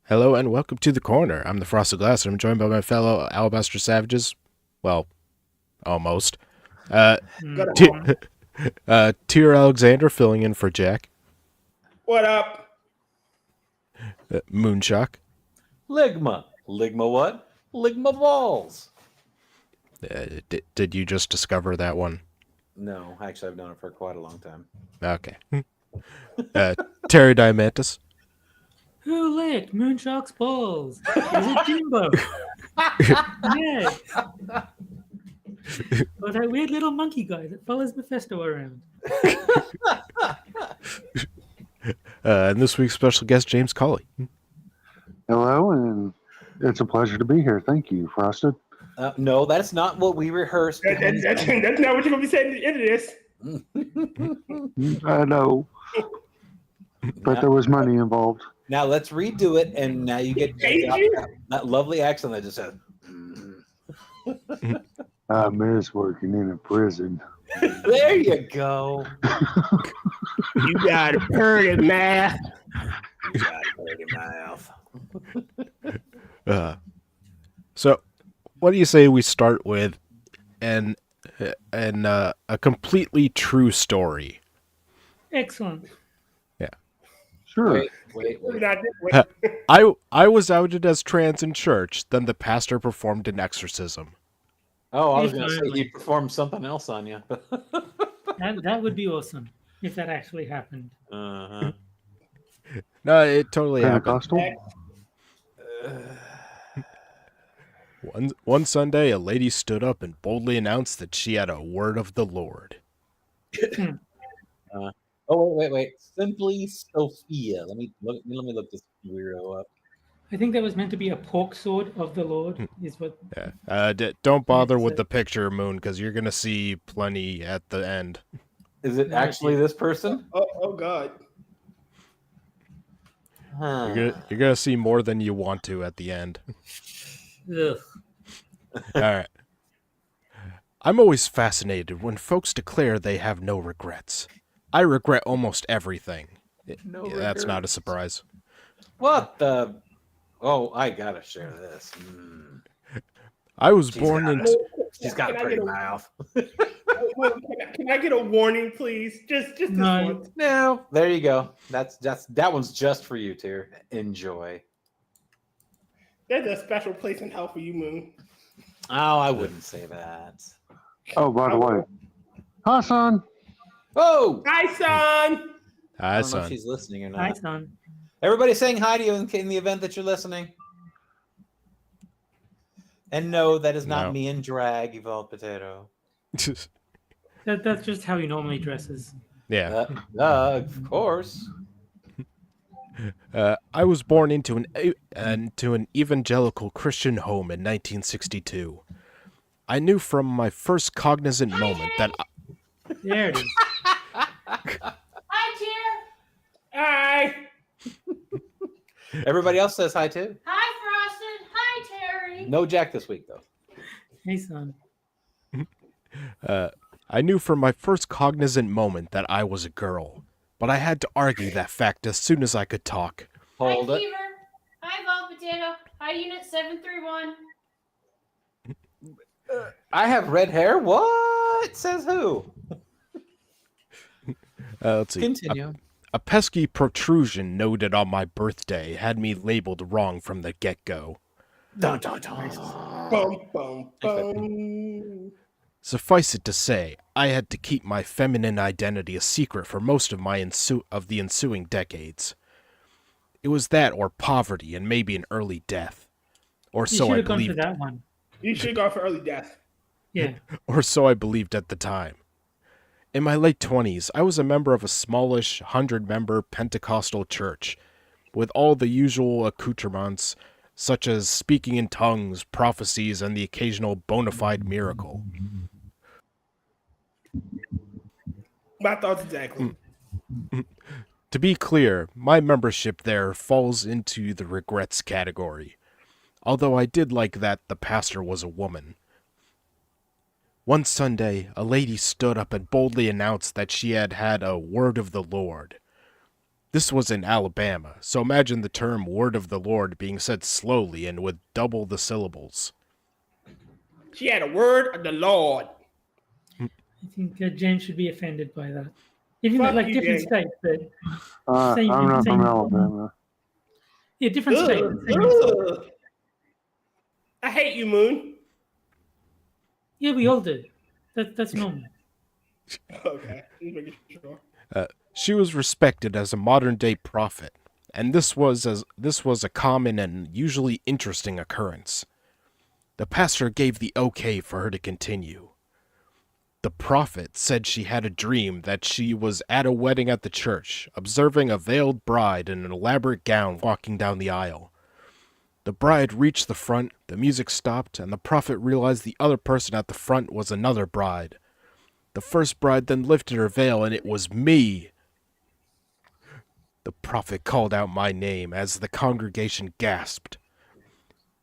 Hello and welcome to the corner. I'm the Frosted Glass, and I'm joined by my fellow Alabaster Savages. Well, almost. Got a T- home. Tyr Alexander filling in for Jack. What up? Moonshock. Ligma. Ligma what? Ligma balls. Did you just discover that one? No, actually, I've known it for quite a long time. Okay. Terry Diamantis. Who licked Moonshock's balls? Is it Jimbo? Yeah. Or that weird little monkey guy that follows Mephisto around. And this week's special guest, James Colley. Hello, and it's a pleasure to be here. Thank you, Frosted. No, that's not what we rehearsed. That's not what you're gonna be saying at the end of this. I know, but there was money involved. Now let's redo it, and now you get that lovely accent that just said. I miss working in a prison. There you go. You got a pretty math. You got a dirty mouth. So, what do you say we start with a completely true story? Excellent. Sure. Wait. I was outed as trans in church. Then the pastor performed an exorcism. Oh, I was going to say he performed something else on you. That would be awesome if that actually happened. Uh-huh. No, it totally happened. Pentecostal? One Sunday, a lady stood up and boldly announced that she had a word of the Lord. Oh, wait. Simply Sophia. Let me look this weirdo up. I think that was meant to be a pork sword of the Lord, is what. Yeah. Don't bother with the picture, Moon, because you're gonna see plenty at the end. Is it actually this person? Oh God. You're gonna see more than you want to at the end. Ugh. All right. I'm always fascinated when folks declare they have no regrets. I regret almost everything. That's not a surprise. What the? Oh, I gotta share this. I was born into. She's got a pretty mouth. Can I get a warning, please? Just this No. one. No, there you go. That one's just for you, Tyr. Enjoy. There's a special place in hell for you, Moon. Oh, I wouldn't say that. Oh, by the way. Hi, son. Oh, Hi, son. I Hi, don't know if son. she's listening or Hi, not. son. Everybody saying hi to you in the event that you're listening. And no, that is not No. me in drag, Evolved Potato. That's just how he normally dresses. Yeah. Of course. I was born into an evangelical Christian home in 1962. I knew from my first cognizant moment that There it is. Hi, Tyr. Hi. Everybody else says hi too. Hi, Frosted. Hi, Terry. No Jack this week though. Hey, son. I knew from my first cognizant moment that I was a girl, but I had to argue that fact as soon as I could talk. Hold Hi, it. Fever. Hi, Evolved Potato. Hi, Unit 731. I have red hair. What? Says who? Let's see. Continue. A pesky protrusion noted on my birthday had me labeled wrong from the get-go. Dun, dun, dun. Bum, bum. Suffice it to say, I had to keep my feminine identity a secret for most of the ensuing decades. It was that or poverty and maybe an early death. Or You so should I have gone for believed. that one. You should go for early death. Yeah. Or so I believed at the time. In my late 20s, I was a member of a smallish 100-member Pentecostal church, with all the usual accoutrements, such as speaking in tongues, prophecies, and the occasional bona fide miracle. My thoughts exactly. To be clear, my membership there falls into the regrets category, although I did like that the pastor was a woman. One Sunday, a lady stood up and boldly announced that she had had a word of the Lord. This was in Alabama, so imagine the term word of the Lord being said slowly and with double the syllables. She had a word of the Lord. I think James should be offended by that. Even Fuck like you, different James. states, but I'm not from Alabama. Yeah, different states. Ugh, Same insult. ugh. I hate you, Moon. Yeah, we all do. That's normal. Okay, just making sure. She was respected as a modern-day prophet, and this was a common and usually interesting occurrence. The pastor gave the okay for her to continue. The prophet said she had a dream that she was at a wedding at the church, observing a veiled bride in an elaborate gown walking down the aisle. The bride reached the front, the music stopped, and the prophet realized the other person at the front was another bride. The first bride then lifted her veil, and it was me. The prophet called out my name as the congregation gasped.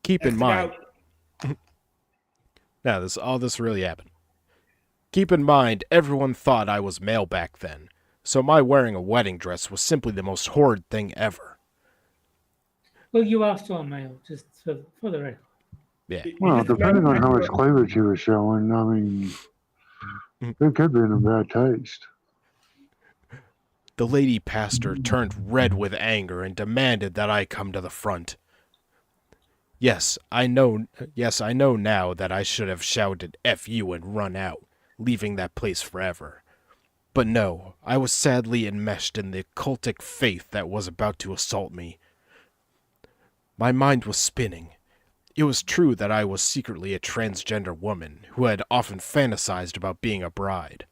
Keep in mind, now all this really happened. Keep in mind, everyone thought I was male back then, so my wearing a wedding dress was simply the most horrid thing ever. Well, you are still male, just for the record. Yeah. Well, depending on how much cleavage you were showing, I mean, it could be in a bad taste. The lady pastor turned red with anger and demanded that I come to the front. Yes, I know now that I should have shouted F you and run out, leaving that place forever. But no, I was sadly enmeshed in the cultic faith that was about to assault me. My mind was spinning. It was true that I was secretly a transgender woman who had often fantasized about being a bride.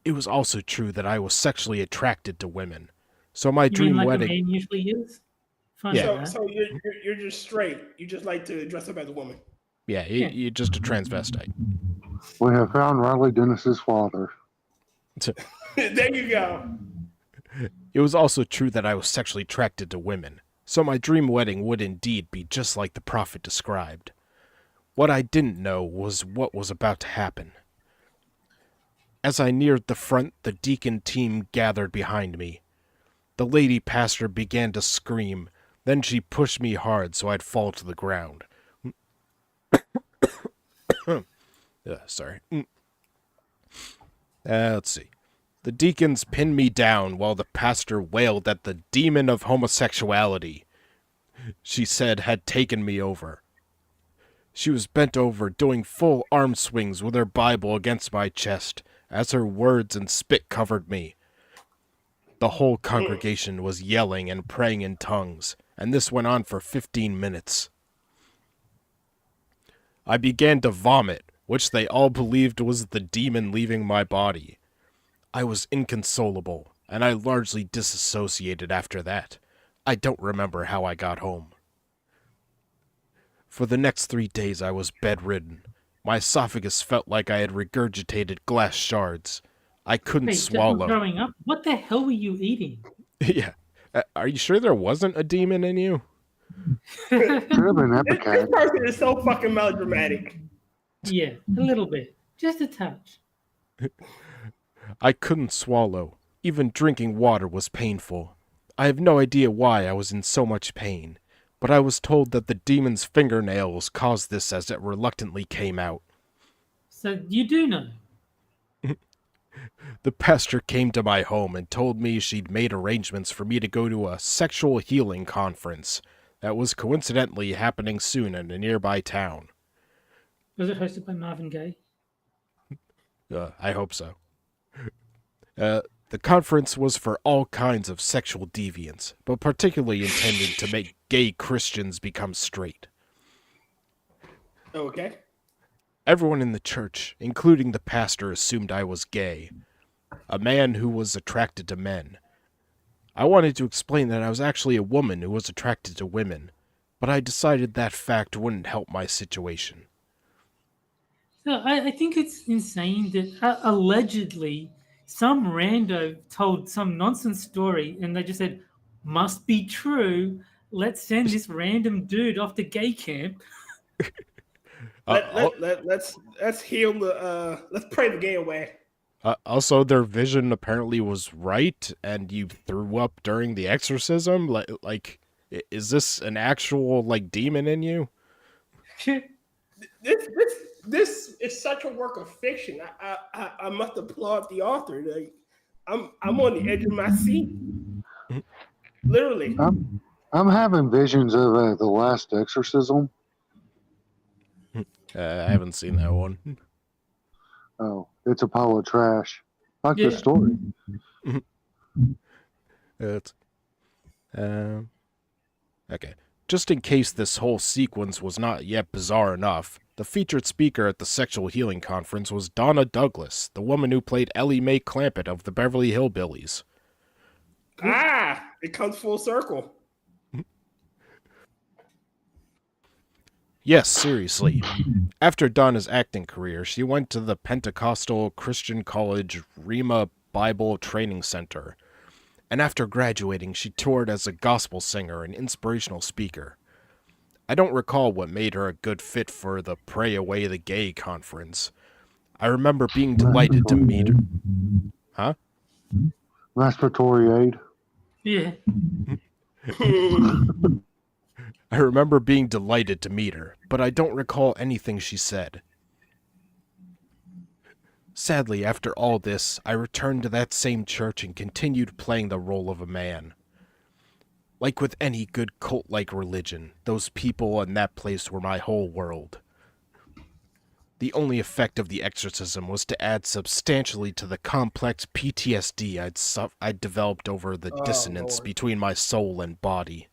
It was also true that I was sexually attracted to women. So my You dream mean like wedding... a man usually is? Fine Yeah. with that. So you're just straight. You just like to dress up as a woman. Yeah, you're just a transvestite. We have found Riley Dennis's father. There you go. It was also true that I was sexually attracted to women, so my dream wedding would indeed be just like the prophet described. What I didn't know was what was about to happen. As I neared the front, the deacon team gathered behind me. The lady pastor began to scream, then she pushed me hard so I'd fall to the ground. Sorry. Let's see. The deacons pinned me down while the pastor wailed at the demon of homosexuality she said had taken me over. She was bent over, doing full arm swings with her Bible against my chest, as her words and spit covered me. The whole congregation was yelling and praying in tongues, and this went on for 15 minutes. I began to vomit, which they all believed was the demon leaving my body. I was inconsolable, and I largely disassociated after that. I don't remember how I got home. For the next 3 days I was bedridden. My esophagus felt like I had regurgitated glass shards. I couldn't Wait, just swallow. growing up, what the hell were you eating? Yeah. Are you sure there wasn't a demon in you? Could have been This Epicat. person is so fucking melodramatic. Yeah, a little bit, just a touch. I couldn't swallow. Even drinking water was painful. I have no idea why I was in so much pain, but I was told that the demon's fingernails caused this as it reluctantly came out. So you do know. The pastor came to my home and told me she'd made arrangements for me to go to a sexual healing conference that was coincidentally happening soon in a nearby town. Was it hosted by Marvin Gaye? I hope so. The conference was for all kinds of sexual deviants, but particularly intended to make gay Christians become straight. Okay. Everyone in the church, including the pastor, assumed I was gay, a man who was attracted to men. I wanted to explain that I was actually a woman who was attracted to women, but I decided that fact wouldn't help my situation. So I think it's insane that allegedly some rando told some nonsense story and they just said, must be true. Let's send this random dude off to gay camp. Let's heal the let's pray the gay away. Also, their vision apparently was right, and you threw up during the exorcism. Is this an actual demon in you? This is such a work of fiction. I must applaud the author. I'm on the edge of my seat. Literally. I'm having visions of the last exorcism. I haven't seen that one. Oh, it's a pile of trash. Like Yeah. the story. It's, okay. Just in case this whole sequence was not yet bizarre enough, the featured speaker at the Sexual Healing Conference was Donna Douglas, the woman who played Ellie Mae Clampett of the Beverly Hillbillies. It comes full circle. Yes, seriously. After Donna's acting career, she went to the Pentecostal Christian College Rhema Bible Training Center. And after graduating, she toured as a gospel singer and inspirational speaker. I don't recall what made her a good fit for the Pray Away the Gay conference. I remember being delighted to meet her. Huh? Respiratory aid. Yeah. I remember being delighted to meet her, but I don't recall anything she said. Sadly, after all this, I returned to that same church and continued playing the role of a man. Like with any good cult-like religion, those people and that place were my whole world. The only effect of the exorcism was to add substantially to the complex PTSD I'd developed over the dissonance Lord. between my soul and body.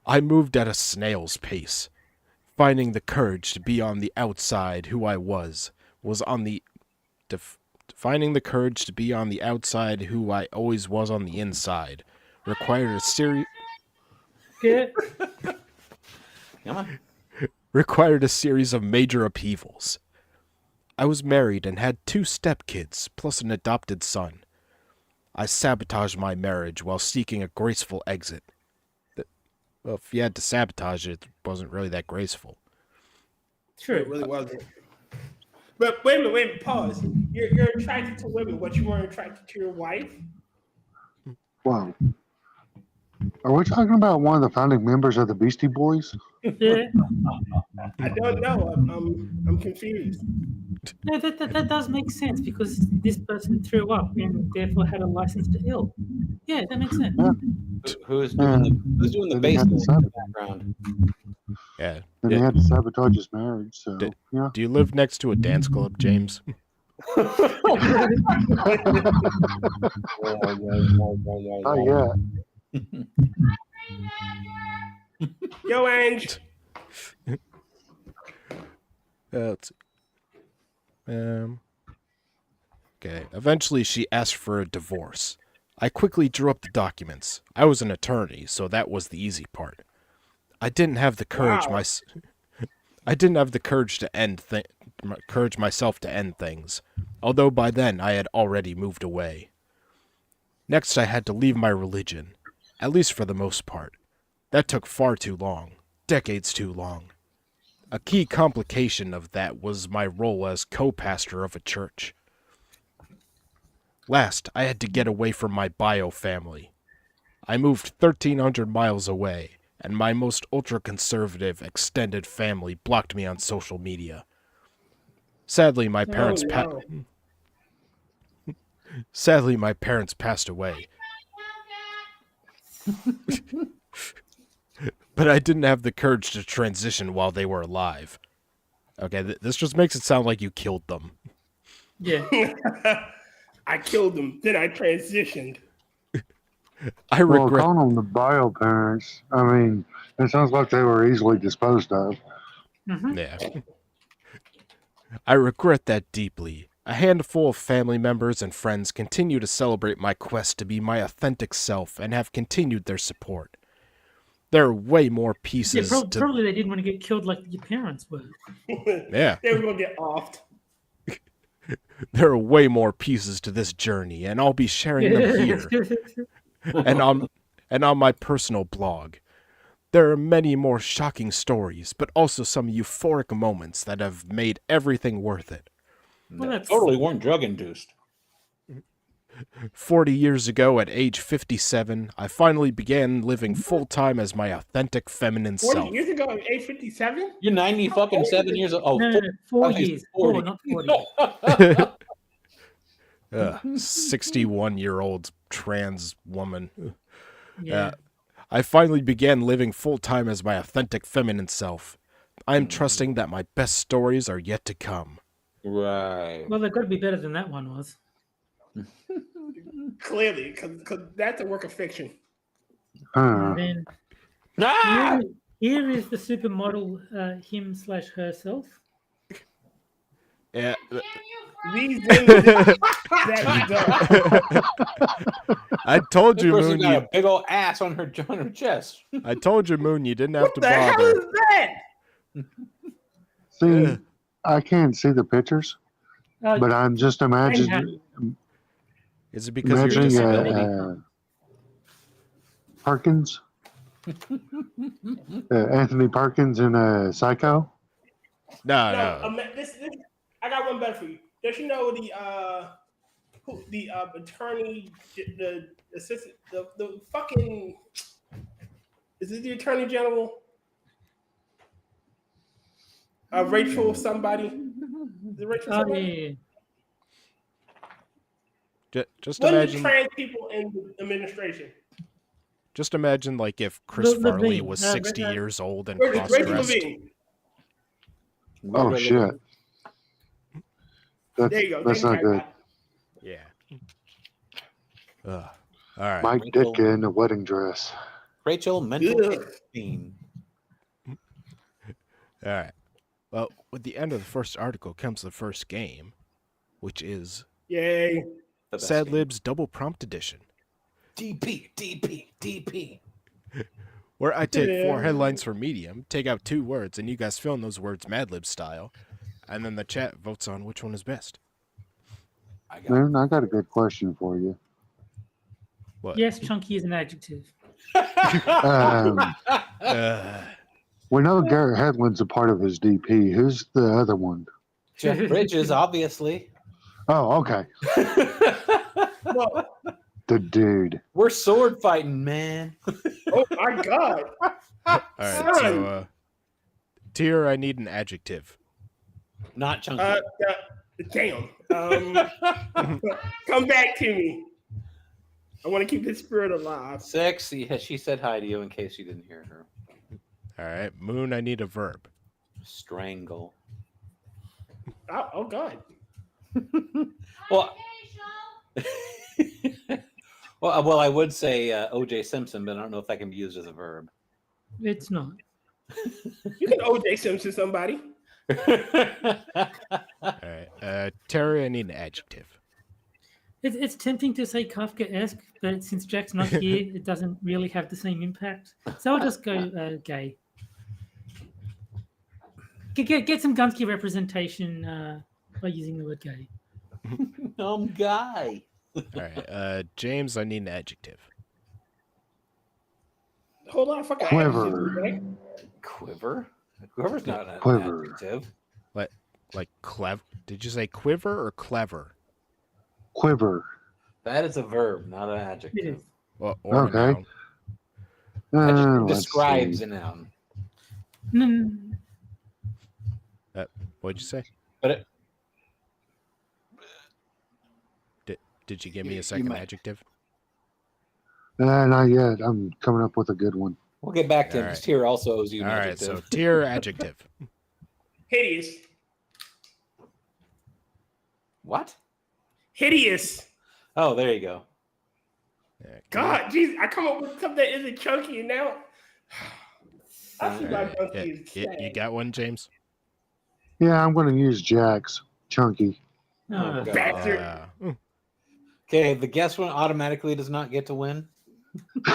I moved at a snail's pace, finding the courage to be on the outside who I was on the... Finding the courage to be on the outside who I always was on the inside required a series... Come on. required a series of major upheavals. I was married and had 2 stepkids, plus an adopted son. I sabotaged my marriage while seeking a graceful exit. Well, if you had to sabotage it, it wasn't really that graceful. True. It really wasn't. But wait a minute, pause. You're attracted to women, but you weren't attracted to your wife? Wow. Are we talking about one of the founding members of the Beastie Boys? Yeah. I don't know. I'm confused. No, that does make sense because this person threw up and therefore had a license to ill. Yeah, that makes sense. Who's doing the bass in the background? Yeah. And he had to sabotage his marriage, so, yeah. Do you live next to a dance club, James? Oh, yeah. Yo, Ange. Let's see. Okay. Eventually, she asked for a divorce. I quickly drew up the documents. I was an attorney, so that was the easy part. I didn't have the courage. Wow. I didn't have the courage to encourage myself to end things. Although by then I had already moved away. Next, I had to leave my religion, at least for the most part. That took far too long, decades too long. A key complication of that was my role as co-pastor of a church. Last, I had to get away from my bio family. I moved 1,300 miles away, and my most ultra-conservative extended family blocked me on social media. Sadly, my parents Sadly, my parents passed away. But I didn't have the courage to transition while they were alive. Okay, this just makes it sound like you killed them. Yeah. I killed them, then I transitioned. I regret. Well, calling them the bio parents, I mean, it sounds like they were easily disposed of. Mm-hmm. Yeah. I regret that deeply. A handful of family members and friends continue to celebrate my quest to be my authentic self and have continued their support. There are way more pieces to... Probably they didn't want to get killed like your parents were. Yeah. They were going to get offed. There are way more pieces to this journey, and I'll be sharing them here and on my personal blog. There are many more shocking stories, but also some euphoric moments that have made everything worth it. Well, That that's- totally weren't drug induced. 40 years ago, at age 57, I finally began living full-time as my authentic feminine 40 self. years ago, at age 57? You're 90 fucking 7 years old. Oh, No, 4 okay, years. 40. 4, not 40. 61-year-old trans woman. Yeah. I finally began living full-time as my authentic feminine self. I am trusting that my best stories are yet to come. Right. Well, they've got to be better than that one was. Clearly, because that's a work of fiction. Huh. And then Ah! here is the supermodel, him/herself. Yeah. These images, that's dumb. I told This you, person Moon. got You, a big old ass on her chest. I told you, Moon. You didn't have What to the hell bother. is that? See, Yeah. I can't see the pictures, but I'm just imagining Is it because of your disability? Perkins, Anthony Perkins in Psycho. No. This, I got one better for you. Don't you know the attorney, the assistant, the fucking, is it the attorney general? Rachel somebody. Is it Rachel Oh, somebody? yeah. Just What are the imagine. trans people in the administration? Just imagine, like, if Chris Farley Levine. was 60 years old and Rachel cross-dressed. Levine. Oh shit! There you go. That's not good. Yeah. All right. Mike Rachel- Ditka in a wedding dress. Rachel mental Ugh. pain. All right. Well, with the end of the first article comes the first game, which is Yay. The best Sad game. Libs Double Prompt Edition, DP. where I take Yeah. 4 headlines from Medium, take out 2 words, and you guys fill in those words Mad Lib style, and then the chat votes on which one is best. I got Moon, I got a good question for you. What? Yes, chunky is an adjective. Um, Uh, we know Garrett Hedlund's a part of his DP. Who's the other one? Jeff Bridges, obviously. Oh, okay. Well, The dude. We're sword fighting, man. oh my God. all right. So, Tier, I need an adjective. Not chunky. Damn. Come back to me. I want to keep this spirit alive. Sexy. She said hi to you in case you didn't hear her. All right. Moon, I need a verb. Strangle. Oh God. Well, well, I would say O.J. Simpson, but I don't know if that can be used as a verb. It's not. You can O.J. Simpson somebody. All right. Terry, I need an adjective. It's tempting to say Kafka-esque, but since Jack's not here, it doesn't really have the same impact. So I'll just go gay. Get some Gunsky representation by using the word gay. Guy. All right. James, I need an adjective. Hold on, fucking Quiver. right? Quiver? Quiver's not an Quiver. adjective. Like clever. Did you say quiver or clever? Quiver. That is a verb, not an It adjective. is. Or Okay. a noun? Adjective Let's describes see. a noun. No, What'd you say? But Did you give me You a second might. adjective? Not yet. I'm coming up with a good one. we'll get back to him All because right. Tier also owes you All an right. adjective. So tier adjective. Hideous. What? Hideous. Oh, there you go. Yeah, God, jeez, I come up with something that isn't chunky and now I feel all like right. Gunsky is You sad. got one, James? Yeah, I'm going to use Jack's. Chunky. no. Oh, God. Bastard. Okay, the guest one automatically does not get to win. All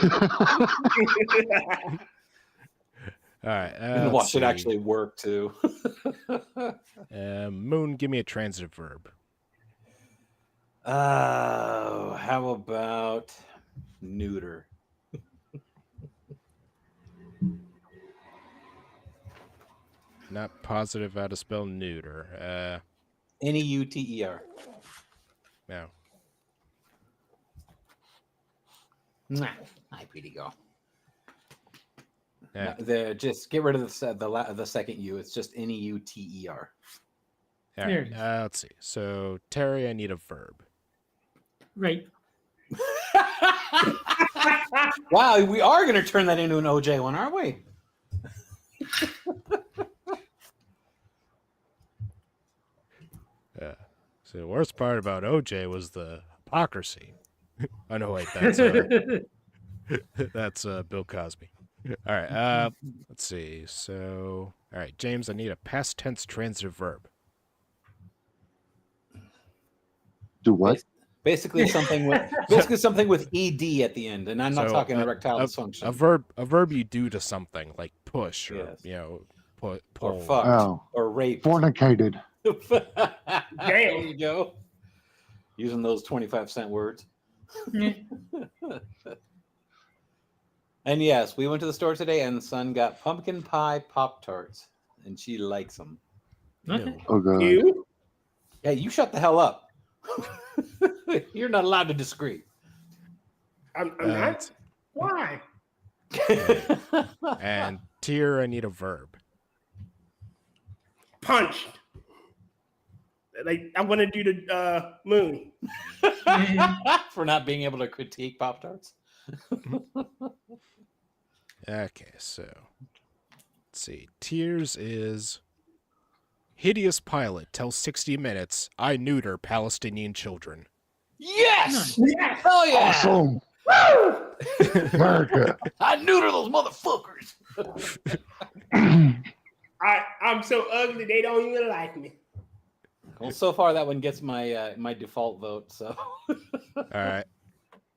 right. And let's watch it see. actually work too. Moon, give me a transitive verb. How about neuter? not positive how to spell neuter. Neuter. No. Nah, hi, pretty girl. Yeah. Just get rid of the second U. It's just Neuter. All There right. it is. Let's see. So, Terry, I need a verb. Right. Wow, we are going to turn that into an OJ one, aren't we? So the worst part about OJ was the hypocrisy. Oh no, wait, that's Bill Cosby. All right, let's see. So, all right, James, I need a past tense transitive verb. Do what? Basically something with ed at the end, and I'm not talking erectile dysfunction. A verb you do to something like push or pull or fucked Oh. or raped. Fornicated. There you go. Using those 25-cent words. And yes, we went to the store today, and the son got pumpkin pie Pop-Tarts, and she likes them. Okay. Oh, God. You? Hey, you shut the hell up. You're not allowed to disagree. I'm not. Why? And tier, I need a verb. Punched. Like I want to do the moon. For not being able to critique Pop-Tarts. Okay, so let's see. Tears is hideous pilot tells 60 Minutes I neuter Palestinian children. Yes! Yes. Hell yeah! Awesome. America. I neuter those motherfuckers. I'm so ugly they don't even like me. Well, so far that one gets my my default vote. So. All right.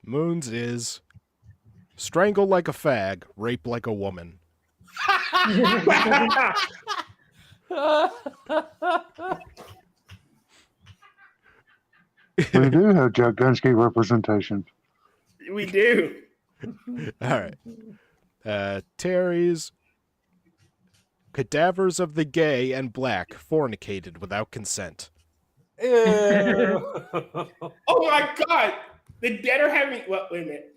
Moons is strangle like a fag, rape like a woman. We do have Jack Gunsky representation. We do. All right. Terry's cadavers of the gay and black fornicated without consent. Oh my God! The dead are having. Well, wait a minute.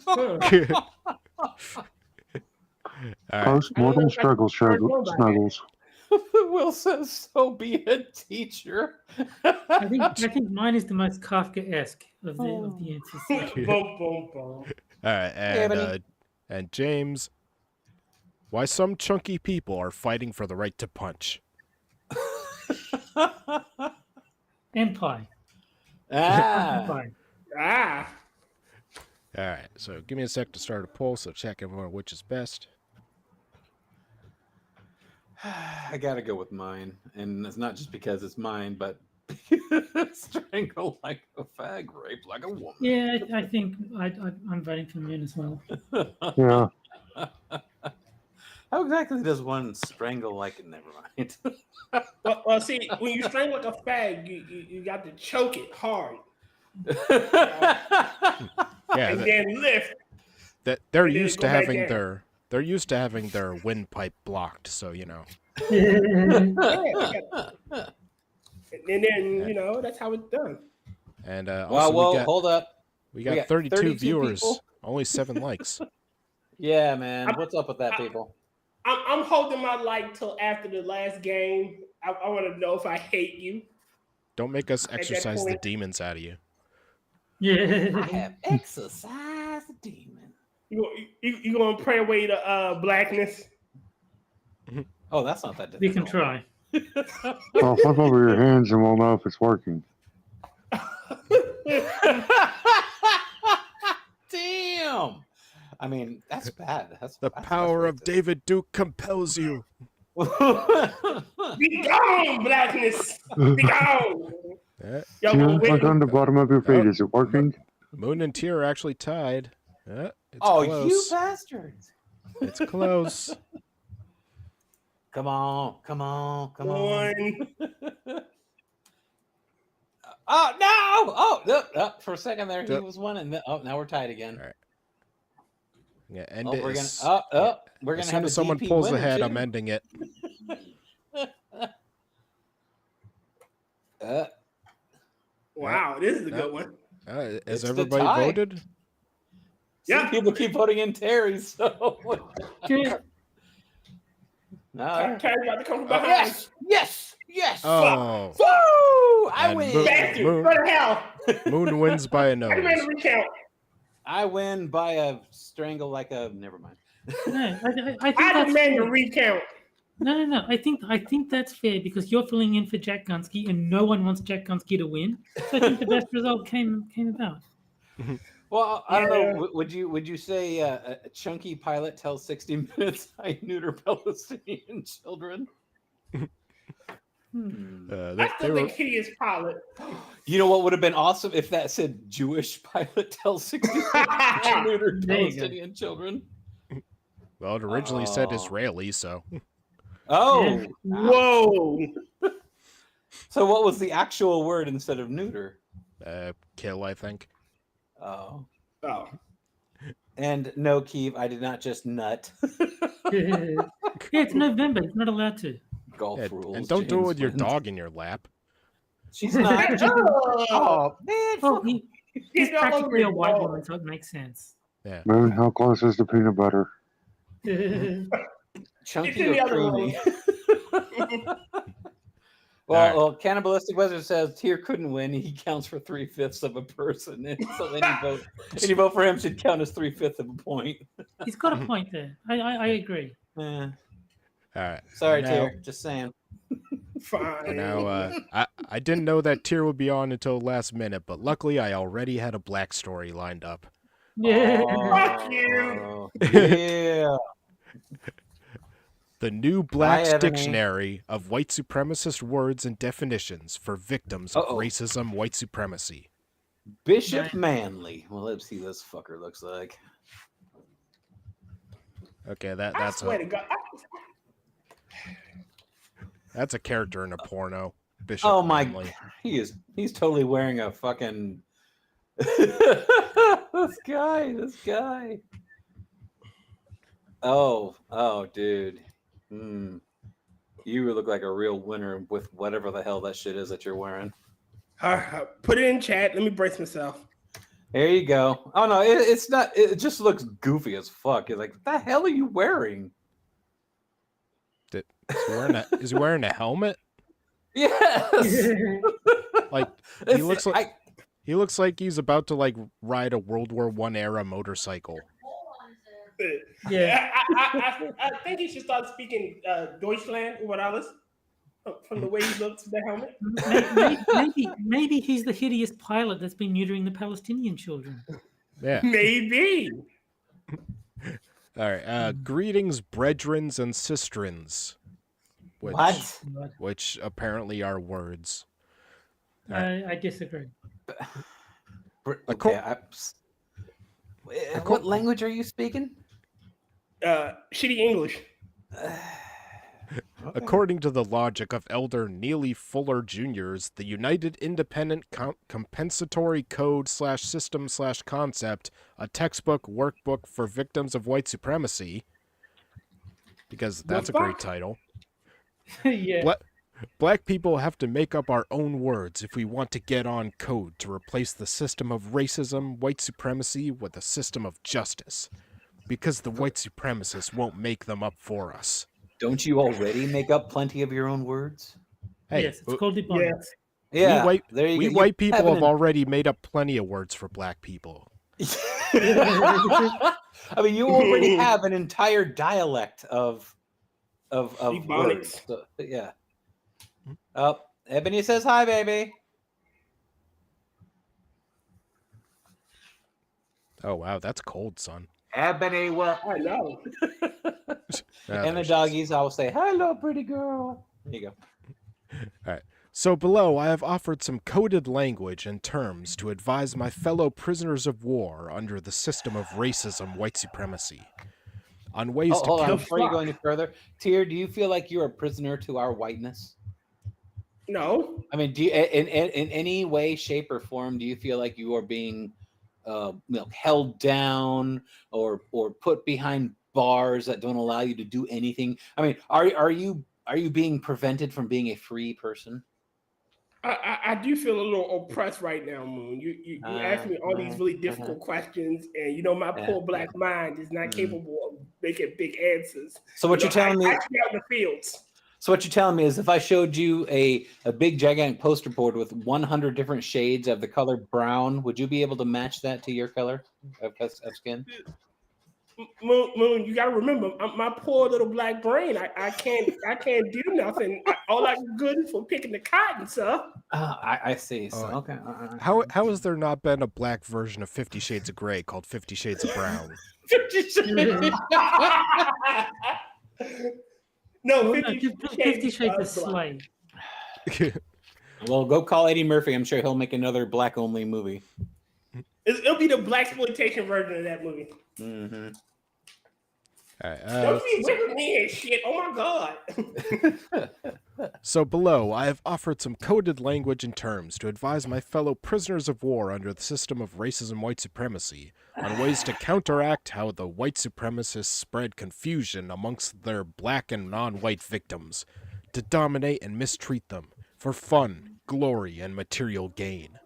All right. Post-mortem snuggles. Will says, "So be a teacher." I think mine is the most Kafka-esque of the answers. Boom, boom, boom. All right, and James, why some chunky people are fighting for the right to punch. Empire. Ah. Ah. All right, so give me a sec to start a poll, so check everyone which is best. I gotta go with mine, and it's not just because it's mine, but strangle like a fag, rape like a woman. Yeah, I think I'm voting for Moon as well. Yeah. How exactly does one strangle like it? Never mind. Well, see, when you strangle like a fag, you got to choke it hard. Yeah, and then lift. that they're and then used go to back having down. they're used to having their windpipe blocked, so you know. And then that's how it's done. And Well, also hold up. we got 32 viewers, people? only 7 likes. Yeah, man. What's up with that, people? I'm holding my like till after the last game. I want to know if I hate you. Don't make us that exercise the point- demons out of you. Yeah. I have exercised the demon. You gonna pray away the blackness? Oh, that's not that We difficult. can try. Well, flip over your hands and we'll know if it's working. Damn. I mean, that's bad. The power of David Duke compels you. Be gone, blackness. Be gone. Yeah. Y'all Jim, gonna look win. on the bottom of your feet. Is it working? Moon and Tier are actually tied. Yeah, it's Oh, close. you bastards. It's close. Come on. One. Oh, no. Oh, look. For a second there, he Yep. was one. And now we're tied again. All right. Yeah, and Oh, we're gonna. as We're gonna soon have a as someone DP pulls winner, ahead, too. I'm ending it. Wow, this is a no. good one. Has It's the everybody tie. voted? See, Yeah. people keep voting in Terry, so. Yeah. No. Terry got to come from Oh, behind. Yes. Oh, Woo! I And win. Bastard, Moon- go to hell. Moon wins by a I demand a nose. recount. I win by a strangle like a. Never mind. No, I think I that's demand a fair. recount. No. I think that's fair because you're filling in for Jack Gunsky, and no one wants Jack Gunsky to win. So I think the best result came about. Well, I don't Yeah. know. Would you say a chunky pilot tells 60 Minutes I neuter Palestinian children? I They still were, think he is pilot. You know what would have been awesome if that said Jewish pilot tells 60 neuter There you go. Palestinian children. well, it originally said Oh. Israeli, so Oh, Whoa. so what was the actual word instead of neuter? kill, I think. Oh, Oh. and no, Keeve, I did not just nut. Yeah, it's November. It's not allowed to. Golf Yeah, rules. and don't do it James with your wins. dog in your lap. She's not. Oh, Oh man, Well, fuck. he's Getting all over practically a your white balls. woman, so it makes sense. Yeah. Moon, how close is the peanut butter? It's Chunky in the or other room. creamy? Well, Cannibalistic Wizard says Tyr couldn't win. He counts for 3/5 of a person, and so any vote for him should count as 3/5 of a point. He's got a point there. I agree. Eh, All right. sorry, now, Tyr. Just saying. Fine. Now, I didn't know that Tyr would be on until the last minute, but luckily I already had a black story lined up. Yeah. Fuck you. Oh, yeah. The new Black's Ebony. Dictionary of White Supremacist Words and Definitions for Victims of Uh-oh. Racism, White Supremacy. Bishop Manley. Well, let's see what this fucker looks like. Okay, I that's swear to God. a character in a porno. Bishop Oh my! Manley. He's totally wearing a fucking. This guy. Oh, dude. You look like a real winner with whatever the hell that shit is that you're wearing. Put it in chat. Let me brace myself. There you go. Oh no, it's not. It just looks goofy as fuck. You're like, what the hell are you wearing? Is he wearing a helmet? Yes. Like he looks like he's about to like ride a World War I era motorcycle. Yeah. I think he should start speaking Deutschland über alles from the way he looks with the helmet. Maybe he's the hideous pilot that's been neutering the Palestinian children. Yeah. Maybe. All right. Greetings, brethrens and sistrins. Which apparently are words. I disagree. Okay. What language are you speaking? Shitty English. According to the logic of Elder Neely Fuller Jr.'s The United Independent Compensatory Code /System /Concept, a textbook workbook for victims of white supremacy, because that's a great title. Yeah. Black people have to make up our own words if we want to get on code to replace the system of racism, white supremacy with a system of justice, because the white supremacists won't make them up for us. Don't you already make up plenty of your own words? Hey, Yes, it's called debonics. Yeah, we white people have already made up plenty of words for black people. I mean, you already have an entire dialect of words. So, yeah. Oh, Ebony says hi, baby. Oh wow, that's cold, son. Ebony, what? I know. And the doggies, I will say, hello, pretty girl. There you go. All right. So below, I have offered some coded language and terms to advise my fellow prisoners of war under the system of racism, white supremacy, on ways to hold on, kill. before you go any further, Tyr, do you feel like you're a prisoner to our whiteness? No. I mean, do you, in any way, shape, or form, do you feel like you are being held down or put behind bars that don't allow you to do anything? I mean, are you being prevented from being a free person? I do feel a little oppressed right now, Moon. You ask me all these really difficult questions, and my poor black mind is not capable of making big answers. So what you're telling me? I out in the fields. So what you're telling me is, if I showed you a big gigantic poster board with 100 different shades of the color brown, would you be able to match that to your color of skin? Moon, you gotta remember, my poor little black brain. I can't do nothing. All I'm good is for picking the cotton, sir. I see. So, okay. How has there not been a black version of 50 Shades of Grey called 50 Shades of Brown? 50 Shades. No, 50 Shades of Slay. Well, go call Eddie Murphy. I'm sure he'll make another black-only movie. It'll be the blaxploitation version of that movie. Mm-hmm. Don't be whipping me and shit. Oh my god. So below, I have offered some coded language and terms to advise my fellow prisoners of war under the system of racism white supremacy on ways to counteract how the white supremacists spread confusion amongst their black and non-white victims, to dominate and mistreat them for fun, glory, and material gain.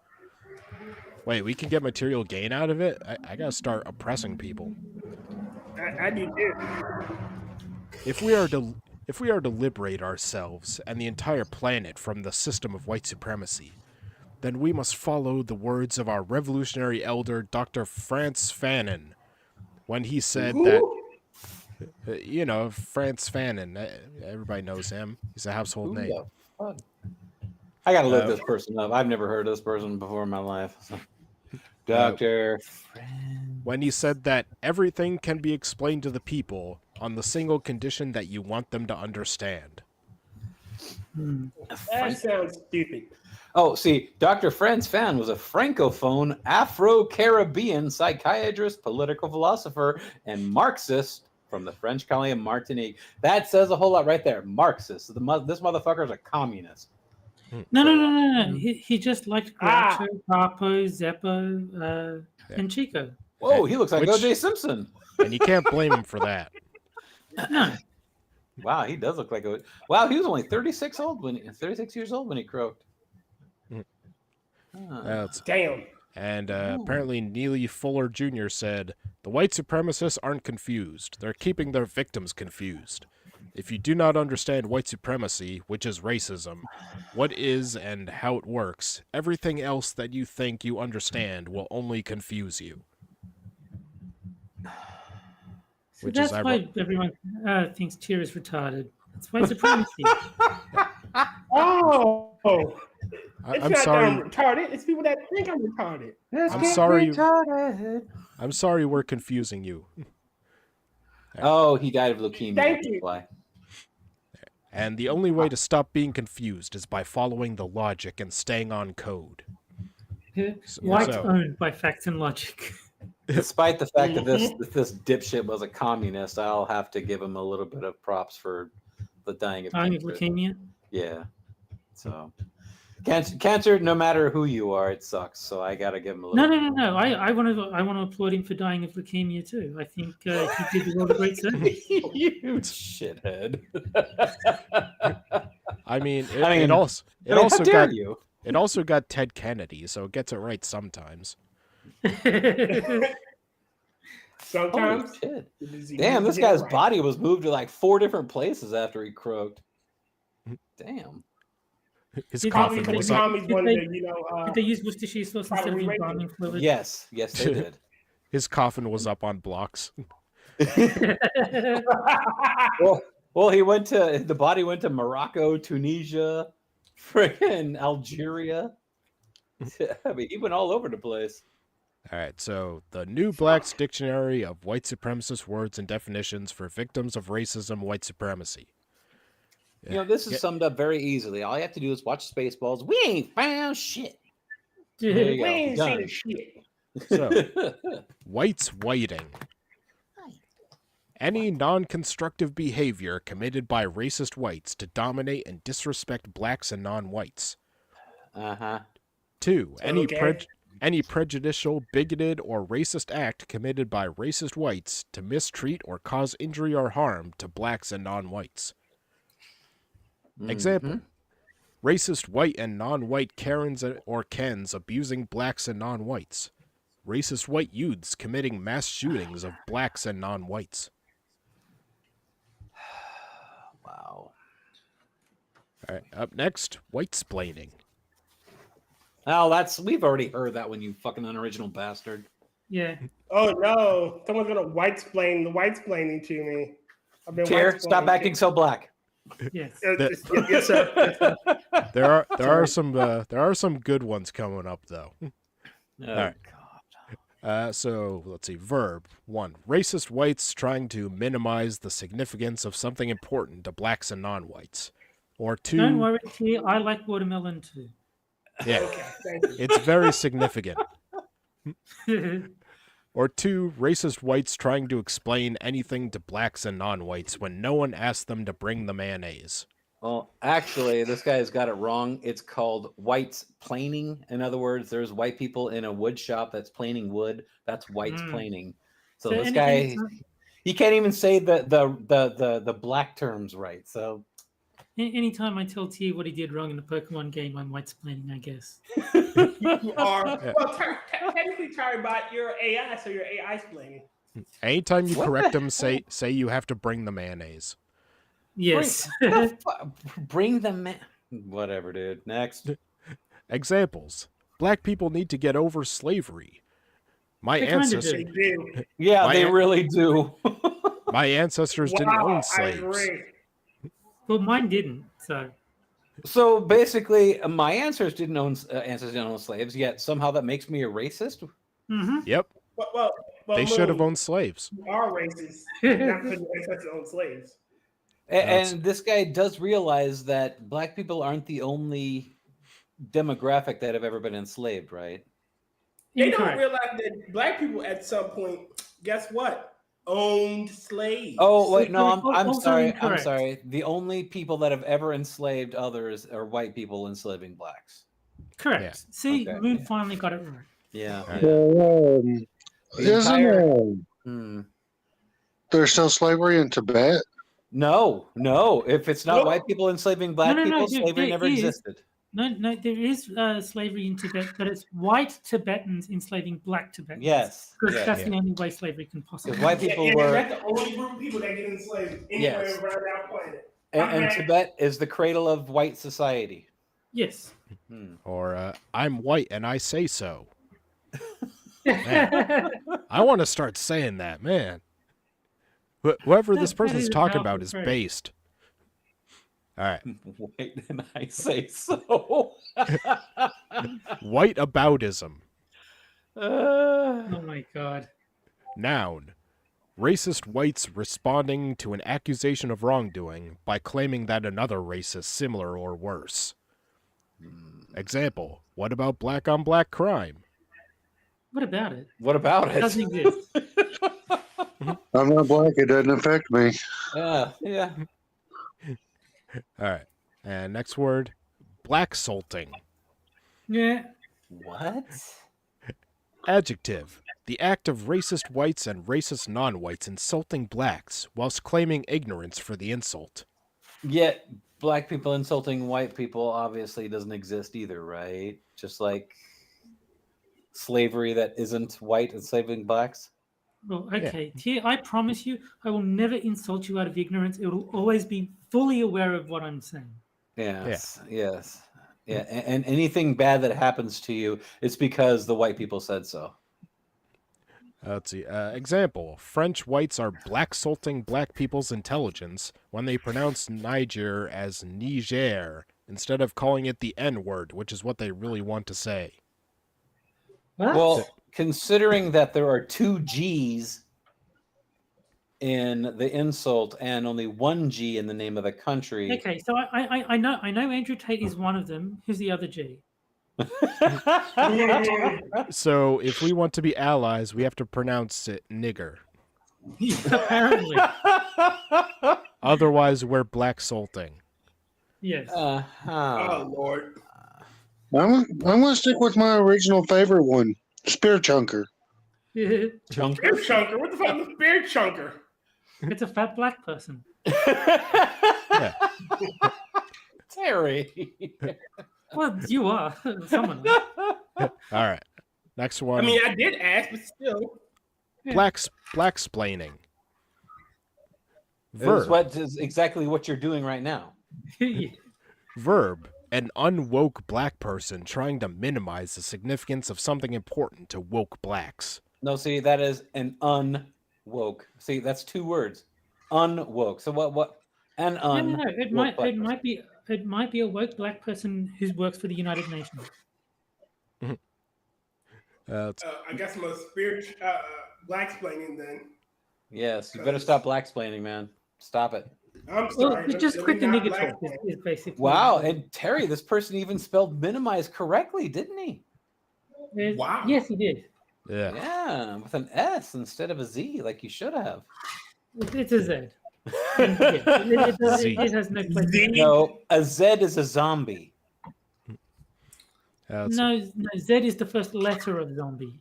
Wait, we can get material gain out of it? I gotta start oppressing people. I do too. If we are to liberate ourselves and the entire planet from the system of white supremacy, then we must follow the words of our revolutionary elder, Dr. Frantz Fanon, when he said that, Frantz Fanon, everybody knows him. He's a household name. I gotta look this person up. I've never heard of this person before in my life. So. Dr. When he said that everything can be explained to the people on the single condition that you want them to understand. That sounds stupid. Oh, see, Dr. Frantz Fanon was a francophone Afro-Caribbean psychiatrist, political philosopher, and Marxist from the French colony of Martinique. That says a whole lot right there. Marxist. This motherfucker is a communist. No. He just liked Groucho, Harpo, Zeppo, and Chico. Whoa, he looks like O.J. Simpson. And you can't blame him for that. No. Wow, he does look like a... Wow, he was only 36 years old when he croaked. Damn. And apparently Neely Fuller Jr. said, the white supremacists aren't confused. They're keeping their victims confused. If you do not understand white supremacy, which is racism, what is and how it works, everything else that you think you understand will only confuse you. So that's why everyone thinks Tyr is retarded. That's white supremacy. I'm sorry. I'm retarded. It's people that think I'm retarded. I'm sorry. I'm sorry we're confusing you. Oh, he died of leukemia. Thank you. And the only way to stop being confused is by following the logic and staying on code. White owned by facts and logic. Despite the fact that this dipshit was a communist, I'll have to give him a little bit of props for the dying of leukemia. Yeah. So cancer, no matter who you are, it sucks. So I gotta give him a little. No. I want to applaud him for dying of leukemia too. I think he did the world a great service. You shithead. It also got Ted Kennedy, so it gets it right sometimes. Sometimes. Damn, this guy's body was moved to like 4 different places after he croaked. Damn. His coffin was up. Did they use Worcestershire sauce instead of embalming fluid? Yes, they did. His coffin was up on blocks. Well, the body went to Morocco, Tunisia, freaking Algeria. I mean, he went all over the place. All right, so the New Black's Dictionary of White Supremacist Words and Definitions for Victims of Racism, White Supremacy. Yeah. This is summed up very easily. All you have to do is watch Spaceballs. We ain't found shit. We ain't seen shit. So, white's whiting. Any non-constructive behavior committed by racist whites to dominate and disrespect blacks and non-whites. 2. any prejudicial, bigoted, or racist act committed by racist whites to mistreat or cause injury or harm to blacks and non-whites. Example: racist white and non-white Karens or Kens abusing blacks and non-whites. Racist white youths committing mass shootings of blacks and non-whites. Wow. All right, up next, white-splaining. Oh, we've already heard that one, you fucking unoriginal bastard. Yeah. Oh no! Someone's gonna white-splain the white-splaining to me. I've been Tier, white-splaining stop acting so black. Yes. Yes, sir. Yes, sir. There are some good ones coming up though. Oh, right. God. So let's see. Verb 1: racist whites trying to minimize the significance of something important to blacks and non-whites. Or 2: Don't worry, T. I like watermelon too. yeah, Okay, thank you. it's very significant. Or 2: racist whites trying to explain anything to blacks and non-whites when no one asked them to bring the mayonnaise. Well, actually, this guy's got it wrong. It's called whites planing. In other words, there's white people in a wood shop that's planing wood. That's whites planing. So this guy, he can't even say the black terms right. So anytime I tell T what he did wrong in a Pokemon game, I'm white-splaining, I guess. You are well, technically, Tyribot, you're AI, so you're AI splaining. Anytime you correct them, say you have to bring the mayonnaise. Yes. Bring them. Whatever, dude. Next. Examples: black people need to get over slavery. My They kinda ancestors, They do. Yeah, My they an- really do. my ancestors didn't Wow, own I slaves. agree. Well, mine didn't, so. So basically, my ancestors didn't own slaves. Yet somehow that makes me a racist. Mm-hmm. Yep, Well, they should have Moon, owned slaves. you are racist. Not because your ancestors owned slaves. And this guy does realize that black people aren't the only demographic that have ever been enslaved, right? They don't Incorrect. realize that black people at some point, guess what? Owned slaves. Oh wait, no, Also I'm sorry. I'm incorrect. sorry. The only people that have ever enslaved others are white people enslaving blacks. Correct. Yeah. See, Okay, Moon yeah. finally got it right. Yeah. Right. yeah. Well, The isn't entire- Hmm. there's still slavery in Tibet? No. If it's not Nope. white people enslaving black No, people, there- slavery there never is. existed. No, there is slavery in Tibet, but it's white Tibetans enslaving black Tibetans. Yes. Because yes. that's the only way slavery can possibly Because white be. people yeah, were, that's the only group of people that get enslaved anywhere Yes. around our planet. and Okay. Tibet is the cradle of white society. Yes. Hmm. Or I'm white and I say so. I want to start saying that, man. Whoever this That person's is a talking powerful about is phrase. based. All right. Wait, and I say so. White aboutism. Oh my god. Noun: racist whites responding to an accusation of wrongdoing by claiming that another race is similar or worse. Example: what about black on black crime? What about it? What about It it? doesn't exist. I'm not black. It doesn't affect me. Yeah. All right. And next word: black salting. Yeah. What? Adjective: the act of racist whites and racist non-whites insulting blacks whilst claiming ignorance for the insult. Yet black people insulting white people obviously doesn't exist either, right? Just like slavery that isn't white enslaving blacks. Well, okay. Here, I promise you, I will never insult you out of ignorance. It will always be fully aware of what I'm saying. Yes. Yeah, and anything bad that happens to you, it's because the white people said so. Let's see. Example: French whites are black salting black people's intelligence when they pronounce Niger as Niger instead of calling it the N-word, which is what they really want to say. What? Well, considering that there are 2 G's in the insult and only 1 G in the name of the country. Okay, so I know Andrew Tate is one of them. Who's the other G? So if we want to be allies, we have to pronounce it nigger. Apparently. Otherwise, we're black salting. Yes. Oh Lord. I'm gonna stick with my original favorite one, Spear Chunker. Beer Junker. chunker. What the fuck is beer chunker? It's a fat black person. Yeah. Terry. Well, you are. Someone else. All right. Next one. I mean, I did ask, but still. Blacksplaining. This Verb. what is exactly what you're doing right now. Yeah. Verb. An unwoke black person trying to minimize the significance of something important to woke blacks. No, see, that is an unwoke. See, that's two words. Unwoke. So what? An No, un. no, no. It might be a woke black person who works for the United Nations. I guess I'm a spirit black explaining then. Yes, you better stop blacksplaining, man. Stop it. I'm Well, sorry. but just quit the not nigger black talk. Is explaining. basically. Wow, and Terry, this person even spelled minimize correctly, didn't he? Wow. Yes, he did. Yeah. Yeah, with an S instead of a Z, like you should have. It's a Z. And yeah, it has no place. Z. No, a Z is a zombie. Let's- No, Z is the first letter of zombie.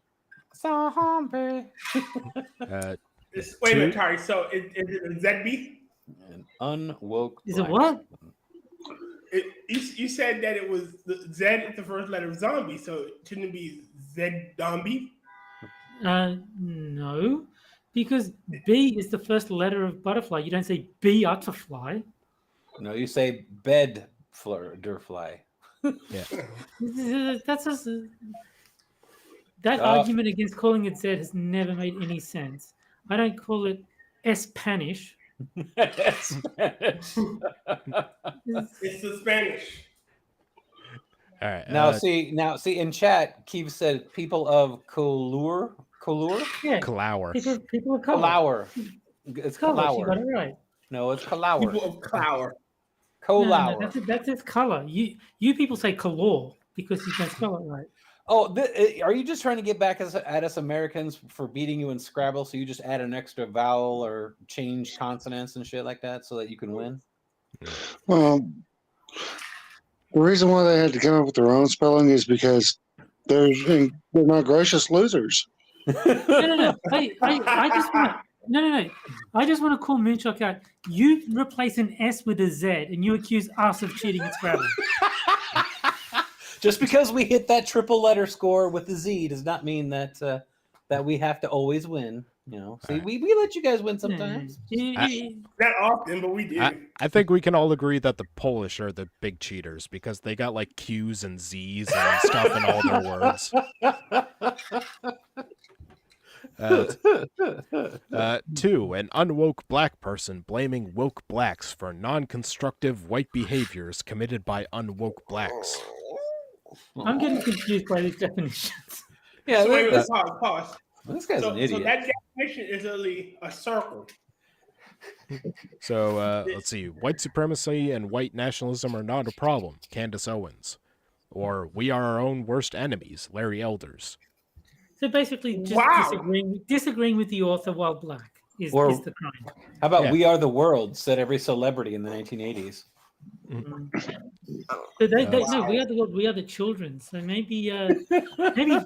Zombie. Wait a minute, Tari. So is it a ZB? An unwoke. Is it black what? person. You said that it was the Z is the first letter of zombie, so shouldn't it be Z zombie? No, because B is the first letter of butterfly. You don't say B butterfly. No, you say bed fly. That's just that argument against calling it Z has never made any sense. I don't call it Spanish. It's the Spanish. all right. Now see in chat, Keith said people of color. Yeah, Clower. people of color. Flower. It's Color, she got color. it right. No, it's color. People of Clower. Color. That's its color. You people say color because you can spell it right. Oh, are you just trying to get back at us Americans for beating you in Scrabble? So you just add an extra vowel or change consonants and shit like that so that you can win? Well, the reason why they had to come up with their own spelling is because they're not gracious losers. No. I just want no. I just want to call Moonshock out. You replace an S with a Z, and you accuse us of cheating at Scrabble. Just because we hit that triple letter score with the Z does not mean that that we have to always win. You know, see, we let you guys win sometimes. Not often, but we do. I think we can all agree that the Polish are the big cheaters because they got like Q's and Z's and stuff in all their words. 2, an unwoke black person blaming woke blacks for non-constructive white behaviors committed by unwoke blacks. I'm getting confused by these definitions. Yeah, So wait, pause. this guy's an So idiot. that definition is really a circle. So let's see. White supremacy and white nationalism are not a problem. Candace Owens. Or we are our own worst enemies. Larry Elders. So basically, just Wow. disagreeing with the author while black is Or- the crime. How about Yeah. "We Are the World" said every celebrity in the 1980s? So no, we are the world, we are the children. So maybe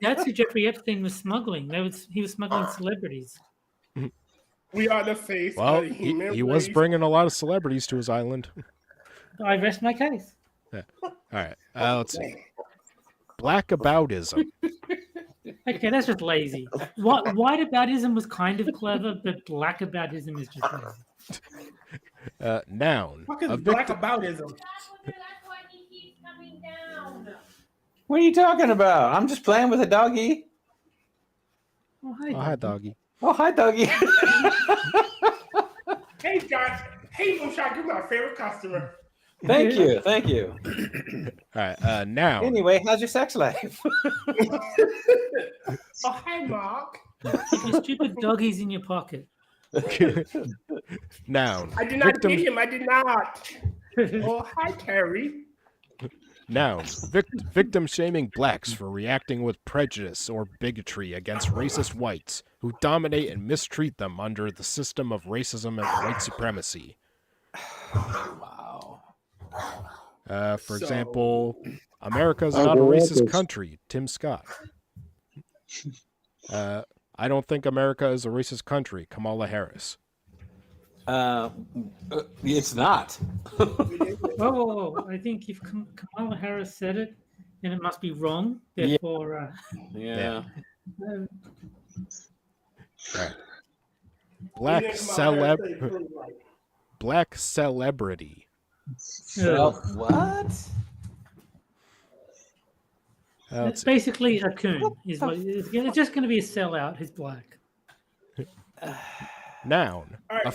that's who Jeffrey Epstein was smuggling. He was smuggling celebrities. We are the face. Well, of the human he was race. bringing a lot of celebrities to his island. I rest my case. All right. Let's see. Blackaboutism. Okay, that's just lazy. Whiteaboutism was kind of clever, but blackaboutism is just lazy. Noun. What is A black victim. aboutism? That's why he keeps coming down. What are you talking about? I'm just playing with a doggy. Oh, hi. Oh, hi, doggy. Oh, hi, doggy. Hey, Josh. Hey, Moonshock, you're my favorite customer. Thank you. All right. Noun. Anyway, how's your sex life? Oh, hi, Mark. Keep your stupid doggies in your pocket. Noun. I did not Victim- get him. I did not. Oh, hi, Terry. Noun. Victim shaming blacks for reacting with prejudice or bigotry against racist whites who dominate and mistreat them under the system of racism and white supremacy. Wow. For So- example, America is Oh, not a go racist Raptors. country. Tim Scott. I don't think America is a racist country. Kamala Harris. It's not. Oh, I think if Kamala Harris said it, then it must be wrong. Yeah. Therefore, Yeah. uh, All right. Black celebrity. What? it's basically a coon. Is what it's just going to be a sellout. Who's black? Noun. All right.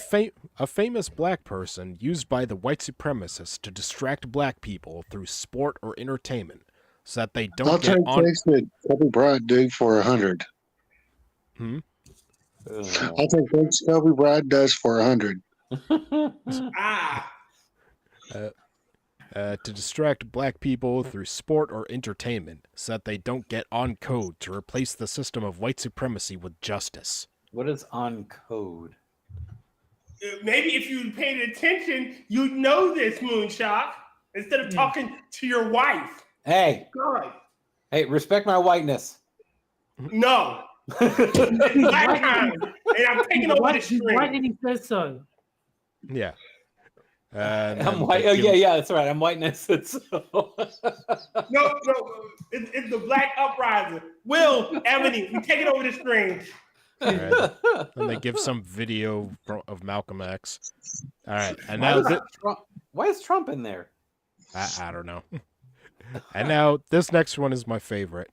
A famous black person used by the white supremacists to distract black people through sport or entertainment so that they I'll don't get take on. things that Kobe Bryant did for 100. I'll take things Kobe Bryant does for 100. To distract black people through sport or entertainment so that they don't get on code to replace the system of white supremacy with justice. What is on code? Maybe if you paid attention, you'd know this, Moonshock. Instead of talking to your wife. Hey, God. hey, respect my whiteness. No. It's black time. And I'm taking over the He's white string. and he says so. Yeah. And I'm then white. they Oh, give- yeah, that's right. I'm whiteness. So. No. It's the black uprising. Will, Ebony, we taking over the string. All right. Then they give some video of Malcolm X. All right. And now Why is Trump in there? I don't know. And now this next one is my favorite.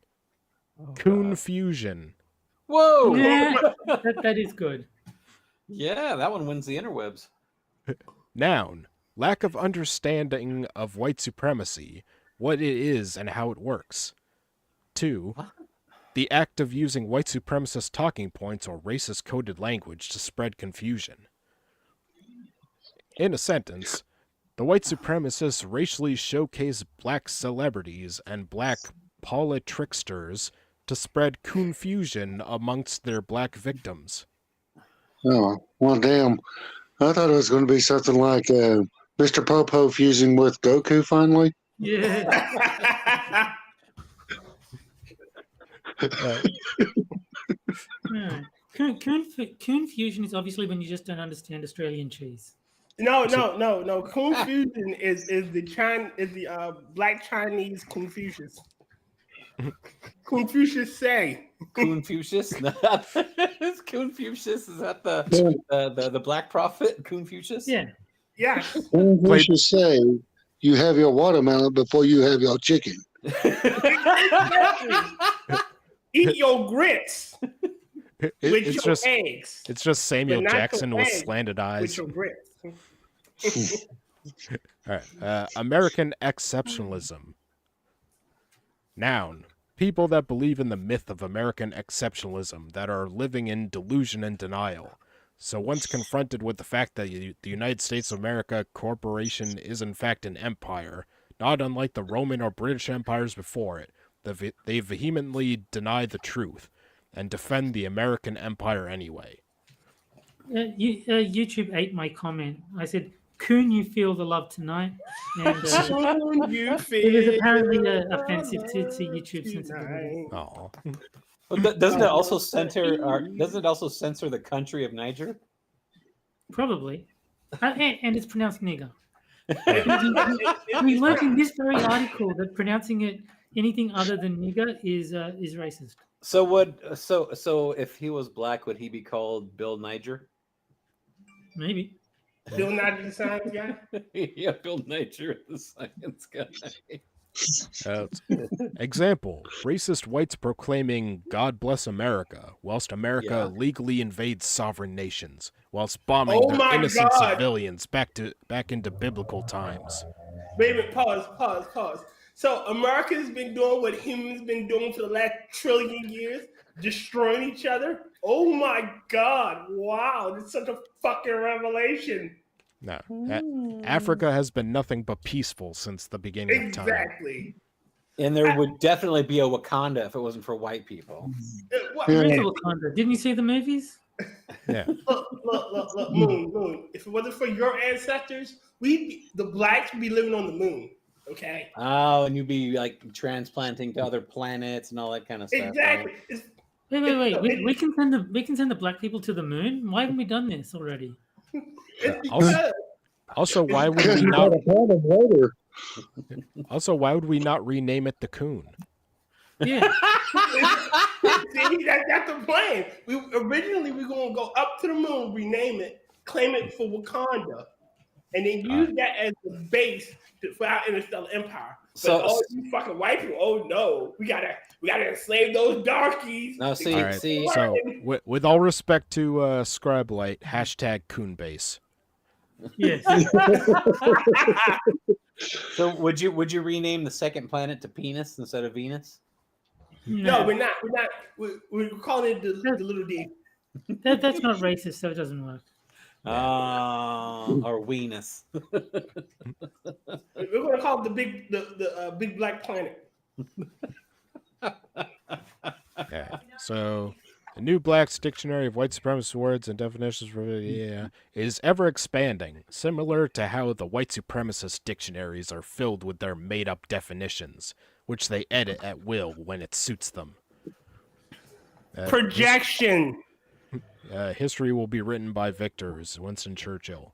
Coon fusion. Whoa! Yeah, that is good. Yeah, that one wins the interwebs. Noun. Lack of understanding of white supremacy, what it is and how it works. 2. The act of using white supremacist talking points or racist coded language to spread confusion. In a sentence, the white supremacists racially showcase black celebrities and black politricksters to spread confusion amongst their black victims. Oh, well, damn. I thought it was going to be something like Mr. Popo fusing with Goku finally. Yeah. Yeah. Coon fusion is obviously when you just don't understand Australian cheese. No. Confusion is the black Chinese Confucius. Confucius say. Confucius? Is Confucius? Is that the black prophet? Confucius? Yeah. Yes. We should say you have your watermelon before you have your chicken. Eat your grits with It's your just eggs. it's just Samuel But not Jackson your with eggs, slanted With eyes. your grits. All right. American exceptionalism. Noun. People that believe in the myth of American exceptionalism that are living in delusion and denial. So once confronted with the fact that the United States of America Corporation is in fact an empire, not unlike the Roman or British empires before it, they vehemently deny the truth and defend the American empire anyway. YouTube ate my comment. I said, "Coon, you feel the love tonight," and You it was feel apparently offensive to YouTube sensibility. Oh. Doesn't it also censor the country of Niger? Probably, and it's pronounced nigger. We learned in this very article that pronouncing it anything other than nigger is racist. So if he was black, would he be called Bill Niger? Maybe. Bill Nye the Science Guy. Yeah, Bill Niger, the science guy. Example, racist whites proclaiming God bless America, whilst America legally invades sovereign nations, whilst bombing Oh their my innocent God. civilians back into biblical times. Wait a minute, pause. So America's been doing what humans been doing for the last trillion years, destroying each other. Oh my God! Wow, it's such a fucking revelation. No, Africa has been nothing but peaceful since the beginning of time. Exactly. And there would definitely be a Wakanda if it wasn't for white people. There is a Wakanda. Didn't you see the movies? Yeah. Look, Moon. If it wasn't for your ancestors, the blacks would be living on the moon. Okay. Oh, and you'd be like transplanting to other planets and all that kind of stuff. Exactly. Right? It's, Wait. We can send the black people to the moon. Why haven't we done this already? it's Also, because also, why would Because we you not? got a problem later. Also, why would we not rename it the Coon? Yeah. see, that's the plan. We originally we're gonna go up to the moon, rename it, claim it for Wakanda, and then use that as the base for our interstellar empire. But So- all you fucking white people, oh no, we gotta enslave those darkies. No, see, All right. see. So, with all respect to Scribelite, hashtag Coonbase. Yes. So would you rename the second planet to Penis instead of Venus? No, we're not. We're calling it the little D. That's not racist, so it doesn't work. Or Venus. We're gonna call it the big black planet. Okay. So, the New Black's Dictionary of White Supremacist Words and Definitions is ever expanding, similar to how the white supremacist dictionaries are filled with their made-up definitions, which they edit at will when it suits them. Projection. History will be written by victors, Winston Churchill.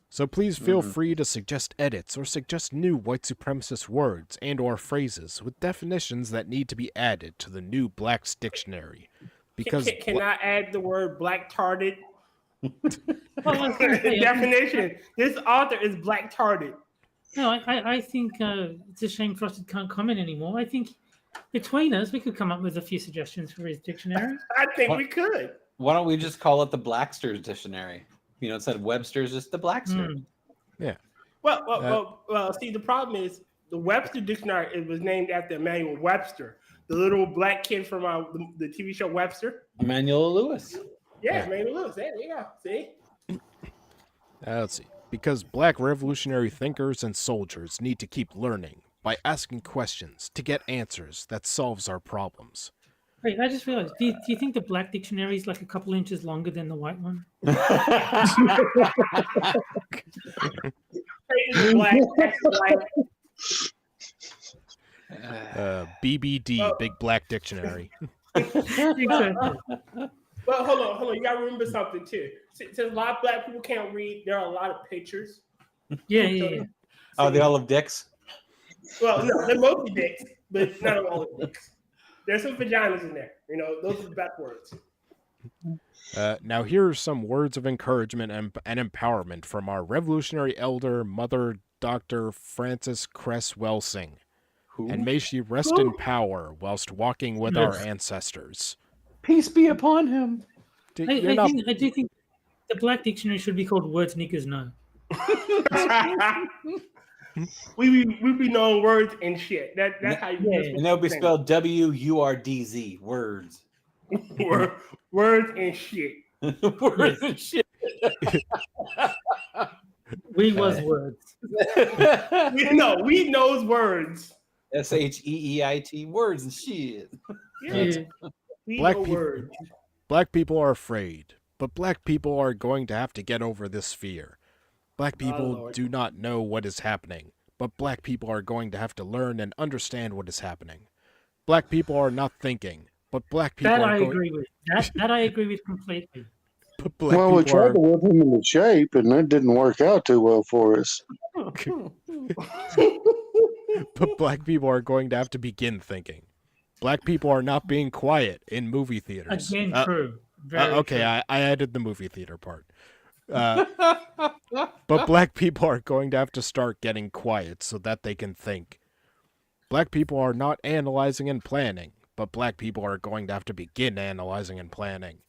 So please feel free to suggest edits or suggest new white supremacist words and or phrases with definitions that need to be added to the New Black's Dictionary. Because Can I add the word black-tarded? Well, I was gonna say, Definition. This author is black-tarded. No, I think it's a shame Frosted can't comment anymore. I think between us, we could come up with a few suggestions for his dictionary. I think What? we could. Why don't we just call it the Blackster's Dictionary? You know, instead of Webster's, just the Blackster. Well, see, the problem is the Webster Dictionary, it was named after Emmanuel Webster, the little black kid from the TV show Webster. Emmanuel Lewis. Yeah, Emmanuel Lewis. There you go. See? let's see. Because black revolutionary thinkers and soldiers need to keep learning by asking questions to get answers that solves our problems. Wait, I just realized. Do you think the black dictionary is like a couple inches longer than the white one? Black, black. BBD, Big Black Dictionary. Exactly. But hold on. You gotta remember something too. Since a lot of black people can't read, there are a lot of pictures. Yeah. Oh, they all have dicks? Well, no, they're mostly dicks, but not all of dicks. There's some vaginas in there. You know, those are the best words. Now here are some words of encouragement and empowerment from our revolutionary elder, Mother Dr. Frances Cress Welsing. Who? And may she rest in power whilst walking with our ancestors. Peace be upon him. I do think the black dictionary should be called Words Niggas Know. we be knowing words and shit. That's how you. And they'll be spelled W-U-R-D-Z. Words. Words and shit. Words and shit. We was words. We knows words. S-H-E-E-I-T. Words and shit. Yeah. We Black know people- words. Black people are afraid, but black people are going to have to get over this fear. Black people Lord. do not know what is happening, but black people are going to have to learn and understand what is happening. Black people are not thinking, but black people That are I going. agree with. That I agree with completely. But black Well, we people tried are. to whip him into shape, and that didn't work out too well for us. But black people are going to have to begin thinking. Black people are not being quiet in movie theaters. Again, true. Very Okay, true. I added the movie theater part. But black people are going to have to start getting quiet so that they can think. Black people are not analyzing and planning, but black people are going to have to begin analyzing and planning.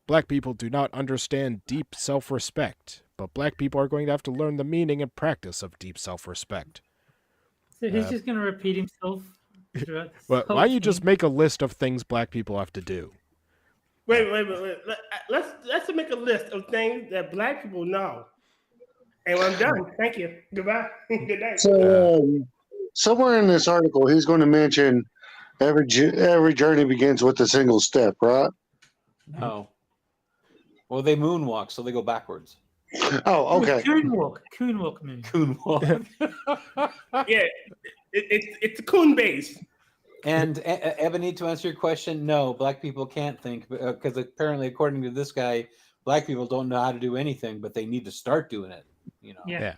Black people do not understand deep self-respect, but black people are going to have to learn the meaning and practice of deep self-respect. So he's just going to repeat himself. throughout this Well, whole why don't you just thing. make a list of things black people have to do? Wait. Let's make a list of things that black people know. And I'm done. Thank you. Goodbye. Good night. So, somewhere in this article, he's going to mention every journey begins with a single step, right? No. Well, they moonwalk, so they go backwards. Oh, okay. Coonwalk movie. Coonwalk. Yeah, it's a coon base. And Ebony, to answer your question, no, black people can't think because apparently, according to this guy, black people don't know how to do anything, but they need to start doing it. You know. Yeah.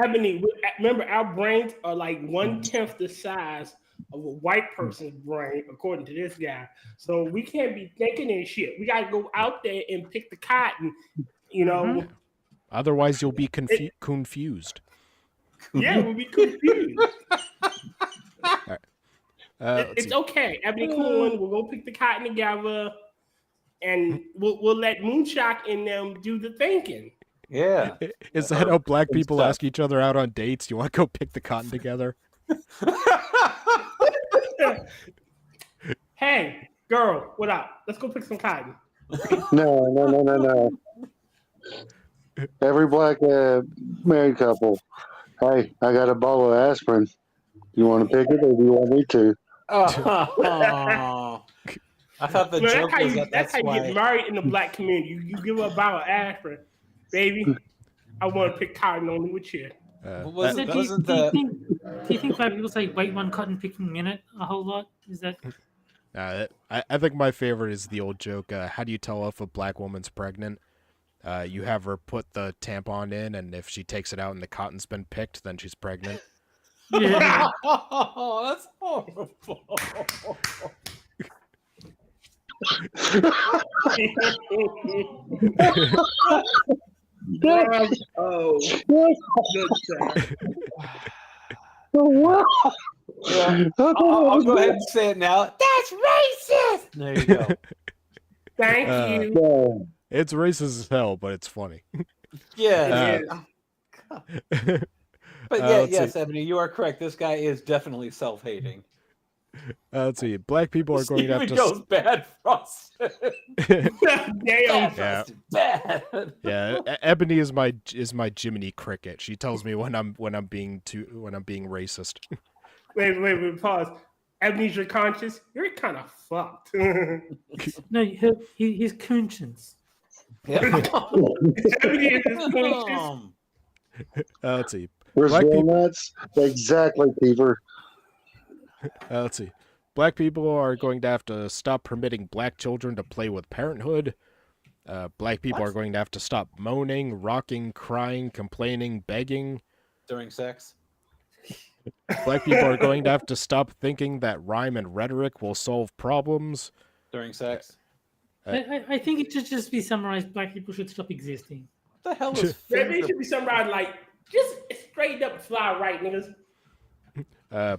Ebony, remember our brains are like 1/10 the size of a white person's brain, according to this guy. So we can't be thinking and shit. We gotta go out there and pick the cotton. You know. Otherwise, you'll be confused. Yeah, we'll be confused. Let's It's see. okay. Ebony Coon, we'll go pick the cotton together, and we'll let Moonshock and them do the thinking. Yeah. Is that how black Good people stuff. ask each other out on dates? You want to go pick the cotton together? Hey, girl, what up? Let's go pick some cotton. No. Every black married couple. Hey, I got a bottle of aspirin. You want to pick it, or do you want me to? Oh. I thought the No, joke was that's how you get married in the black community. You give up a bottle of aspirin, baby. I want to pick cotton only with you. Was So it, do wasn't you the think black people say wait one cotton picking minute a whole lot? Is that I think my favorite is the old joke. How do you tell if a black woman's pregnant? You have her put the tampon in, and if she takes it out and the cotton's been picked, then she's pregnant. yeah. Oh, that's horrible. Oh, good sir. Wow. Yeah. I'll go ahead and say it now. That's racist. There you go. Thank Uh, you. Yeah. It's racist as hell, but it's funny. Yeah. But let's yes, see. Ebony, you are correct. This guy is definitely self-hating. Let's see. Black people are going to have Even to. goes bad frosted. Damn. Yeah. Frosted bad. Yeah, Ebony is my Jiminy Cricket. She tells me when I'm being racist. Wait, pause. Ebony's your conscience. You're kind of fucked. No, his conscience. Yeah. Ebony is his conscience. Let's see. Brazil people- nuts? Exactly, Peter. Let's see. Black people are going to have to stop permitting black children to play with parenthood. Black people are going to have to stop moaning, rocking, crying, complaining, begging. During sex. Black people are going to have to stop thinking that rhyme and rhetoric will solve problems. During sex. I think it should just be summarized. Black people should stop existing. What the hell is Maybe it finger? should be somebody like just straight up fly right, niggas.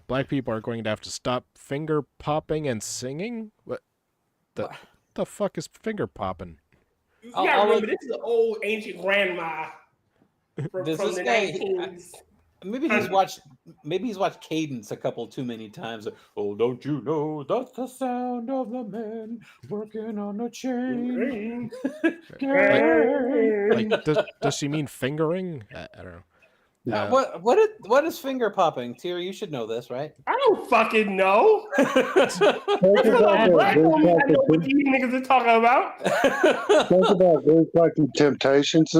Black people are going to have to stop finger popping and singing. What the fuck is finger popping? You I'll gotta remember, let- this is an old ancient grandma from Does the this guy- 19s. Maybe he's watched Cadence a couple too many times. Oh, don't you know that's the sound of the man working on a chain? Like, does she mean fingering? I don't know. What is finger popping? Tira, you should know this, right? I don't fucking know. Think That's about a black that woman. I know what Greek these niggas are talking about. Think about Greek fucking Temptations.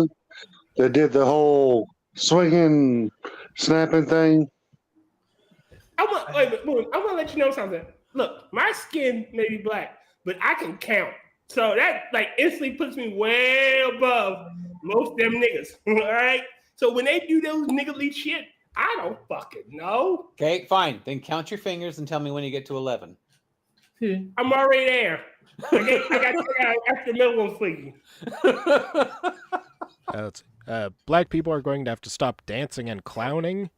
They did the whole swinging, snapping thing. I'm gonna let you know something. Look, my skin may be black, but I can count. So that like instantly puts me way above most of them niggas. All right. So when they do those niggerly shit, I don't fucking know. Okay, fine. Then count your fingers and tell me when you get to 11. I'm already there. I got after middle one for you. Black people are going to have to stop dancing and clowning.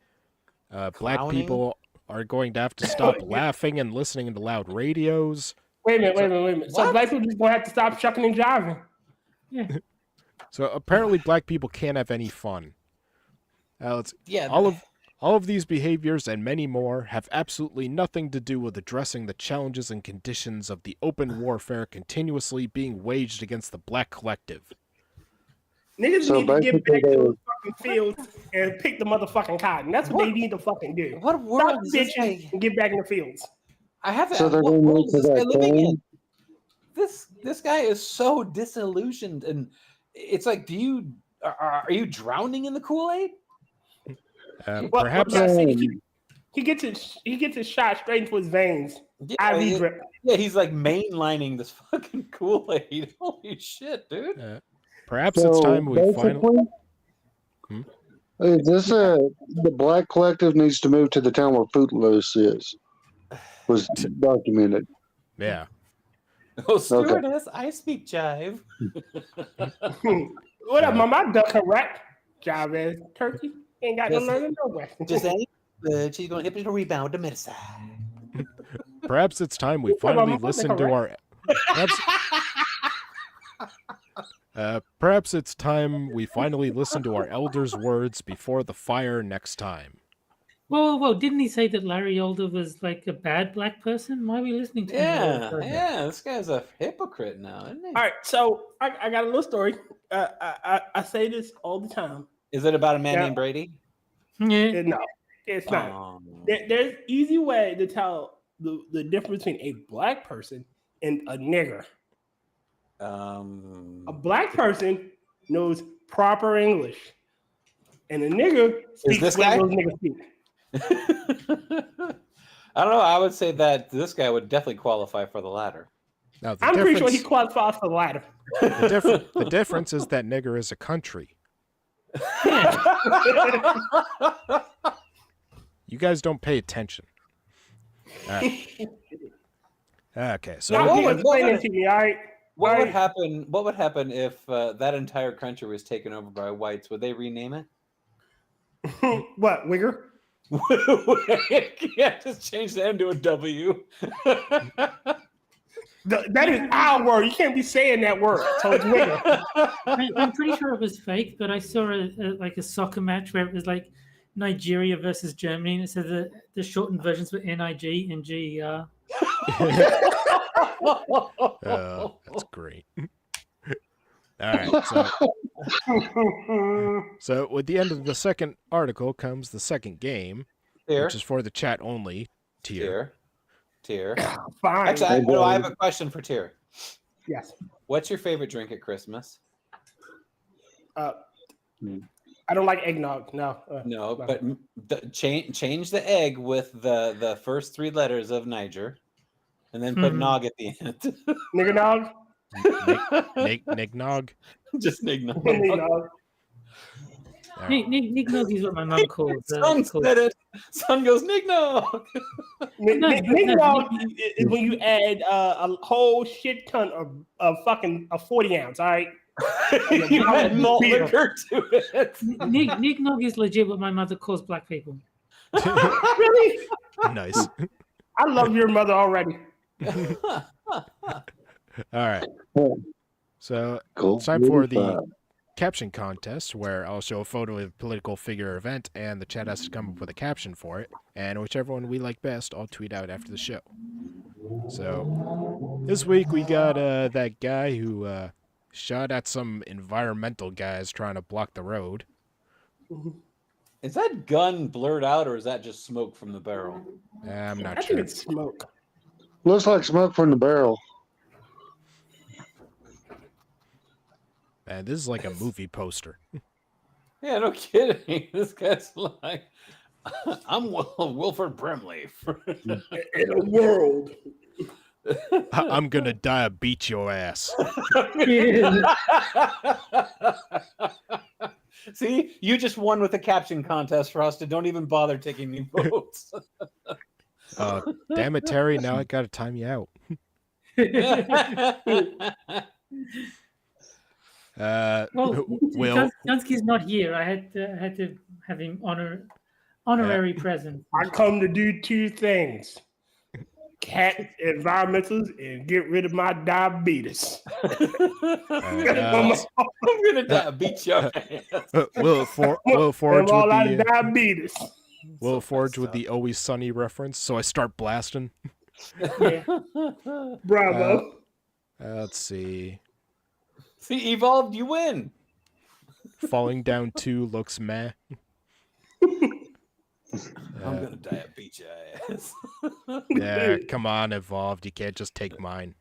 Black Clowning? people are going to have to stop laughing and listening to loud radios. Wait a minute. So What? black people just gonna have to stop shucking and jiving. Yeah. So apparently, black people can't have any fun. Yeah. All of these behaviors and many more have absolutely nothing to do with addressing the challenges and conditions of the open warfare continuously being waged against the black collective. Niggas So need to get basically back to they- those fucking fields and pick the motherfucking cotton. That's what they need to fucking do. What Stop world is this bitching guy? and get back in the fields. I have to So ask, they're what going to world move is to this guy that living in? thing. This guy is so disillusioned, and it's like, do you Are you drowning in the Kool-Aid? Perhaps. He gets his shot straight into his veins. Yeah, IV drip. yeah, he's like mainlining this fucking Kool-Aid. Holy shit, dude! Perhaps it's time we finally. Is this the Black Collective needs to move to the town where Footloose is? Was documented. Yeah. Oh, stewardess, I speak jive. What up, mama? I duck her right. Job as turkey. Ain't got no learning nowhere. Just ain't good. She's going to rebound to medicine. Perhaps it's time we finally listen to our. Perhaps it's time we finally listen to our elders' words before the fire next time. Well, didn't he say that Larry Elder was like a bad black person? Why are we listening to him? Yeah, this guy's a hypocrite now, isn't he? All right, so I got a little story. I say this all the time. Is it about a man named Brady? Yeah. No, it's not. There's easy way to tell the difference between a black person and a nigger. A black person knows proper English, and a nigger speaks this what guy? those niggas speak. I don't know. I would say that this guy would definitely qualify for the latter. Now, I'm pretty sure he qualifies for the latter. The difference is that nigger is a country. You guys don't pay attention. All right. Okay, so explain it to me. All right. What would happen? What would happen if that entire country was taken over by whites? Would they rename it? What, wigger? Yeah, just change the N to a W. That is our word. You can't be saying that word. So it's wigger. I'm pretty sure it was fake, but I saw a soccer match where it was like Nigeria versus Germany, and it said the shortened versions were NIG and GER. That's great. All right, so with the end of the second article comes the second game, which is for the chat only tier. Fine. Actually, I have a question for Tier. Yes. What's your favorite drink at Christmas? I don't like eggnog. No. No, but change the egg with the first three letters of Niger, and then put nog at the end. Nigger nog. Nignog. Just nignog. Nignog is what my mum calls. Son said it. Son goes nignog. Nignog is when you add a whole shit ton of fucking a 40 ounce. All right. You add malt liquor to it. Nignog is legit what my mother calls black people. Really? Nice. I love your mother already. All right. So it's time for the caption contest, where I'll show a photo of a political figure or event, and the chat has to come up with a caption for it. And whichever one we like best, I'll tweet out after the show. So this week we got that guy who shot at some environmental guys trying to block the road. Is that gun blurred out, or is that just smoke from the barrel? I'm not I sure. think it's smoke. Looks like smoke from the barrel. Man, this is like a movie poster. Yeah, no kidding. This guy's like, I'm Wilford Brimley. In a world. I'm gonna die and beat your ass. See, you just won with the caption contest, Frosted. Don't even bother taking any votes. Damn it, Terry. Now I gotta time you out. Well, Dunsky's not here. I had to have him honorary present. I come to do two things: cat environmentals and get rid of my diabetes. I'm gonna beat your ass. Will Forge all with out the of diabetes. Will Forge with the Always Sunny reference, so I start blasting. Yeah. Bravo. Let's see. See, Evolved, you win. Falling Down 2 looks meh. I'm gonna die and beat your ass. Yeah, come on, Evolved. You can't just take mine.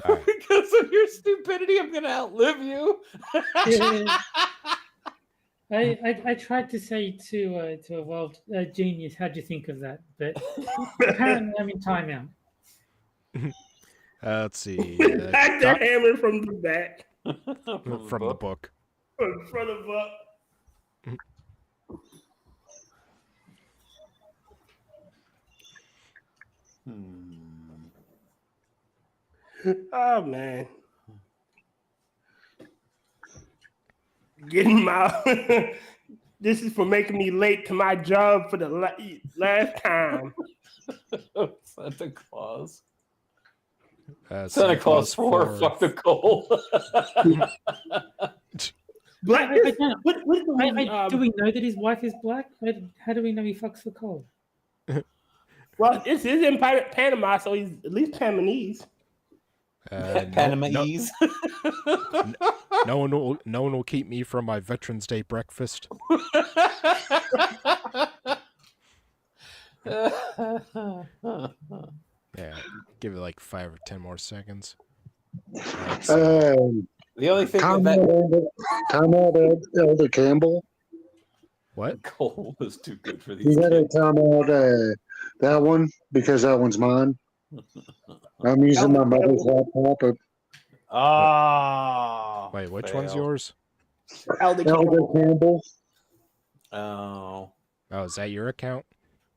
All right. Because of your stupidity, I'm gonna outlive you. I tried to say to Evolved Genius, how'd you think of that? But apparently I'm in timeout. Let's see. Back that hammer from the back, from the book. from front of up. Oh man, getting my. This is for making me late to my job for the last time. Santa Claus. Santa Claus 4, fuck the coal. Black. I don't- What the movie, do we know that his wife is black? How do we know he fucks the coal? well, this is in Panama, so he's at least Panamese. Panamese. No one will keep me from my Veterans Day breakfast. Yeah, give it like 5 or 10 more seconds. The only thing Time out, Elder Campbell. What? coal was too good for You these gotta kids. time out that one because that one's mine. I'm using my mother's laptop. But Ah. Wait, which fail. one's yours? Elder Elder Campbell. Campbell. Oh, Oh, is that your account?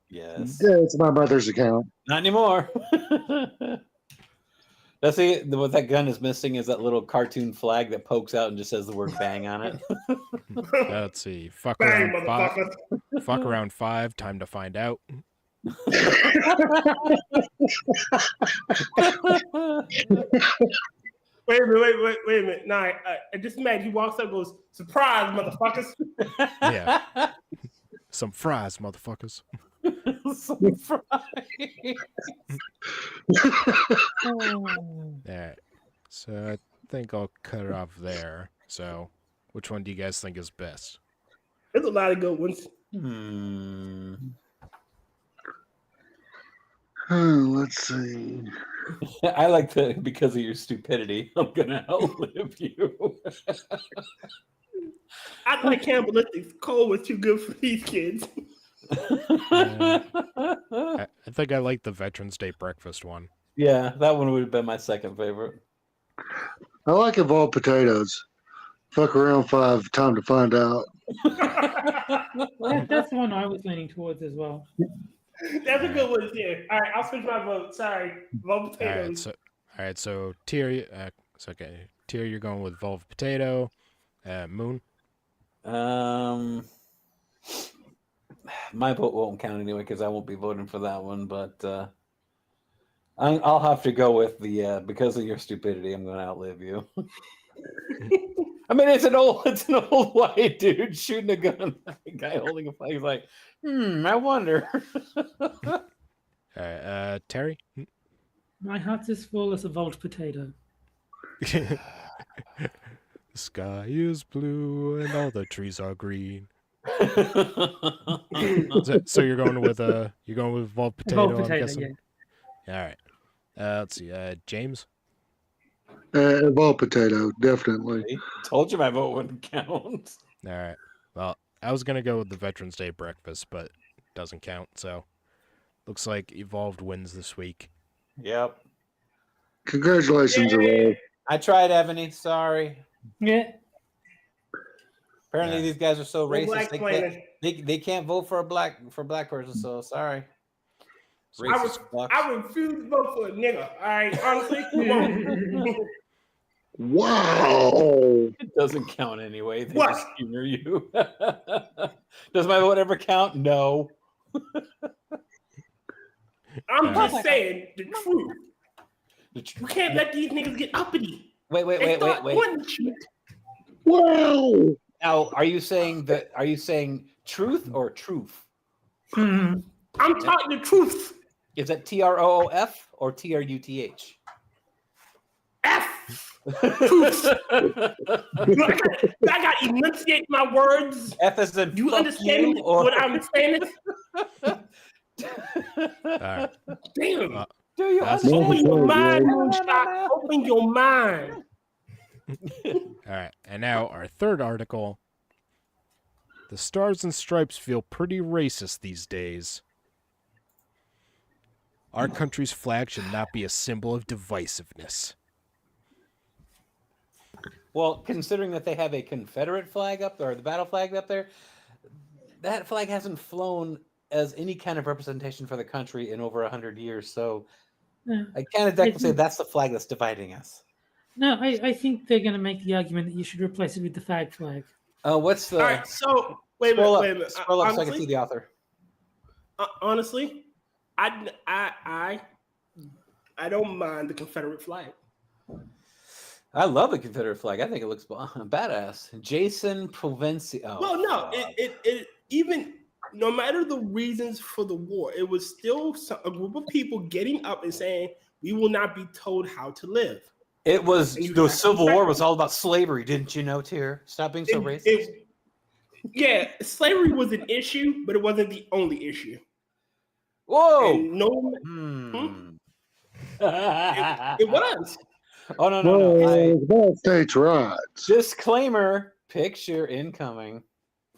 yes. Yeah, it's my mother's account. Not anymore. That's what that gun is missing is that little cartoon flag that pokes out and just says the word "bang" on it. Let's see. Fuck Bang, around 5. motherfucker. Fuck around 5. Time to find out. Wait a minute. Nah, I just imagine he walks up and goes, surprise, motherfuckers. Yeah. Some fries, motherfuckers. Some fries. All right. So I think I'll cut it off there. So, which one do you guys think is best? There's a lot of good ones. Let's see. I like that because of your stupidity. I'm gonna outlive you. I like cannibalistic. Cole was too good for these kids. I think I like the Veterans Day breakfast one. Yeah, that one would have been my second favorite. I like evolved potatoes. Fuck around 5. Time to find out. That's the one I was leaning towards as well. That's a good one too. All right, I'll switch my vote. Sorry, vote potatoes. All right. So Tier, it's okay. Tier, you're going with Volve Potato. Moon. My vote won't count anyway because I won't be voting for that one. But I'll have to go with the because of your stupidity. I'm going to outlive you. I mean, it's an old white dude shooting a gun. A guy holding a flag. He's like, I wonder. All right. Terry. My heart is full as a Evolved Potato. The sky is blue and all the trees are green. So you're going with Volve Potato. Evolved I'm Potato, guessing. yeah. All right. Let's see. James. Evolved potato, definitely. See? Told you my vote wouldn't count. All right. Well, I was gonna go with the Veterans Day breakfast, but it doesn't count. So looks like Evolved wins this week. Yep. Congratulations, Evolved. I tried, Ebony. Sorry. Yeah. Apparently, Yeah. these guys are so No black racist. planet. They can't vote for a black person. So sorry. Racist fucks. I refuse to vote for a nigga. All right, honestly, who won't? Wow. It doesn't count anyway. They What? just humor you. Does my vote ever count? No. I'm just saying the truth. The You tr- can't let these niggas get uppity. Wait. They start wanting shit. Wow. Now, are you saying truth or truth? Mhm. I'm talking the truth. Is that TROOF or TRUTH? F. Truth. I got to enunciate my words. F as in You fuck understand you, or what I'm saying? All right. Damn. Do you That's understand? Open your Yeah. mind, Moonshock. Open your mind. All right, and now our third article. The Stars and Stripes feel pretty racist these days. Our country's flag should not be a symbol of divisiveness. Well, considering that they have a Confederate flag up there, or the battle flag up there, that flag hasn't flown as any kind of representation for the country in over 100 years. So Yeah. I kind of definitely say that's the flag that's dividing us. No, I think they're going to make the argument that you should replace it with the flag flag. What's the? All right, so wait a Scroll minute. Scroll up so I can see the author. Honestly, I don't mind the Confederate flag. I love the Confederate flag. I think it looks badass. Jason Provenci. Oh, Well, no, God. it even no matter the reasons for the war, it was still a group of people getting up and saying, "We will not be told how to live." It was And you the have Civil War Confederate- was all about slavery, didn't you know, Tyr? Stop being so racist. Yeah, slavery was an issue, but it wasn't the only issue. Whoa! And no, it was. Oh no! Well, states' rights. Disclaimer: picture incoming.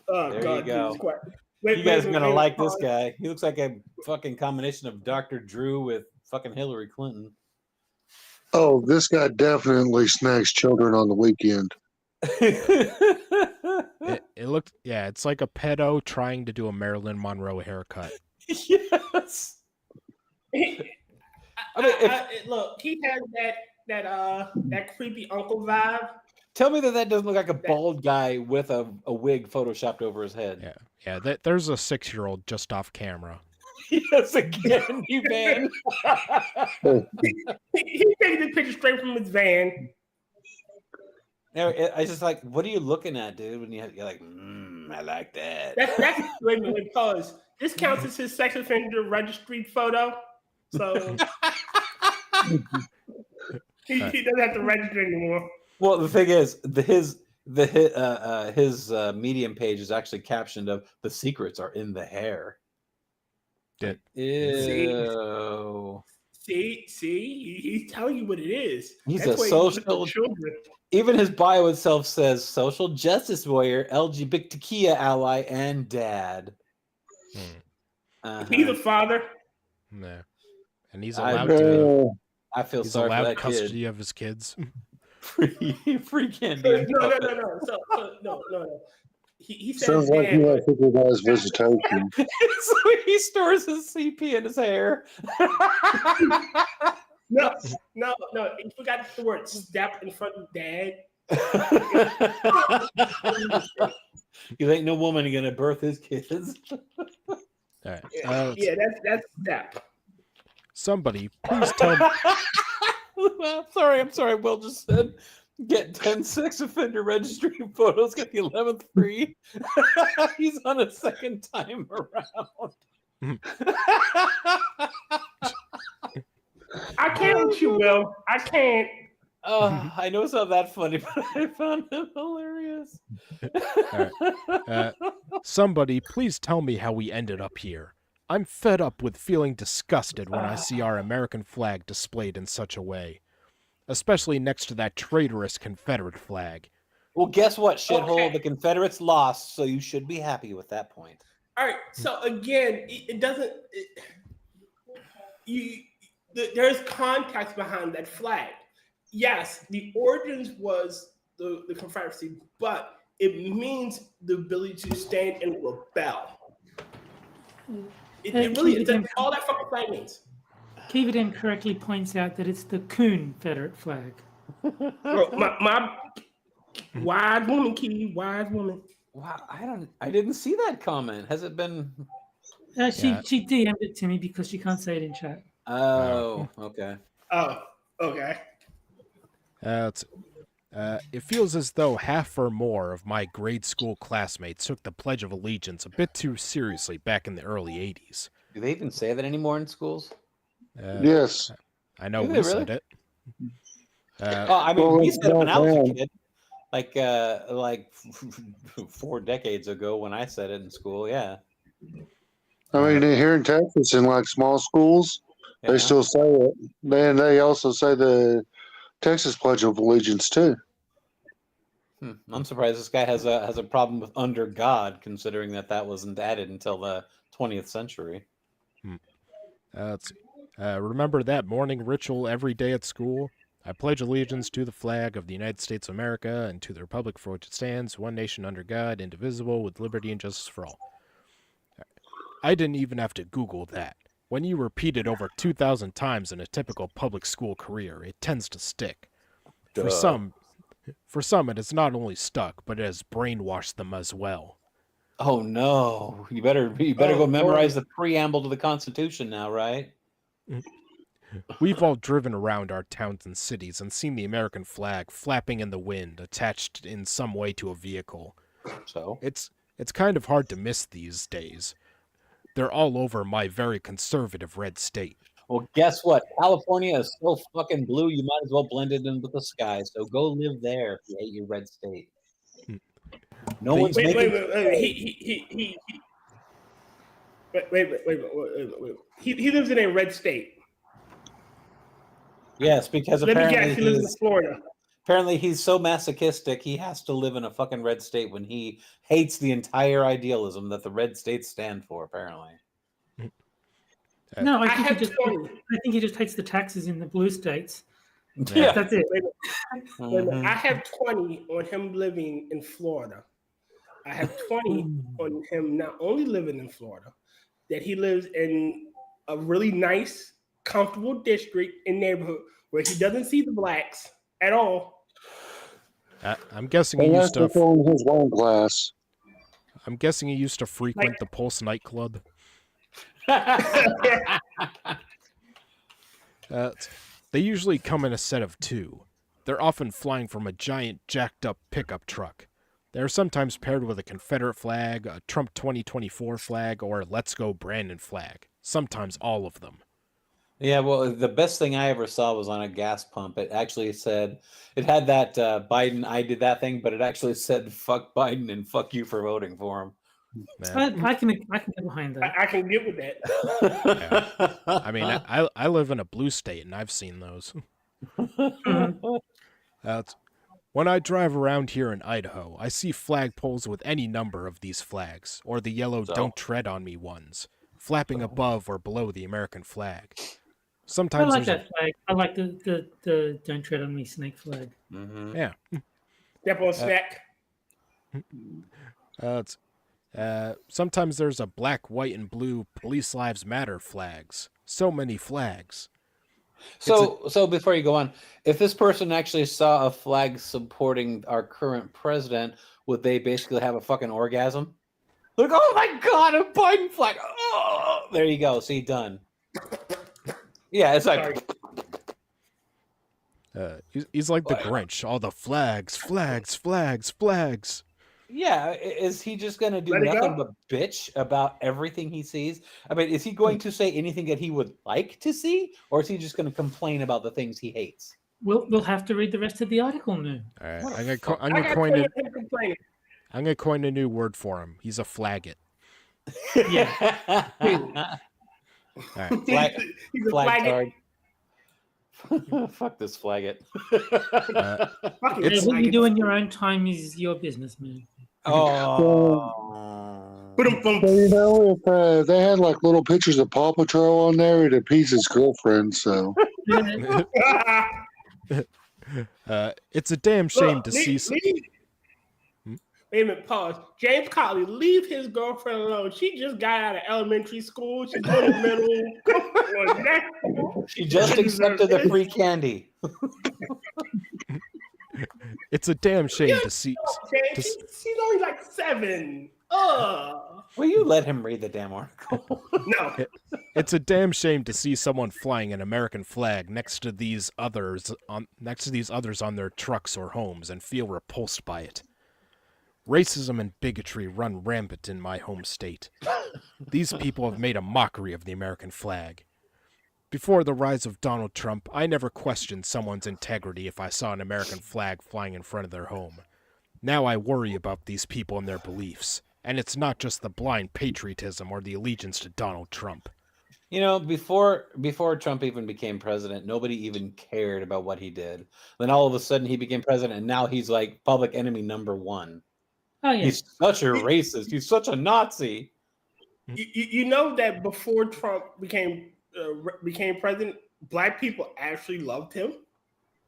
Oh There God, you go. Jesus Christ. You guys are gonna like this pause. guy. He looks like a fucking combination of Dr. Drew with fucking Hillary Clinton. Oh, this guy definitely snacks children on the weekend. It looked, yeah, it's like a pedo trying to do a Marilyn Monroe haircut. Yes. Look, he has that creepy uncle vibe. Tell me that doesn't look like a bald guy with a wig photoshopped over his head. Yeah, there's a 6-year-old just off camera. Yes, again, you man. He taking the picture straight from his van. I just like, what are you looking at, dude? When you're like, I like that. That's wait a minute, because this counts as his sex offender registry photo. So he doesn't have to register anymore. Well, the thing is, his Medium page is actually captioned of "The secrets are in the hair." Did Ew. See, he's telling you what it is. He's That's a why he puts the social. children. Even his bio itself says social justice warrior, LGBTQ ally, and dad. He's a father. Nah. And he's I- allowed to. I feel He's sorry for allowed that custody kid. of his kids. Free candy. No. No. He says, Sounds like he has supervised visitation. So he stores his CP in his hair. no. You forgot the word step in front of dad. You ain't no woman gonna birth his kids. All right. Yeah, that's step. Somebody, please tell me. I'm sorry. Will just said, get 10 sex offender registry photos, get the 11th free. He's on a second time around. I can't with you, Will. I can't. Oh, I know it's not that funny, but I found it hilarious. Somebody, please tell me how we ended up here. I'm fed up with feeling disgusted when I see our American flag displayed in such a way, especially next to that traitorous Confederate flag. Well, guess what, shithole? Okay. The Confederates lost, so you should be happy with that point. All right. So again, it doesn't. There's context behind that flag. Yes, the origins was the Confederacy, but it means the ability to stand and rebel. It really is. That's all that fucking flag means. Keevan correctly points out that it's the Confederate flag. Bro, my wise woman, Key, wise woman. Wow, I didn't see that comment. Has it been? She DM'd it to me because she can't say it in chat. Oh, okay. Oh, okay. It feels as though half or more of my grade school classmates took the Pledge of Allegiance a bit too seriously back in the early 80s. Do they even say that anymore in schools? Yes. I know Do we they said really? it. I mean, well, we said it when I was a yeah. kid, like 4 decades ago when I said it in school. Yeah. I mean, here in Texas, in like small schools, They Yeah. still say it. Man, they also say the Texas Pledge of Allegiance too. I'm surprised this guy has a problem with under God, considering that wasn't added until the 20th century. Let's see. Remember that morning ritual every day at school? I pledge allegiance to the flag of the United States of America and to the republic for which it stands, one nation under God, indivisible, with liberty and justice for all. I didn't even have to Google that. When you repeat it over 2,000 times in a typical public school career, it tends to stick. For some, it has not only stuck, but it has brainwashed them as well. Oh no! You better go memorize the preamble to the Constitution now, right? We've all driven around our towns and cities and seen the American flag flapping in the wind, attached in some way to a vehicle. So It's kind of hard to miss these days. They're all over my very conservative red state. well, guess what? California is so fucking blue, you might as well blend it in with the sky. So go live there if you hate your red state. No They- one's Wait, making. wait. He lives in a red state. Yes, because Let me apparently guess, he lives in Florida. he's so masochistic he has to live in a fucking red state when he hates the entire idealism that the red states stand for. Apparently, No, I I think, have he just, 20. I think he just hates the taxes in the blue states. yeah. That's it. Wait a minute. Mhm. I have 20 on him living in Florida. I have 20 on him not only living in Florida, that he lives in a really nice, comfortable district and neighborhood where he doesn't see the blacks at all. I'm guessing He he has used to to. go in his wine glass. I'm guessing he used to frequent the Pulse nightclub. They usually come in a set of two. They're often flying from a giant, jacked-up pickup truck. They are sometimes paired with a Confederate flag, a Trump 2024 flag, or a Let's Go Brandon flag. Sometimes all of them. Yeah, well, the best thing I ever saw was on a gas pump. It actually said, it had that Biden, I did that thing, but it actually said, fuck Biden and fuck you for voting for him. I can get behind that. I can get with that. I mean, I live in a blue state, and I've seen those. When I drive around here in Idaho, I see flagpoles with any number of these flags, or the yellow "Don't Tread on Me" ones, flapping above or below the American flag. I Sometimes like there's that flag. I like the "Don't Tread on Me" snake flag. Mhm. Yeah. Step on snack. Sometimes there's a black, white, and blue Police Lives Matter flags. So many flags. So before you go on, if this person actually saw a flag supporting our current president, would they basically have a fucking orgasm? Like, oh my god, a Biden flag! Oh, there you go. See, done. Yeah, it's like. He's like the Grinch. All the flags, flags, flags, flags. Yeah, is he just going to do Let it nothing go. but bitch about everything he sees? I mean, is he going to say anything that he would like to see, or is he just going to complain about the things he hates? We'll have to read the rest of the article now. All right, What a I'm gonna fuck- I'm I gonna got coin 20 a, of him complaining. I'm gonna coin a new word for him. He's a flaggot. Yeah. All right. He's a Flag flag. Fuck this flaggot. Fucking Hey, what flag. you do in your own time is your business, man. Oh. Boom. So, you know, if they had like little pictures of Paw Patrol on there, it'd appease his girlfriend. So It's a damn shame to see. Wait a minute, pause. James Colley, leave his girlfriend alone. She just got out of elementary school. She's going to middle. She just accepted the free candy. It's a damn shame to see. Okay, she's only like 7. Ugh. Will you let him read the damn article? No. It's a damn shame to see someone flying an American flag next to these others on their trucks or homes and feel repulsed by it. Racism and bigotry run rampant in my home state. These people have made a mockery of the American flag. Before the rise of Donald Trump, I never questioned someone's integrity if I saw an American flag flying in front of their home. Now I worry about these people and their beliefs, and it's not just the blind patriotism or the allegiance to Donald Trump. You know, before Trump even became president, nobody even cared about what he did. Then all of a sudden he became president, and now he's like public enemy number one. Oh yeah. He's such a racist. He's such a Nazi. You know that before Trump became president, black people actually loved him.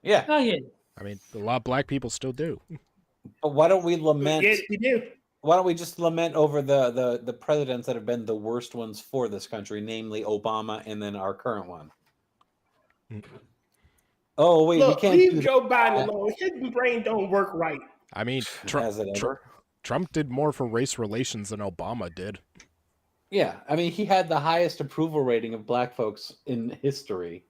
Yeah. Oh yeah. I mean, a lot of black people still do. But why don't we lament? Yeah, he did. Why don't we just lament over the presidents that have been the worst ones for this country, namely Obama and then our current one? Oh wait, Look, we can't leave do Joe that. Biden alone. His brain don't work right. I mean, Has it ever? Trump did more for race relations than Obama did. Yeah, I mean, he had the highest approval rating of black folks in history.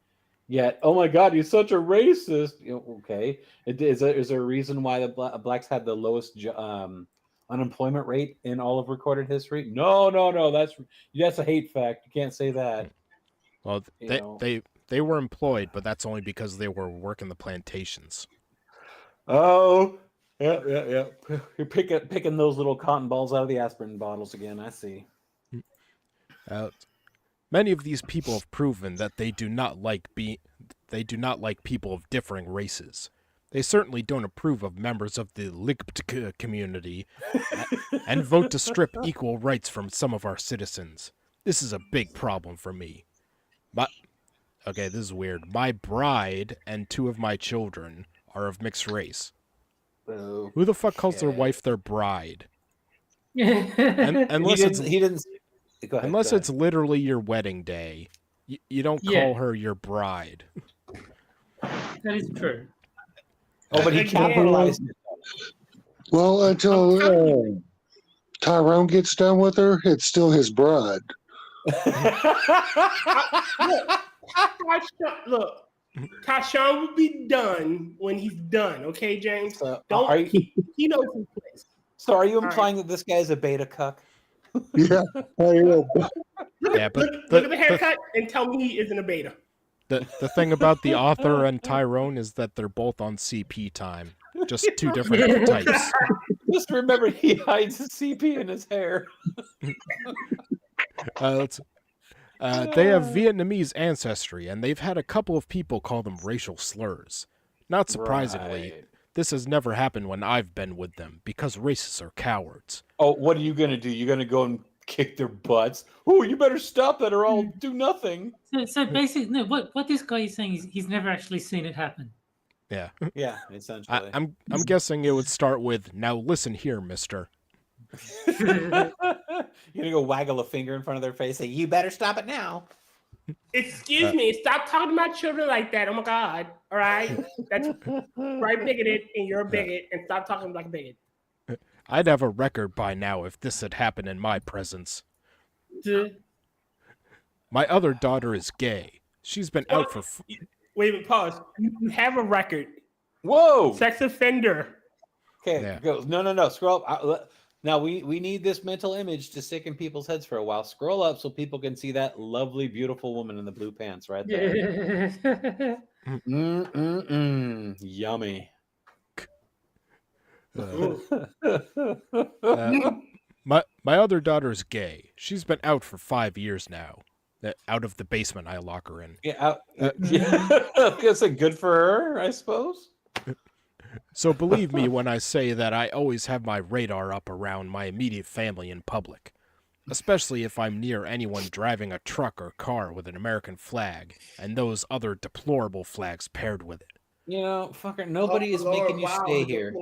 Yet, oh my God, he's such a racist. Okay, is there a reason why the blacks had the lowest unemployment rate in all of recorded history? No, that's a hate fact. You can't say that. Well, they were employed, but that's only because they were working the plantations. Oh, yeah. You're picking those little cotton balls out of the aspirin bottles again. I see. Many of these people have proven that they do not like people of differing races. They certainly don't approve of members of the LGBT community and vote to strip equal rights from some of our citizens. This is a big problem for me. Okay, this is weird. My bride and 2 of my children are of mixed race. Okay. Who the fuck calls their wife their bride? Unless it's literally your wedding day, you don't call her your bride. That is true. Oh, but he capitalized it. Well, until Tyrone gets done with her, it's still his bride. Look, Tyshawn will be done when he's done. Okay, James. He knows his place. So, are you implying that this guy's a beta cuck? Yeah, I am. Yeah, but look at the haircut and tell me he isn't a beta. The thing about the author and Tyrone is that they're both on CP time. Just 2 different types. Just remember, he hides his CP in his hair. They have Vietnamese ancestry, and they've had a couple of people call them racial slurs. Not surprisingly, this has never happened when I've been with them, because racists are cowards. Oh, what are you going to do? You're going to go and kick their butts? Oh, you better stop that or I'll do nothing. So basically, no. What this guy is saying is he's never actually seen it happen. Yeah. Yeah, essentially. I'm guessing it would start with, "Now listen here, mister." You're going to go waggle a finger in front of their face, say, "You better stop it now." Excuse me, stop talking to my children like that. Oh my God. All right. That's right, bigoted, and you're a bigot, and stop talking like a bigot. I'd have a record by now if this had happened in my presence. My other daughter is gay. She's been out for... Wait a minute, pause. You have a record. Whoa! Sex offender. Okay, Yeah. go. No. Scroll up. Now, we need this mental image to stick in people's heads for a while. Scroll up so people can see that lovely, beautiful woman in the blue pants right there. Yummy. My other daughter's gay. She's been out for 5 years now. Out of the basement I lock her in. Yeah, I guess good for her, I suppose. So believe me when I say that I always have my radar up around my immediate family in public, especially if I'm near anyone driving a truck or car with an American flag and those other deplorable flags paired with it. You know, fucker, nobody is making you stay here.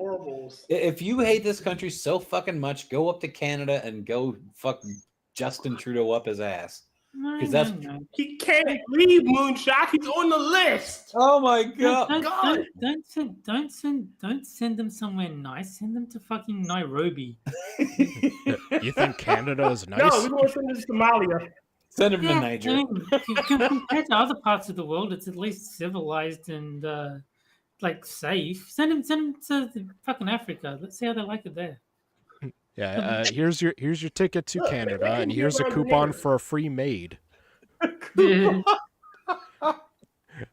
If you hate this country so fucking much, go up to Canada and go fuck Justin Trudeau up his ass. Because that's he can't leave Moonshock. He's on the list. Oh my God! Don't send them somewhere nice. Send them to fucking Nairobi. You think Canada is nice? No, we want to send them to Somalia. Send him to Niger. I mean, compared to other parts of the world, it's at least civilized and like safe. Send them to fucking Africa. Let's see how they like it there. Yeah, here's your ticket to Canada, and here's a coupon for a free maid. Yeah. All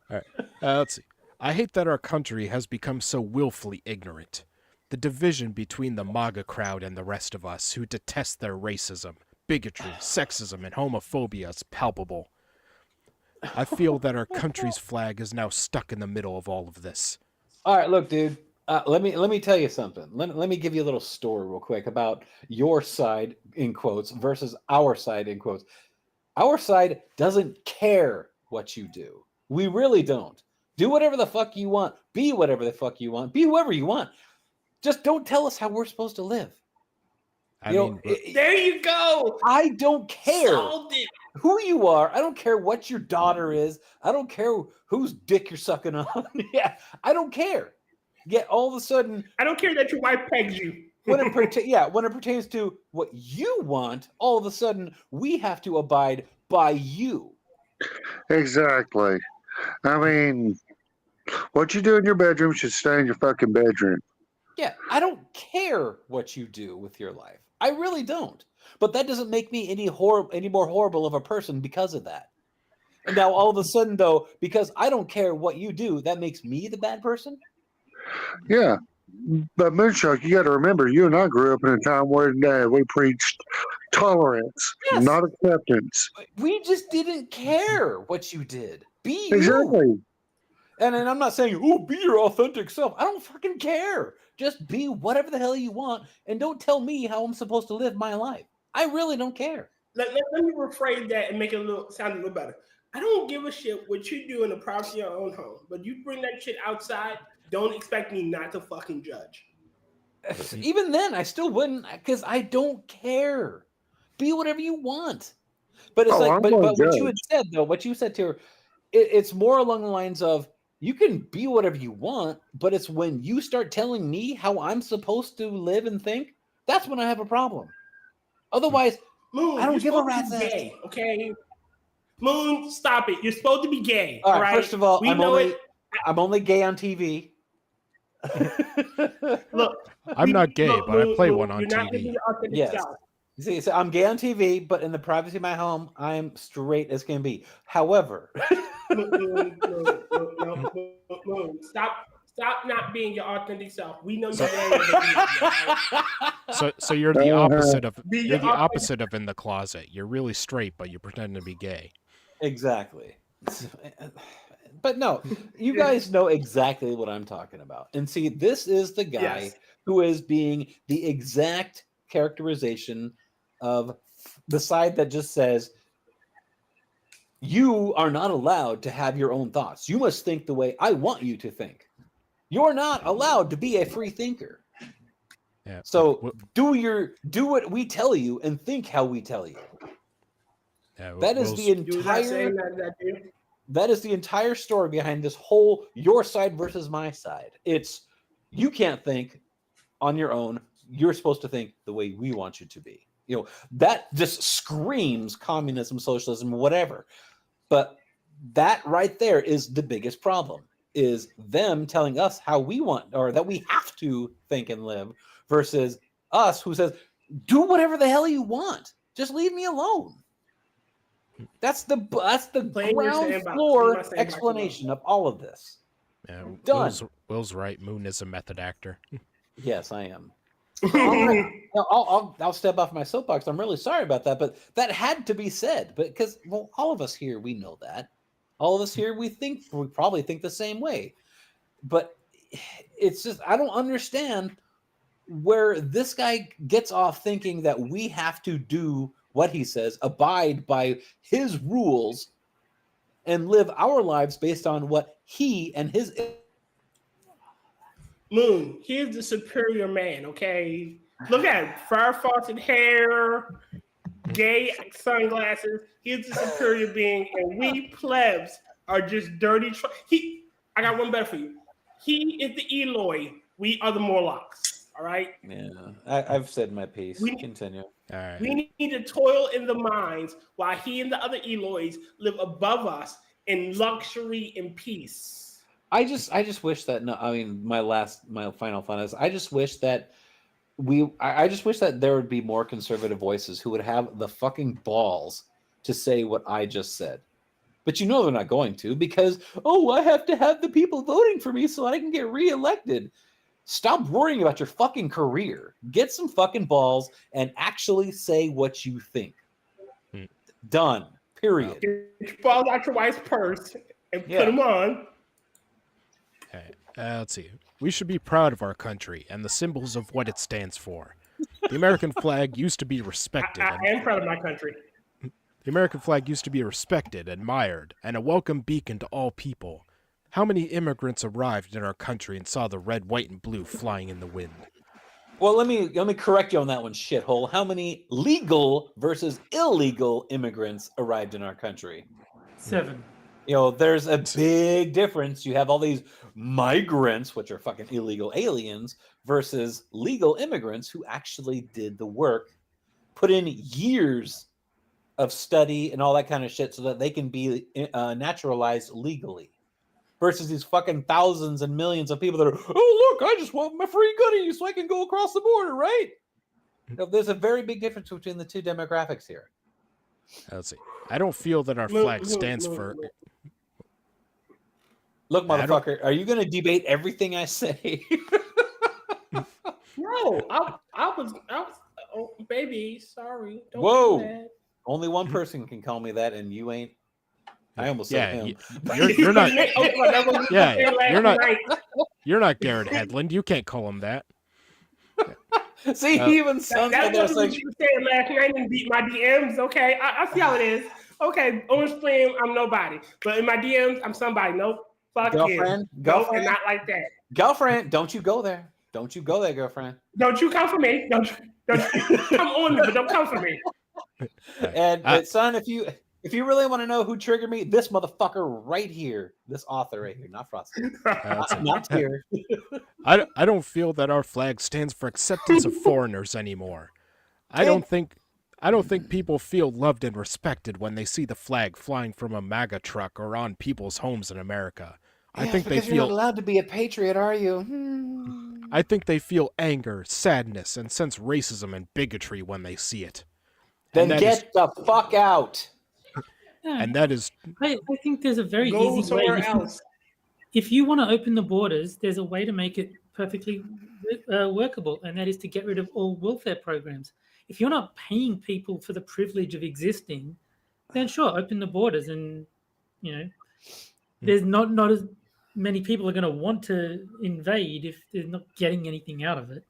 right, let's see. I hate that our country has become so willfully ignorant. The division between the MAGA crowd and the rest of us who detest their racism, bigotry, sexism, and homophobia is palpable. I feel that our country's flag is now stuck in the middle of all of this. All right, look, dude. Let me tell you something. Let me give you a little story real quick about your side in quotes versus our side in quotes. Our side doesn't care what you do. We really don't. Do whatever the fuck you want. Be whatever the fuck you want. Be whoever you want. Just don't tell us how we're supposed to live. I mean, There you go. I don't care Solved it. who you are. I don't care what your daughter is. I don't care whose dick you're sucking on. Yeah, I don't care. Yet all of a sudden, I don't care that your wife pegs you. when it pertains to what you want, all of a sudden we have to abide by you. Exactly. I mean, what you do in your bedroom should stay in your fucking bedroom. Yeah, I don't care what you do with your life. I really don't. But that doesn't make me any more horrible of a person because of that. And now all of a sudden, though, because I don't care what you do, that makes me the bad person? Yeah. But Moonshock, you got to remember, you and I grew up in a time where we preached tolerance, Yes. not acceptance. We just didn't care what you did. Be you. Exactly. And I'm not saying, oh, be your authentic self. I don't fucking care. Just be whatever the hell you want, and don't tell me how I'm supposed to live my life. I really don't care. Let me rephrase that and make it sound a little better. I don't give a shit what you do in the privacy of your own home, but you bring that shit outside, don't expect me not to fucking judge. Even then, I still wouldn't, because I don't care. Be whatever you want. But it's I'm but gonna what you judge. had said, though, what you said to her, it's more along the lines of, you can be whatever you want, but it's when you start telling me how I'm supposed to live and think, that's when I have a problem. Otherwise, Moon, I don't give a you're rat's supposed to be ass. gay, okay? Moon, stop it. You're supposed to be gay. All right, first of all, we know it. I'm only gay on TV. Look, I'm not gay, look, but I play Moon, one on you're not gonna be TV. your authentic Yes. self. See, so I'm gay on TV, but in the privacy of my home, I'm straight as can be. However, Moon, stop not being your authentic self. We know you're gay. So you're the opposite of Be you're your the authentic- opposite of in the closet. You're really straight, but you pretend to be gay. exactly. But no, you guys know exactly what I'm talking about. And see, this is the guy Yes. who is being the exact characterization of the side that just says, you are not allowed to have your own thoughts. You must think the way I want you to think. You're not allowed to be a free thinker. Yeah. So do what we tell you and think how we tell you. Yeah, That is the entire that is the entire story behind this whole your side versus my side. It's you can't think on your own. You're supposed to think the way we want you to be. You know, that just screams communism, socialism, whatever. But that right there is the biggest problem, is them telling us how we want, or that we have to think and live, versus us who says, do whatever the hell you want. Just leave me alone. That's the ground floor explanation of all of this. Yeah, Done. Will's right. Moon is a method actor. Yes, I am. I'll step off my soapbox. I'm really sorry about that, but that had to be said. But because all of us here, we know that. All of us here, we probably think the same way. But it's just I don't understand where this guy gets off thinking that we have to do what he says, abide by his rules, and live our lives based on what he and his Moon, he's the superior man, okay? Look at him. Far-fawcett hair, gay sunglasses. He's the superior being, and we plebs are just dirty. I got one better for you. He is the Eloi. We are the Morlocks, all right? Yeah, I've said my piece. Continue. All right. We need to toil in the mines while he and the other Eloys live above us in luxury and peace. I just wish that my final thought is I just wish that I just wish that there would be more conservative voices who would have the fucking balls to say what I just said. But you know they're not going to, because I have to have the people voting for me so I can get reelected. Stop worrying about your fucking career. Get some fucking balls and actually say what you think. Done. Period. Get your balls out your wife's purse and Yeah. put them on. Okay, let's see. We should be proud of our country and the symbols of what it stands for. The American flag used to be respected. I am proud of my country. The American flag used to be respected, admired, and a welcome beacon to all people. How many immigrants arrived in our country and saw the red, white, and blue flying in the wind? Well, let me correct you on that one, shithole. How many legal versus illegal immigrants arrived in our country? 7. You know, there's a big difference. You have all these migrants, which are fucking illegal aliens, versus legal immigrants who actually did the work, put in years of study and all that kind of shit so that they can be naturalized legally. Versus these fucking thousands and millions of people that are, oh, look, I just want my free goodies so I can go across the border, right? You know, there's a very big difference between the two demographics here. Let's see. I don't feel that our flag stands for... Look, motherfucker, are you going to debate everything I say? No, I was, oh, baby, sorry. Don't Whoa. do that. Only one person can call me that, and you ain't. I almost said him. You're not. Yeah, You're not Garrett Hedlund. You can't call him that. See, he even sounds like That's they're what saying, you were saying last night and beat my DMs. Okay, I see how it is. Okay, Orange Flame, I'm nobody, but in my DMs, I'm somebody. Nope, fuck girlfriend, you. girlfriend, Nope, not like that. girlfriend. Don't you go there? Don't you go there, girlfriend? Don't you come for me? Don't you come on me, but don't come for me. And son, if you really want to know who triggered me, this motherfucker right here, this author right here, not Frosty, not here. I don't feel that our flag stands for acceptance of foreigners anymore. I don't think people feel loved and respected when they see the flag flying from a MAGA truck or on people's homes in America. I think they feel you're not allowed to be a patriot, are you? I think they feel anger, sadness, and sense racism and bigotry when they see it. Then get the fuck out. Yeah, And that is... I think there's a very Go easy way. somewhere else. If you want to open the borders, there's a way to make it perfectly workable, and that is to get rid of all welfare programs. If you're not paying people for the privilege of existing, then sure, open the borders, and there's not as many people are going to want to invade if they're not getting anything out of it.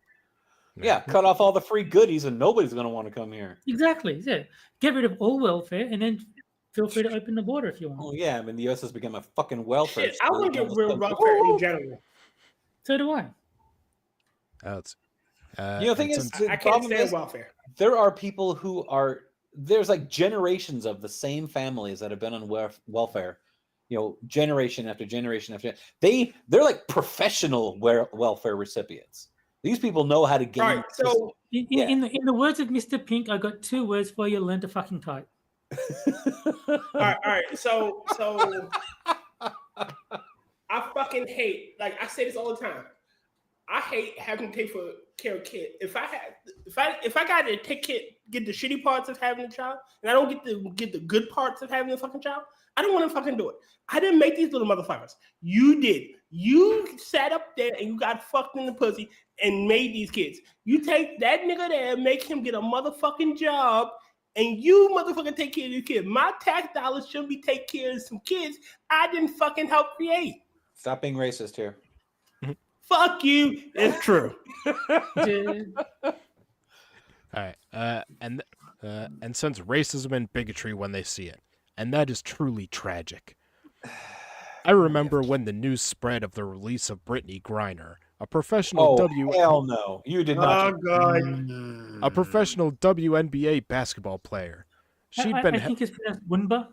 Yeah, cut off all the free goodies, and nobody's going to want to come here. Exactly. Yeah, get rid of all welfare, and then feel free to open the border if you want. Oh yeah, I mean the U.S. has become a fucking welfare. Shit, I want to get rid of welfare in general. So do I. The thing is, the I can't problem stand is, welfare. there are people who are there's like generations of the same families that have been on welfare, generation after generation after. They're like professional welfare recipients. These people know how to gain. All right, so In the words of Mr. Pink, I got 2 words for you: learn to fucking type. all right. So I fucking hate. Like I say this all the time. I hate having to take care of a kid. If I got to get the shitty parts of having a child, and I don't get the good parts of having a fucking child, I don't want to fucking do it. I didn't make these little motherfuckers. You did. You sat up there and you got fucked in the pussy and made these kids. You take that nigga there, make him get a motherfucking job, and you motherfucking take care of your kid. My tax dollars should be taking care of some kids I didn't fucking help create. Stop being racist here. Fuck you. It's true. All right. And sense racism and bigotry when they see it. And that is truly tragic. I remember when the news spread of the release of Brittany Griner, a professional hell no. You did not. Oh, God. A professional WNBA basketball player. She'd I think it's pronounced Wunba.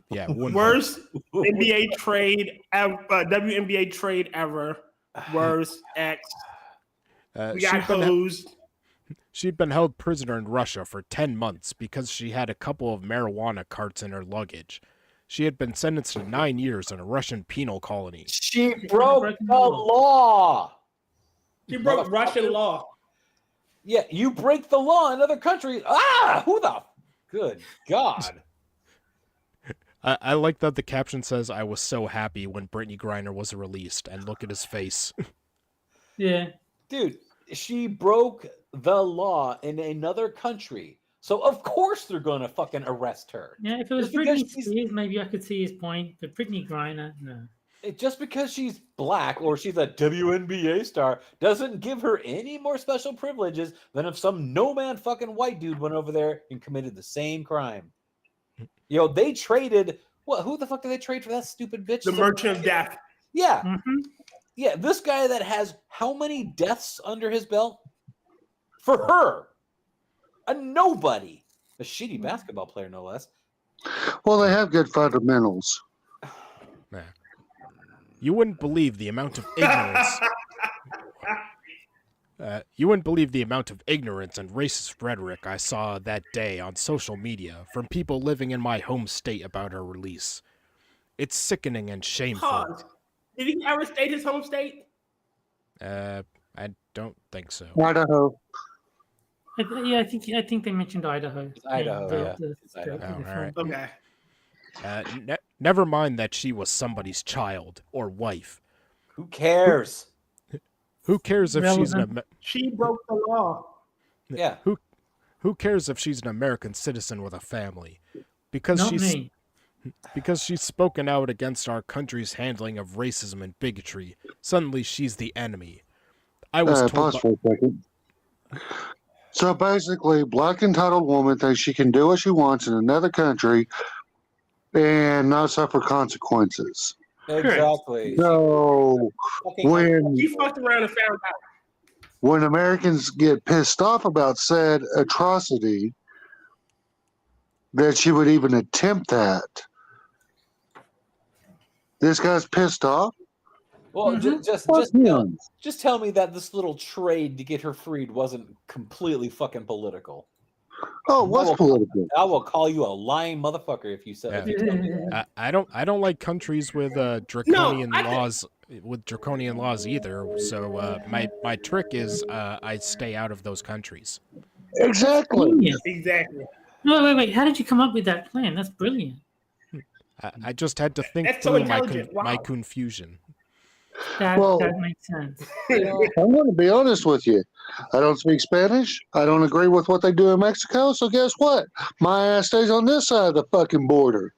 Yeah, worst NBA trade ever. WNBA trade ever. Worst X. We got hosed. She'd been held prisoner in Russia for 10 months because she had a couple of marijuana carts in her luggage. She had been sentenced to 9 years in a Russian penal colony. She broke the law. She broke Russian law. Yeah, you break the law in other countries. Who the? Good God. I like that the caption says, "I was so happy when Brittany Griner was released," and look at his face. Yeah. Dude, she broke the law in another country So of course they're going to fucking arrest her. Yeah, if it was Just because Britney Spears, maybe I could see his point. But Britney Griner, no. Just because she's black or she's a WNBA star doesn't give her any more special privileges than if some no-man fucking white dude went over there and committed the same crime. You know, they traded... What? Who the fuck did they trade for that stupid bitch? The Merchant of Death. Yeah. Mm-hmm. Yeah, this guy that has how many deaths under his belt? For her. A nobody. A shitty basketball player, no less. Well, they have good fundamentals. Nah. You wouldn't believe the amount of ignorance. You wouldn't believe the amount of ignorance and racist rhetoric I saw that day on social media from people living in my home state about her release. It's sickening and shameful. Pause. Did he ever state his home state? I don't think so. Idaho. Yeah, I think they mentioned Idaho. It's Idaho, yeah. It's Idaho. Oh, all right. Okay. Never mind that she was somebody's child or wife. Who cares? Who cares if she's an She broke the law. Yeah. Who cares if she's an American citizen with a family? Because Not me. because she's spoken out against our country's handling of racism and bigotry. Suddenly she's the enemy. I was told Pause for a second. So basically, black entitled woman thinks she can do what she wants in another country and not suffer consequences. Exactly. So when She fucked around and found out. when Americans get pissed off about said atrocity, that she would even attempt that. This guy's pissed off. Well, Fuck just tell me that this little trade to get her freed wasn't completely fucking political. Oh, what's political? I will call you a lying motherfucker if you said if you tell me that. I don't like countries with draconian No, I think- laws either. So my trick is I stay out of those countries. Exactly. Genius. Exactly. No, wait. How did you come up with that plan? That's brilliant. I just had to think That's so through intelligent. my Wow. confusion. Well- That makes sense. I'm going to be honest with you. I don't speak Spanish. I don't agree with what they do in Mexico. So guess what? My ass stays on this side of the fucking border.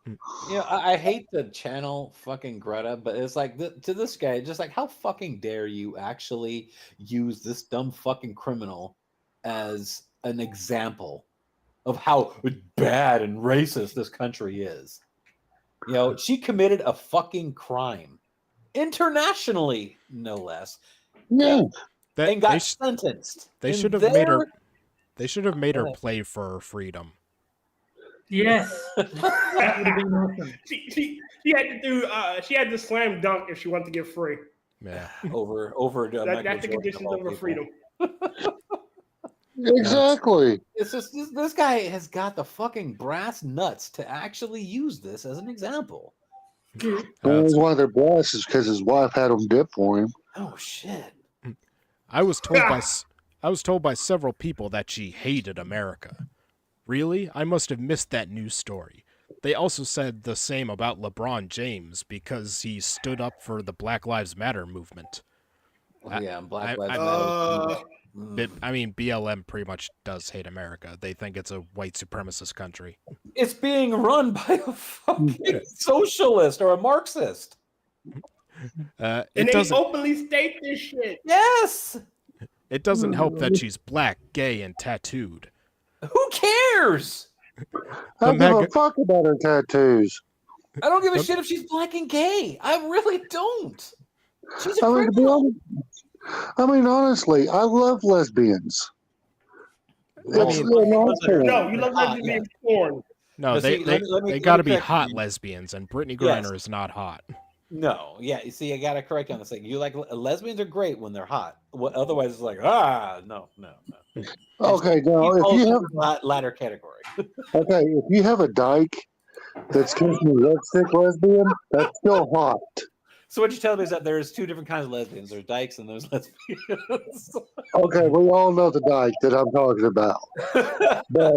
You know, I hate to channel fucking Greta, but it's like to this guy, just like, how fucking dare you actually use this dumb fucking criminal as an example of how bad and racist this country is. You know, she committed a fucking crime. Internationally, no less. Yeah. And got sentenced. They And should have made her. there- They should have made her play for her freedom. Yes. That would have been awesome. She had to do. She had to slam dunk if she wanted to get free. Yeah. over That's Michael the Jordan conditions all of her people. freedom. Exactly. It's just this guy has got the fucking brass nuts to actually use this as an example. That's why they're blessed is because his wife had him dip for him. Oh shit! I was told by several people that she hated America. Really? I must have missed that news story. They also said the same about LeBron James because he stood up for the Black Lives Matter movement. Yeah, Black I- Lives I- Matter. I mean, BLM pretty much does hate America. They think it's a white supremacist country. It's being run by a fucking socialist or a Marxist. And It they doesn't. openly state this shit. Yes. It doesn't help that she's black, gay, and tattooed. Who cares? I don't give a MAGA fuck about her tattoos. I don't give a shit if she's black and gay. I really don't. She's a I mean, to be criminal. honest, honestly, I love lesbians. It's mean- an art form. No, you look like you're being porn. No, Now, they see, they, let me they got to be correct hot you. lesbians, and Brittany Yes. Griner is not hot. No, yeah. You see, I gotta correct you on this thing. You like lesbians are great when they're hot. Otherwise, it's like no. Okay, now He if falls you have into that latter category. if you have a dyke that's kissing a lipstick lesbian, that's still hot. So what you tell me is that there's two different kinds of lesbians. There's dykes and there's lesbians. Okay, we all know the dyke that I'm talking about, but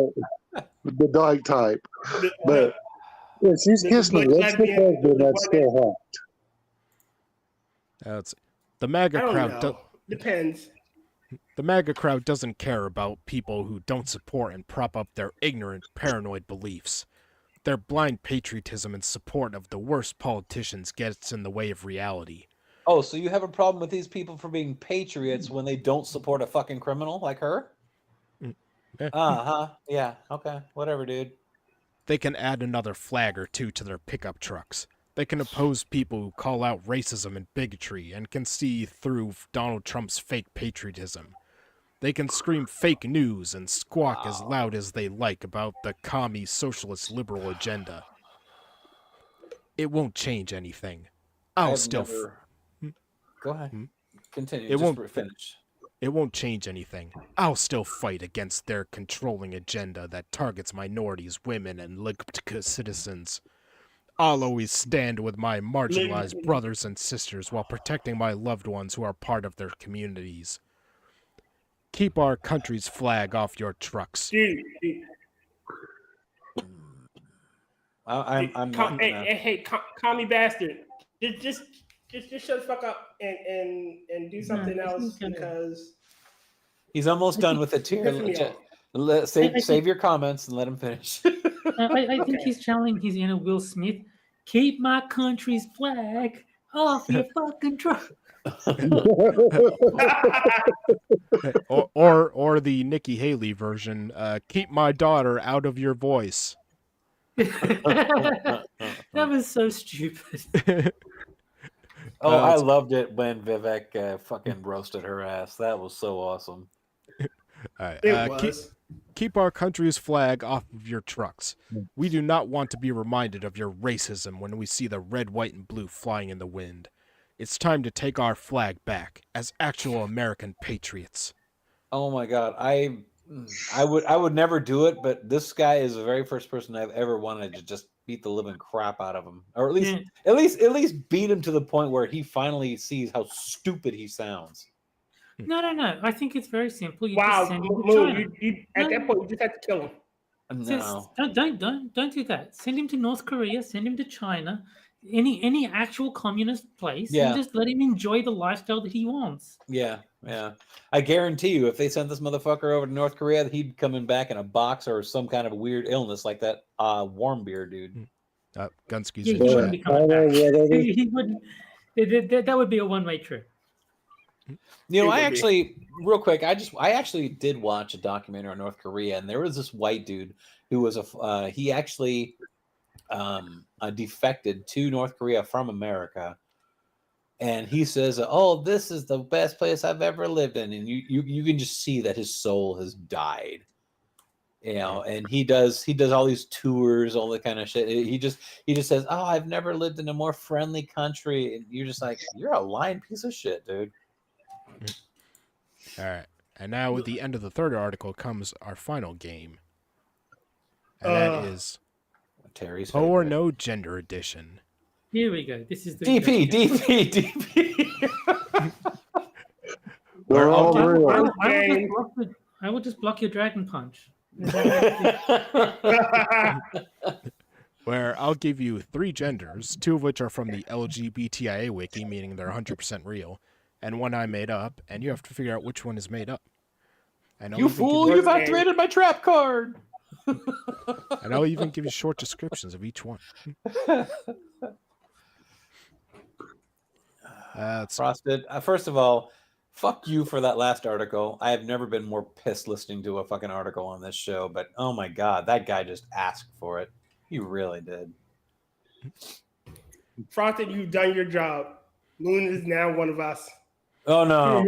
the dyke type. But if she's kissing a lipstick lesbian, that's still hot. The MAGA I don't crowd. know. Depends. The MAGA crowd doesn't care about people who don't support and prop up their ignorant, paranoid beliefs. Their blind patriotism and support of the worst politicians gets in the way of reality. Oh, so you have a problem with these people for being patriots when they don't support a fucking criminal like her? Yeah. Uh-huh. Yeah, okay. Whatever, dude. They can add another flag or two to their pickup trucks. They can oppose people who call out racism and bigotry and can see through Donald Trump's fake patriotism. They can scream fake news and squawk as loud as they like about the commie socialist liberal agenda. It won't change anything. I'll I've still never... Go ahead. Continue. It Just won't- finish. It won't change anything. I'll still fight against their controlling agenda that targets minorities, women, and Ligbtka citizens. I'll always stand with my marginalized brothers and sisters while protecting my loved ones who are part of their communities. Keep our country's flag off your trucks. Dude, I'm not gonna... hey, commie bastard. Just shut the fuck up and do something else because He's almost done with it too. Pissing me off. Save your comments and let him finish. I think he's channeling his inner Will Smith. Keep my country's flag off your fucking truck. or the Nikki Haley version, keep my daughter out of your voice. That was so stupid. Oh, I loved it when Vivek fucking roasted her ass. That was so awesome. Alright, it was. keep our country's flag off of your trucks. We do not want to be reminded of your racism when we see the red, white, and blue flying in the wind. It's time to take our flag back as actual American patriots. Oh my god, I would never do it, but this guy is the very first person I've ever wanted to just beat the living crap out of him, or at least beat him to the point where he finally sees how stupid he sounds. No. I think it's very simple. You Wow, just send him to Moon, China. at that point you just have to kill him. No, Don't do that. Send him to North Korea. Send him to China. Any actual communist place, Yeah. and just let him enjoy the lifestyle that he wants. yeah. I guarantee you, if they sent this motherfucker over to North Korea, he'd coming back in a box or some kind of weird illness like that warm beer dude. Gunsky's Yeah, in he chat. wouldn't be coming back. He wouldn't. That would be a one-way trip. You know, It I would be. actually, real quick, I actually did watch a documentary on North Korea, and there was this white dude who was he actually defected to North Korea from America, and he says, "Oh, this is the best place I've ever lived in," and you can just see that his soul has died. You know, and he does all these tours, all that kind of shit. He just says, "Oh, I've never lived in a more friendly country," and you're just like, "You're a lying piece of shit, dude." All right. And now with the end of the third article comes our final game. And that is Terry's Ho or favorite. No Gender Edition. Here we go. This is the DP. They're all real. I will just block your dragon punch. Where I'll give you 3 genders, 2 of which are from the LGBTIA wiki, meaning they're 100% real, and 1 I made up, and you have to figure out which one is made up. And I'll You even give fool! You've activated my trap card. And I'll even give you short descriptions of each one. Frosted. First of all, fuck you for that last article. I have never been more pissed listening to a fucking article on this show, but oh my god, that guy just asked for it. He really did. Frosted, you've done your job. Moon is now one of us. Oh no.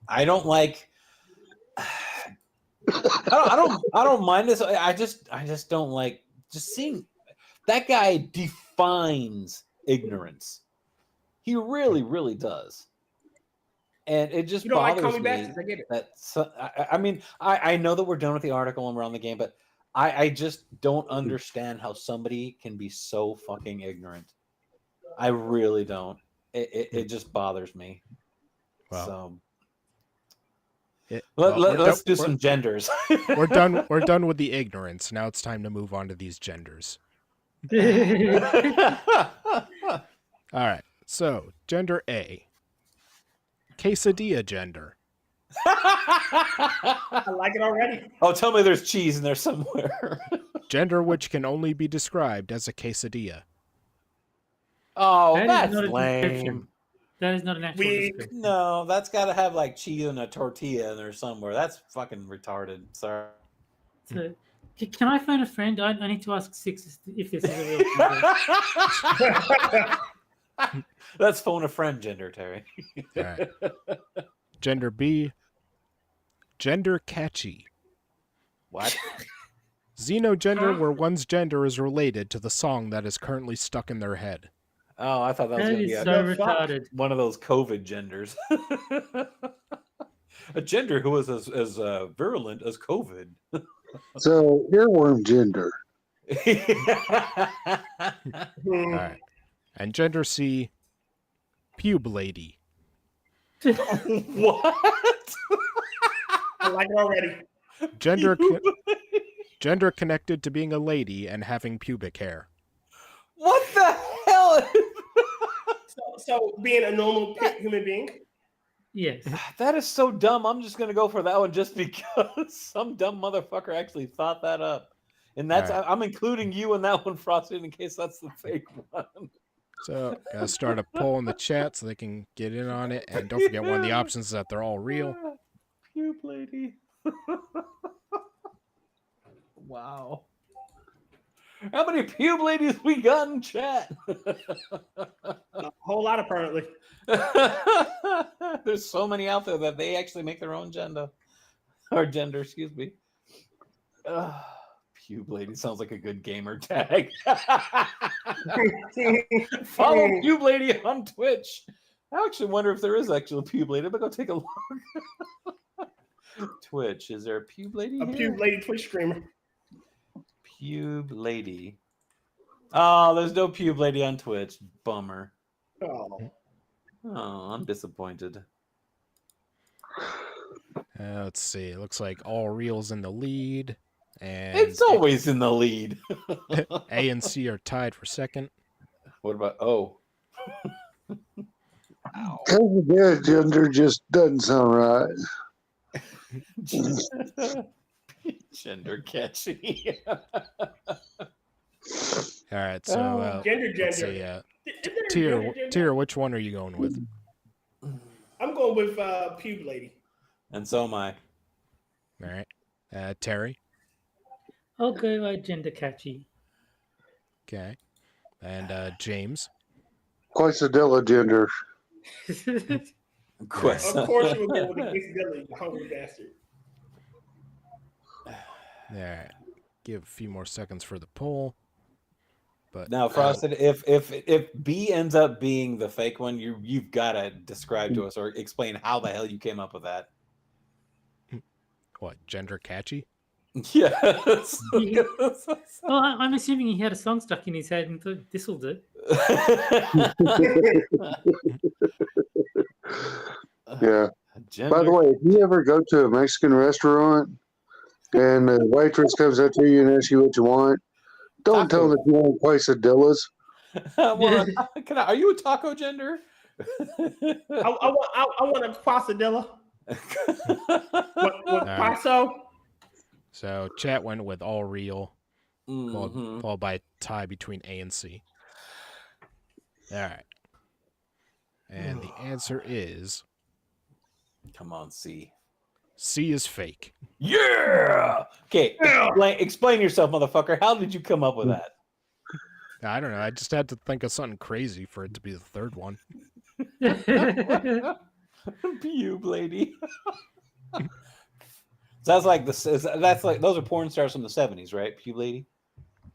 I don't like. I don't mind this. I just don't like just seeing that guy defines ignorance. He really, really does. And it just You don't like bothers commie me bastards, I get it. that I mean, I know that we're done with the article and we're on the game, but I just don't understand how somebody can be so fucking ignorant. I really don't. It just bothers me. Well, So well, let's do some genders. We're done with the ignorance. Now it's time to move on to these genders. All right. So, gender A. quesadilla gender. I like it already. Oh, tell me there's cheese in there somewhere. Gender which can only be described as a quesadilla. Oh, That is that's not a description. lame. That is not an actual We- description. No, that's got to have like cheese and a tortilla in there somewhere. That's fucking retarded. Sorry. So, can I phone a friend? I need to ask Six if this is a real gender. That's phone a friend gender, Terry. All right. Gender B. Gender catchy. What? Xenogender where one's gender is related to the song that is currently stuck in their head. Oh, I thought that was That going to is be so The fuck? retarded. one of those COVID genders. A gender who is as virulent as COVID. So earworm gender. All right. And gender C. Pube lady. What? I like it already. Gender connected to being a lady and having pubic hair. What the hell? So being a normal human being. Yes. That is so dumb. I'm just gonna go for that one just because some dumb motherfucker actually thought that up. And that's All right. I'm including you in that one, Frosted, in case that's the fake one. So, gotta start a poll in the chat so they can get in on it. And don't forget, one of the options is that they're all real. Pube lady. Wow. How many pube ladies we got in chat? A whole lot apparently. There's so many out there that they actually make their own gender. Or gender, excuse me. Pube lady sounds like a good gamer tag. Follow Pube Lady on Twitch. I actually wonder if there is actually a Pube Lady, but go take a look. Twitch, is there a Pube Lady? A here? pube lady Twitch streamer. Pube Lady. Oh, there's no Pube Lady on Twitch. Bummer. Oh. Oh, I'm disappointed. Let's see. It looks like all reel's in the lead. And It's always in the lead. A and C are tied for second. What about O? Quesadilla gender just doesn't sound right. Gender catchy. All right. So, Gender. let's see. Isn't there a Tier, gender? Tier, which one are you going with? I'm going with pube lady. And so am I. All right. Terry. I'll go gender catchy. Okay. And James. Quesadilla gender. Of course you would go with the quesadilla, you hungry bastard. All right. Give a few more seconds for the poll. But Now, Frosted, if B ends up being the fake one, you've got to describe to us or explain how the hell you came up with that. what, gender catchy? Yes. Yeah. Well, I'm assuming he had a song stuck in his head and thought, this will do. Yeah. Gender. By the way, if you ever go to a Mexican restaurant and the waitress comes up to you and asks you what you want, don't tell them that you want quesadillas. Are you a taco gender? I want a quesadilla with right. queso. So chat went with all real, Mhm. followed by a tie between A and C. All right. And the answer is Come on, C. C is fake. Yeah. Okay. Explain yourself, motherfucker. How did you come up with that? I don't know. I just had to think of something crazy for it to be the third one. Pube lady. Sounds like this. That's like those are porn stars from the 70s, right? Pube lady.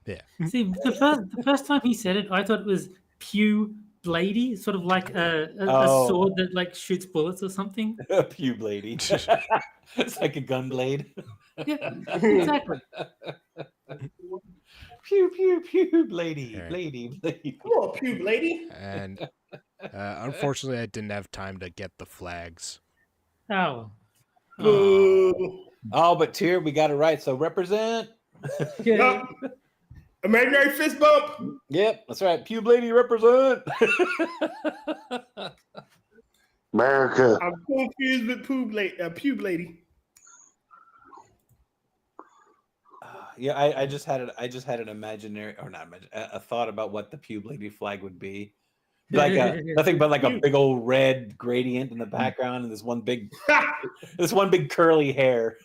Yeah. See, the first time he said it, I thought it was Pew Blady, sort of like a Oh. sword that like shoots bullets or something. Pube lady. It's like a gun blade. Yeah, exactly. Pew pew pew lady, All right. lady. Come on, pube lady. And unfortunately, I didn't have time to get the flags. Oh. Boo. Oh, but Tier, we got it right. So represent. Yeah. Yup. Imaginary fist bump. Yep, that's right. Pube lady represent. America. I'm confused with pube lady. Yeah, I just had an imaginary, or not imaginary, a thought about what the pube lady flag would be. Like nothing but like a big old red gradient in the background, and this one big curly hair.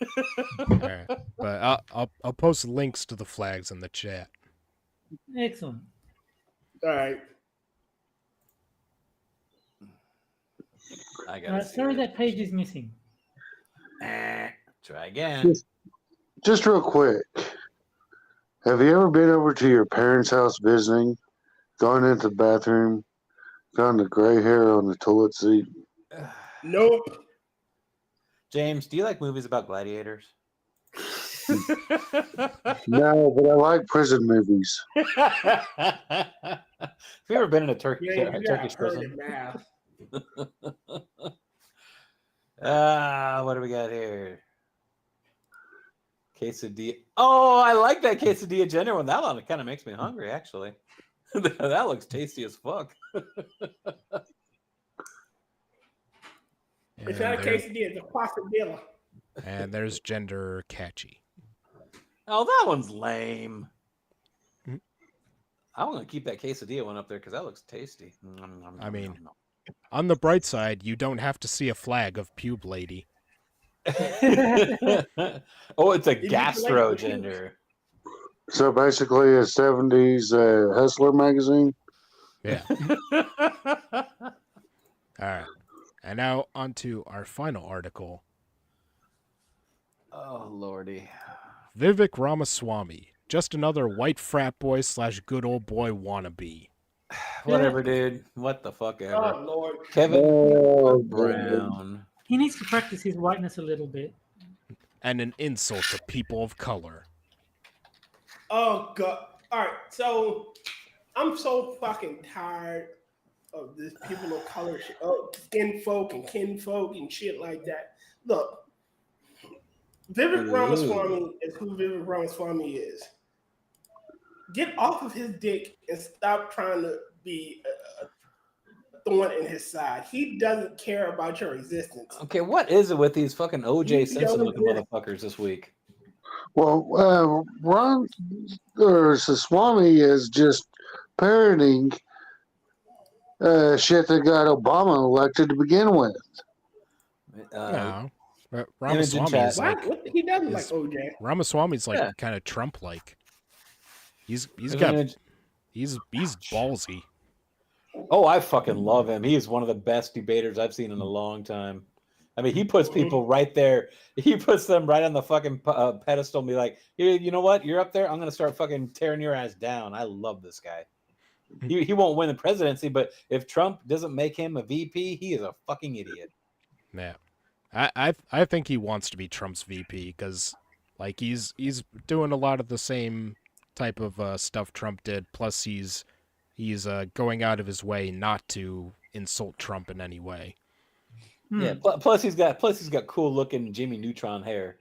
All right. But I'll post links to the flags in the chat. Excellent. All right. I got. Sorry, that page is missing. Try again. Just real quick. Have you ever been over to your parents' house visiting, gone into the bathroom, found the gray hair on the toilet seat? Nope. James, do you like movies about gladiators? No, but I like prison movies. Have you ever been in a Turkish Heard prison? it now. What do we got here? Quesadilla. Oh, I like that quesadilla gender one. That one kind of makes me hungry, actually. That looks tasty as fuck. It's not a quesadilla, it's a quesadilla. And there's gender catchy. Oh, that one's lame. I'm gonna keep that quesadilla one up there because that looks tasty. I mean, on the bright side, you don't have to see a flag of pube lady. Oh, it's a gastro gender. So basically, a 70s Hustler magazine. Yeah. All right. And now on to our final article. Oh, lordy. Vivek Ramaswamy, just another white frat boy / good old boy wannabe. Whatever, dude. What the fuck ever. Oh, Lord. Kevin Brown. He needs to practice his whiteness a little bit. And an insult to people of color. Oh, God. All right. So I'm so fucking tired of this people of color shit. Oh, skin folk and kinfolk and shit like that. Look, Vivek Ramaswamy is who Vivek Ramaswamy is. Get off of his dick and stop trying to be a thorn in his side. He doesn't care about your existence. Okay, what is it with these fucking OJ Simpson looking motherfuckers this week? Well, Ron or Swami is just parroting shit that got Obama elected to begin with. No. Ramaswamy's like, He doesn't like OJ. Ramaswamy's like kind of Trump-like. He's ballsy. Oh, I fucking love him. He is one of the best debaters I've seen in a long time. I mean, he puts people right there. He puts them right on the fucking pedestal and be like, you know what? You're up there. I'm going to start fucking tearing your ass down. I love this guy. He won't win the presidency, but if Trump doesn't make him a VP, he is a fucking idiot. Yeah. I think he wants to be Trump's VP because like he's doing a lot of the same type of stuff Trump did. Plus he's going out of his way not to insult Trump in any way. Yeah. Plus he's got cool looking Jimmy Neutron hair.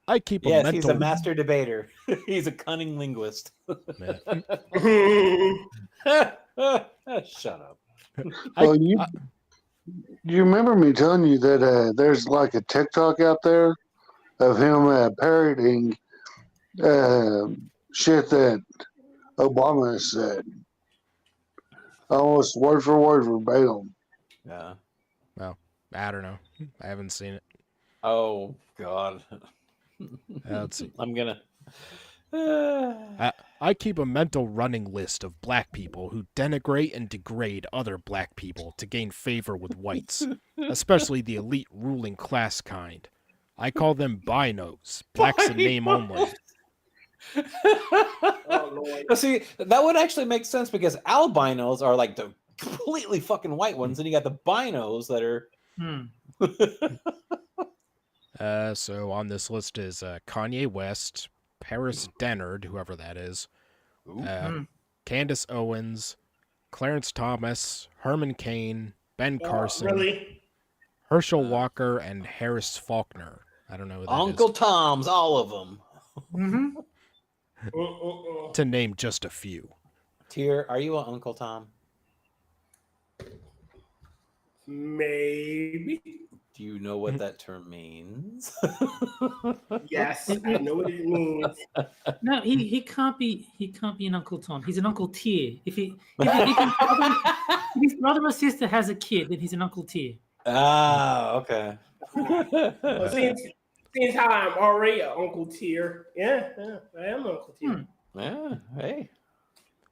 I keep a mental. He's a master debater. He's a cunning linguist. Shut up. Well, you remember me telling you that there's like a TikTok out there of him parroting shit that Obama said, almost word for word verbatim. Yeah. Well, I don't know. I haven't seen it. Oh God. Let's see. I'm gonna. I keep a mental running list of black people who denigrate and degrade other black people to gain favor with whites, especially the elite ruling class kind. I call them binos, blacks in name only. See, that would actually make sense because albinos are like the completely fucking white ones, and you got the binos that are. So on this list is Kanye West, Paris Dennard, whoever that is, Candace Owens, Clarence Thomas, Herman Cain, Ben Carson, Herschel Walker, and Harris Faulkner. I don't know who that Uncle is. Tom's, all of them. To name just a few. Tier, are you an Uncle Tom? Maybe. Do you know what that term means? Yes, I know what it means. No, he can't be an Uncle Tom. He's an Uncle Tier. If his brother or sister has a kid, then he's an Uncle Tier. Ah, okay. Well, since how I'm already an Uncle Tier, yeah, I am an Uncle Tier. Yeah, hey.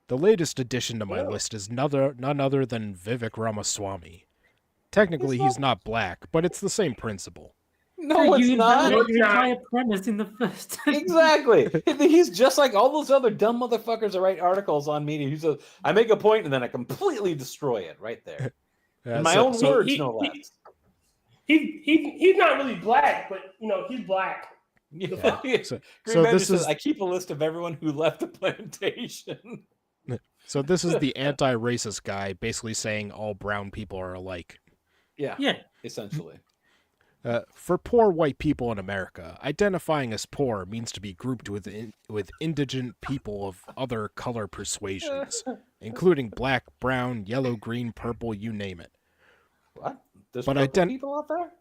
The latest addition to my list is none other than Vivek Ramaswamy. Technically, he's not black, but it's the same principle. No, it's you not. invalidate your entire premise in the first. Exactly. He's just like all those other dumb motherfuckers that write articles on media. He says, I make a point and then I completely destroy it right there. In my own words, no less. He's not really black, but he's black. Yeah. So this is. I keep a list of everyone who left the plantation. So this is the anti-racist guy basically saying all brown people are alike. Yeah. Yeah. Essentially. For poor white people in America, identifying as poor means to be grouped with indigent people of other color persuasions, including black, brown, yellow, green, purple, you name it. What? There's But purple people out there?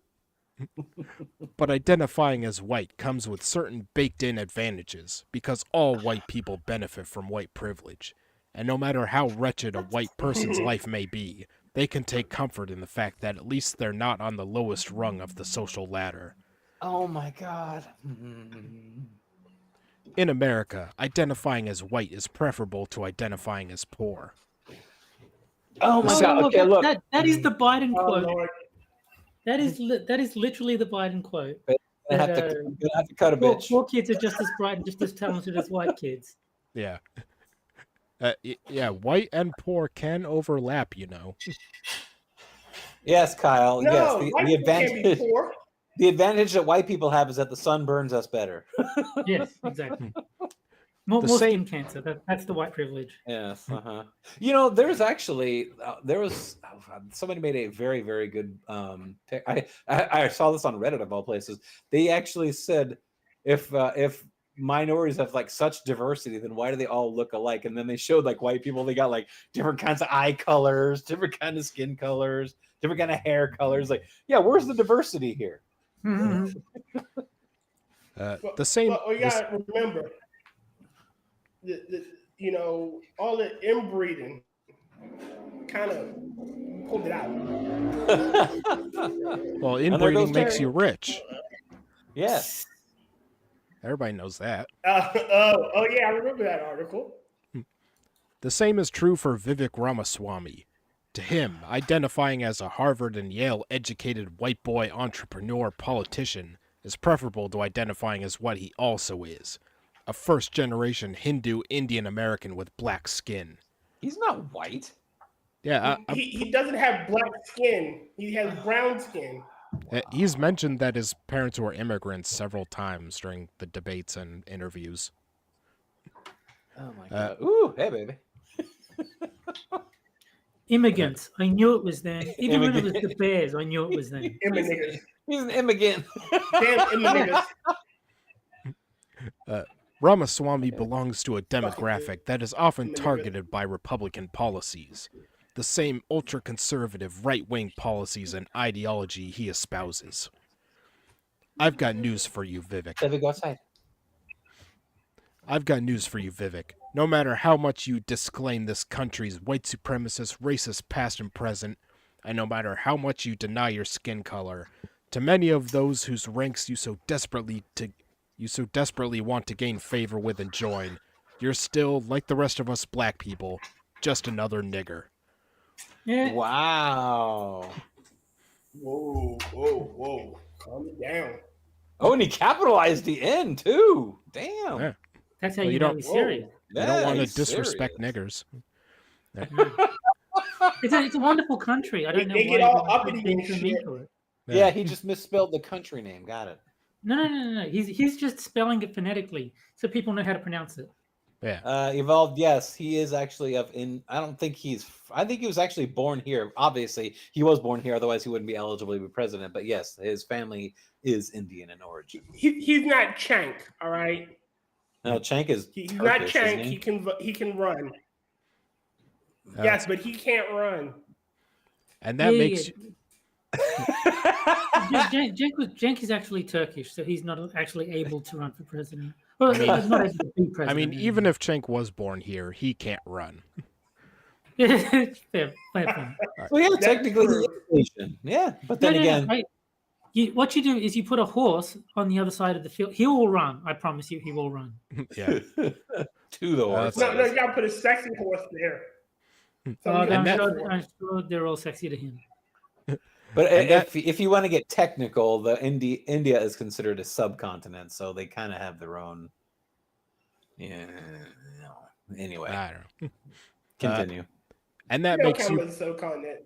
But identifying as white comes with certain baked-in advantages, because all white people benefit from white privilege. And no matter how wretched a white person's life may be, they can take comfort in the fact that at least they're not on the lowest rung of the social ladder. Oh my God. In America, identifying as white is preferable to identifying as poor. Oh my God. Okay, look. That is the Biden Oh, quote. Lord. That is literally the Biden quote. I'm gonna have to cut a bitch. Poor kids are just as bright and just as talented as white kids. Yeah. Yeah, white and poor can overlap, Yes, Kyle. No, yes, white the people can't be advantage. poor. The advantage that white people have is that the sun burns us better. Yes, exactly. More skin cancer. That's the white privilege. Yes. There's actually somebody made a very, very good pick. I saw this on Reddit of all places. They actually said if minorities have like such diversity, then why do they all look alike? And then they showed like white people, they got like different kinds of eye colors, different kind of skin colors, different kind of hair colors. Like, yeah, where's the diversity here? Mm-hmm. The same. But you gotta remember, all the inbreeding kind of pulled it out. Well, inbreeding makes you rich. Yes. Everybody knows that. Oh yeah, I remember that article. The same is true for Vivek Ramaswamy. To him, identifying as a Harvard and Yale educated white boy entrepreneur politician is preferable to identifying as what he also is, a first-generation Hindu Indian American with black skin. He's not white. Yeah, he doesn't have black skin. He has brown skin. He's mentioned that his parents were immigrants several times during the debates and interviews. Oh my God. Ooh, hey, baby. Immigrants. I knew it was them. Even when it was the Bears, I knew it was them. Immigrants. He's an immigrant. Damn immigrants. Ramaswamy belongs to a demographic that is often targeted by Republican policies, the same ultra-conservative right-wing policies and ideology he espouses. I've got news for you, Vivek. Let me go outside. I've got news for you, Vivek. No matter how much you disclaim this country's white supremacist, racist past and present, and no matter how much you deny your skin color, to many of those whose ranks you so desperately want to gain favor with and join, you're still, like the rest of us black people, just another nigger. Yeah. Wow. Whoa. Calm it down. Oh, and he capitalized the N too. Damn. Yeah. That's how Well, you know he's serious. I don't want to he's disrespect serious. niggers. It's a wonderful country. I don't know They why get all everyone's uppity being and so mean shit. to it. Yeah, he just misspelled the country name. Got it. No. He's just spelling it phonetically so people know how to pronounce it. Yeah. Evolved. Yes, he is actually I think he was actually born here. Obviously, he was born here. Otherwise, he wouldn't be eligible to be president. But yes, his family is Indian in origin. He's not Chank, all right. No, Chank is. He's Turkish, not isn't Chank. he? He can run. Yes, but he can't run. And that makes Cenk is actually Turkish, so he's not actually able to run for president. Well, I mean- he's not able to be president. I mean, even if Cenk was born here, he can't run. fair point. Well, yeah, That's technically, true. he is Asian. Yeah, but then again, right. What you do is you put a horse on the other side of the field. He will run. I promise you, he will run. Yeah. to the horse. No, you gotta put a sexy horse there. I'm that- sure they're all sexy to him. But And if you want to get technical, the India is considered a subcontinent, so they kind of have their own. Yeah. No. Anyway, I don't know. continue. And that You makes don't you count as a subcontinent.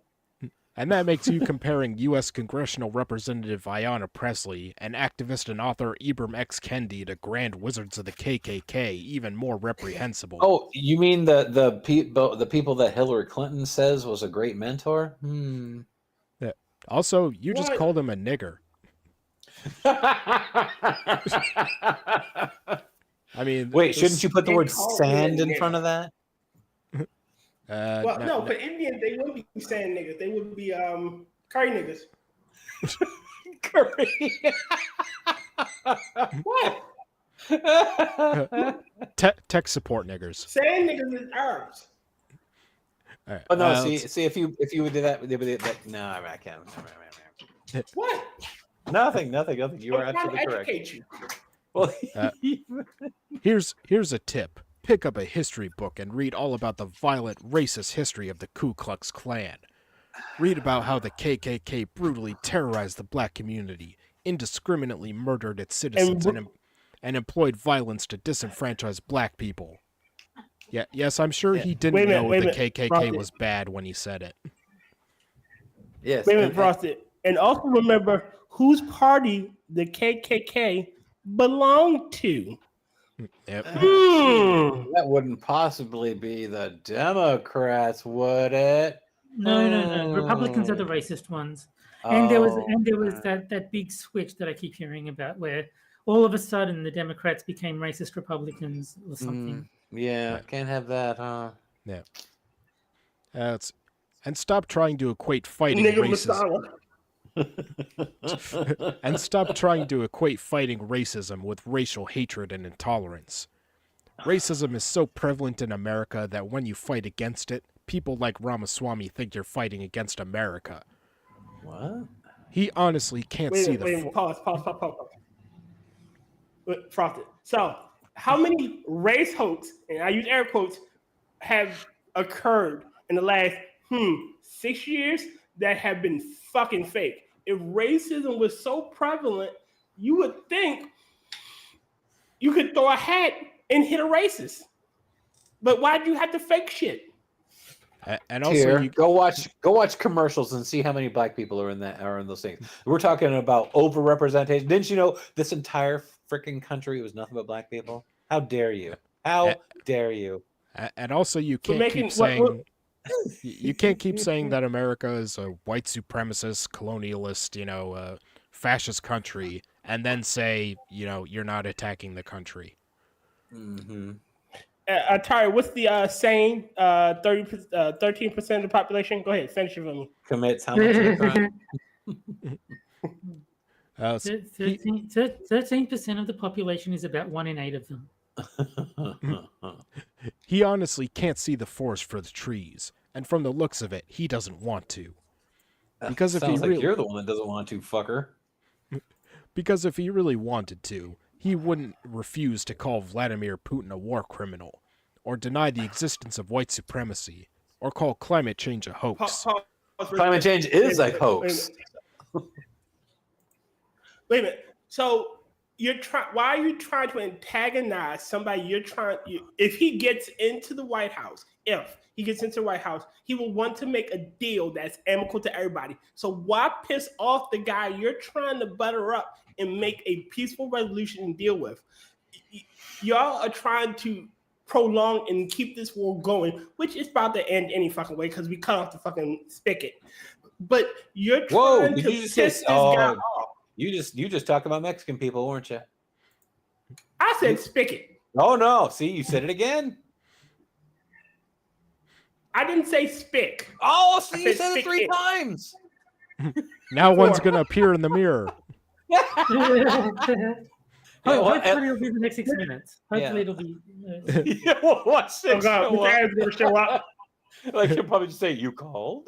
And that makes you comparing U.S. Congressional Representative Ayanna Pressley and activist and author Ibram X. Kendi to grand wizards of the KKK even more reprehensible. Oh, you mean the people that Hillary Clinton says was a great mentor? Also, you just What? called him a nigger. I mean, Wait, shouldn't you put the They word call sand me a in front of that? Well, no, for Indians, they wouldn't be saying niggas. They would be curry niggas. Curry. What? tech support niggers. Saying niggas is Arabs. All right, Oh no! let's- See, if you would do that, no, I can't. What? Nothing. You are I'm trying to absolutely correct. educate you. Well, Here's a tip. Pick up a history book and read all about the violent, racist history of the Ku Klux Klan. Read about how the KKK brutally terrorized the black community, indiscriminately murdered its citizens, and employed violence to disenfranchise black people. Yeah, yes, I'm sure he didn't Wait a minute, know wait a the minute. KKK Frosty. was bad when he said it. yes. Wait a minute, and- Frosted. And also remember whose party the KKK belonged to. Yep. That wouldn't possibly be the Democrats, would it? No. Republicans are the racist ones. And there was Oh, that big switch that I keep hearing about where all of a sudden the Democrats became racist Republicans or something. yeah, can't have that, huh? And stop trying to equate fighting Nigga racism. Masala. And stop trying to equate fighting racism with racial hatred and intolerance. Racism is so prevalent in America that when you fight against it, people like Ramaswamy think you're fighting against America. What? He honestly can't see the. Wait, pause. Wait, Frosted. So, how many race hoax, and I use air quotes, have occurred in the last 6 years that have been fucking fake? If racism was so prevalent, you would think you could throw a hat and hit a racist. But why do you have to fake shit? And also, Here, go watch commercials and see how many black people are in those things. We're talking about overrepresentation. Didn't you know this entire freaking country was nothing but black people? How dare you? How dare you? and also, you For can't making- keep saying. You can't keep saying that America is a white supremacist, colonialist, fascist country, and then say, you're not attacking the country. Mm-hmm. Tari, what's the saying? 13% of the population? Go ahead, finish it for me. Commits how much of a crime? 13% of the population is about 1 in 8 of them. He honestly can't see the forest for the trees, and from the looks of it, he doesn't want to. Because if he Sounds like really, you're the one that doesn't want to, fucker. because if he really wanted to, he wouldn't refuse to call Vladimir Putin a war criminal, or deny the existence of white supremacy, or call climate change a hoax. Climate change is a hoax. Wait a minute. So why are you trying to antagonize somebody if he gets into the White House, he will want to make a deal that's amicable to everybody. So why piss off the guy you're trying to butter up and make a peaceful resolution and deal with? Y'all are trying to prolong and keep this war going, which is about to end any fucking way because we cut off the fucking spigot. But you're trying to piss this guy off. You just talked about Mexican people, weren't you? I said spigot. Oh no! See, you said it again. I didn't say spick. Oh, so I you said said it spick 3 it. times. Now one's gonna appear in the mirror. Hopefully it'll be the next 6 minutes. Hopefully Yeah. it'll be. Yeah, well, watch Oh six God, show Mr. up. Adams never show up. Like he'll probably just say, "You called."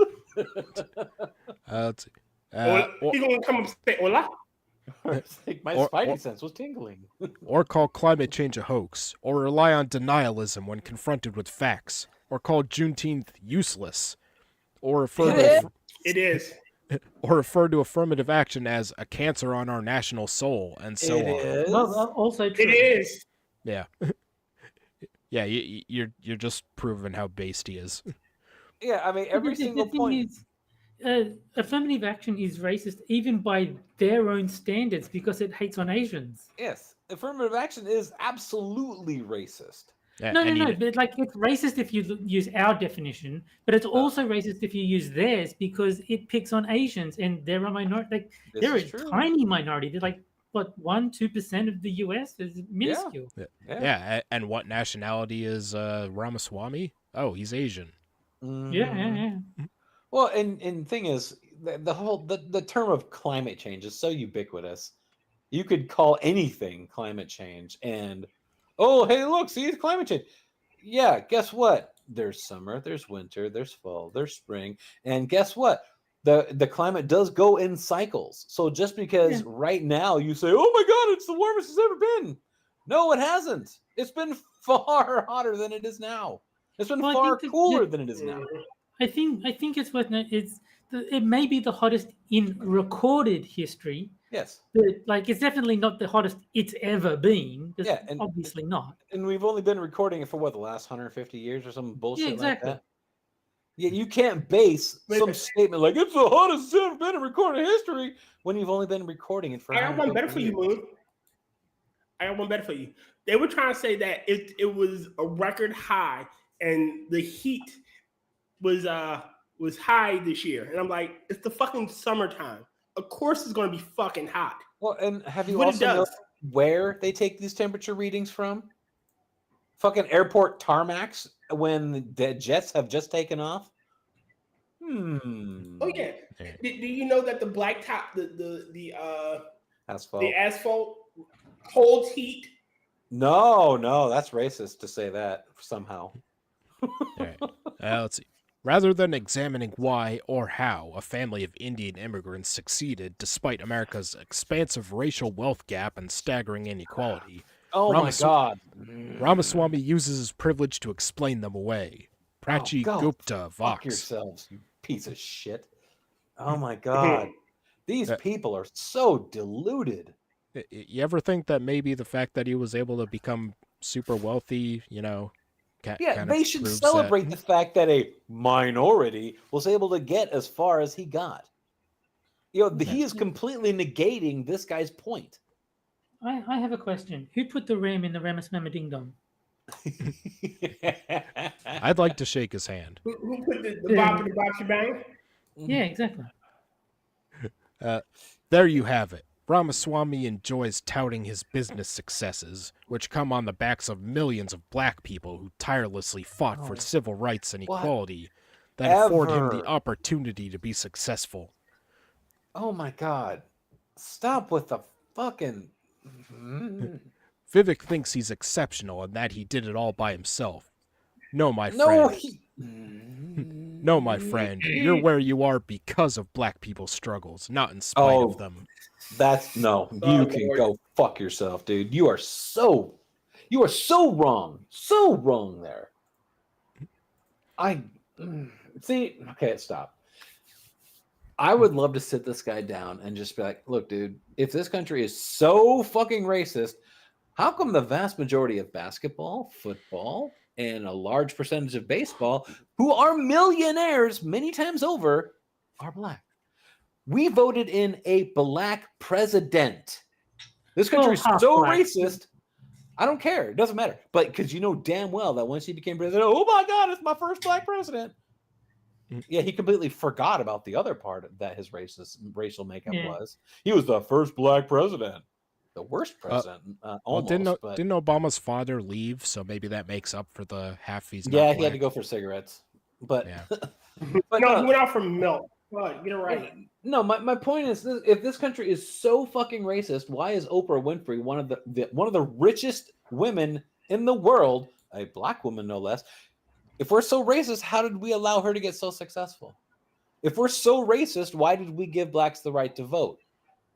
Let's see. He's gonna come up and say, "Hola." It's like my Or- spidey or- sense was tingling. or call climate change a hoax, or rely on denialism when confronted with facts, or call Juneteenth useless, or refer to It is. or refer to affirmative action as a cancer on our national soul, and so It on. is. Well, also true. It is. Yeah, yeah. You're just proving how based he is. Yeah, I mean every The single thing point. is, affirmative action is racist even by their own standards because it hates on Asians. Yes, affirmative action is absolutely racist. Yeah, No, and you- but like it's racist if you use our definition, but it's also racist if you use theirs because it picks on Asians and they're a minority. Like This they're a is true. tiny minority. They're like what 1-2% of the U.S. is minuscule. Yeah, and what nationality is Ramaswamy? Oh, he's Asian. Mhm. Yeah. Well, and thing is, the whole the term of climate change is so ubiquitous. You could call anything climate change, and oh, hey, look, see, it's climate change. Yeah, guess what? There's summer, there's winter, there's fall, there's spring, and guess what? The climate does go in cycles. So just because right now you say, "Oh my God, it's the warmest it's ever been," no, it hasn't. It's been far hotter than it is now. It's been Well, I far think that- cooler than it is now. I think it's worth noting. It may be the hottest in recorded history. Yes. But like it's definitely not the hottest it's ever been. It's Yeah, and- obviously not. And we've only been recording it for what, the last 150 years or some bullshit exactly. like that. Yeah, you can't base some statement like it's the hottest it's ever been in recorded history when you've only been recording it for. I got one better 150 for you, years. Moon. I got one better for you. They were trying to say that it was a record high and the heat was high this year. And I'm like, it's the fucking summertime. Of course it's gonna be fucking hot. Well, and have you What it also does. noticed where they take these temperature readings from? Fucking airport tarmacs when the jets have just taken off. Oh yeah. Do you know that the blacktop, the Asphalt. the asphalt holds heat? No, that's racist to say that somehow. All right. Let's see. Rather than examining why or how a family of Indian immigrants succeeded despite America's expansive racial wealth gap and staggering inequality, Oh my God. Ramaswamy uses his privilege to explain them away. Prachi go Gupta Fuck Vox. yourselves, you piece of shit. Oh my God. These people are so deluded. You ever think that maybe the fact that he was able to become super wealthy, Yeah, they should celebrate the fact that a minority was able to get as far as he got. He is completely negating this guy's point. I have a question. Who put the ram in the Ramaswamy Ding Dong? I'd like to shake his hand. Who put the bop in the box bang? Yeah, exactly. There you have it. Ramaswamy enjoys touting his business successes, which come on the backs of millions of black people who tirelessly fought for civil rights and equality that afford him the opportunity to be successful. Oh my God. Stop with the fucking... Vivek thinks he's exceptional and that he did it all by himself. No, my No, friend. No, my friend. You're where you are because of black people's struggles, not in spite of them. That's no. You can go fuck yourself, dude. You are so wrong. So wrong there. I see. Okay, stop. I would love to sit this guy down and just be like, look, dude, if this country is so fucking racist, how come the vast majority of basketball, football, and a large percentage of baseball, who are millionaires many times over, are black? We voted in a black president. This country is so racist. I don't care. It doesn't matter. But because you know damn well that once he became president, oh my God, it's my first black president. Yeah, he completely forgot about the other part that his racial makeup was. He was the first black president. The worst president, almost. Didn't Obama's father leave? So maybe that makes up for the half he's not Yeah, black. he had to go for cigarettes. But, but no, he went out for milk. God, get it right. No, my point is, if this country is so fucking racist, why is Oprah Winfrey one of the richest women in the world, a black woman no less? If we're so racist, how did we allow her to get so successful? If we're so racist, why did we give blacks the right to vote?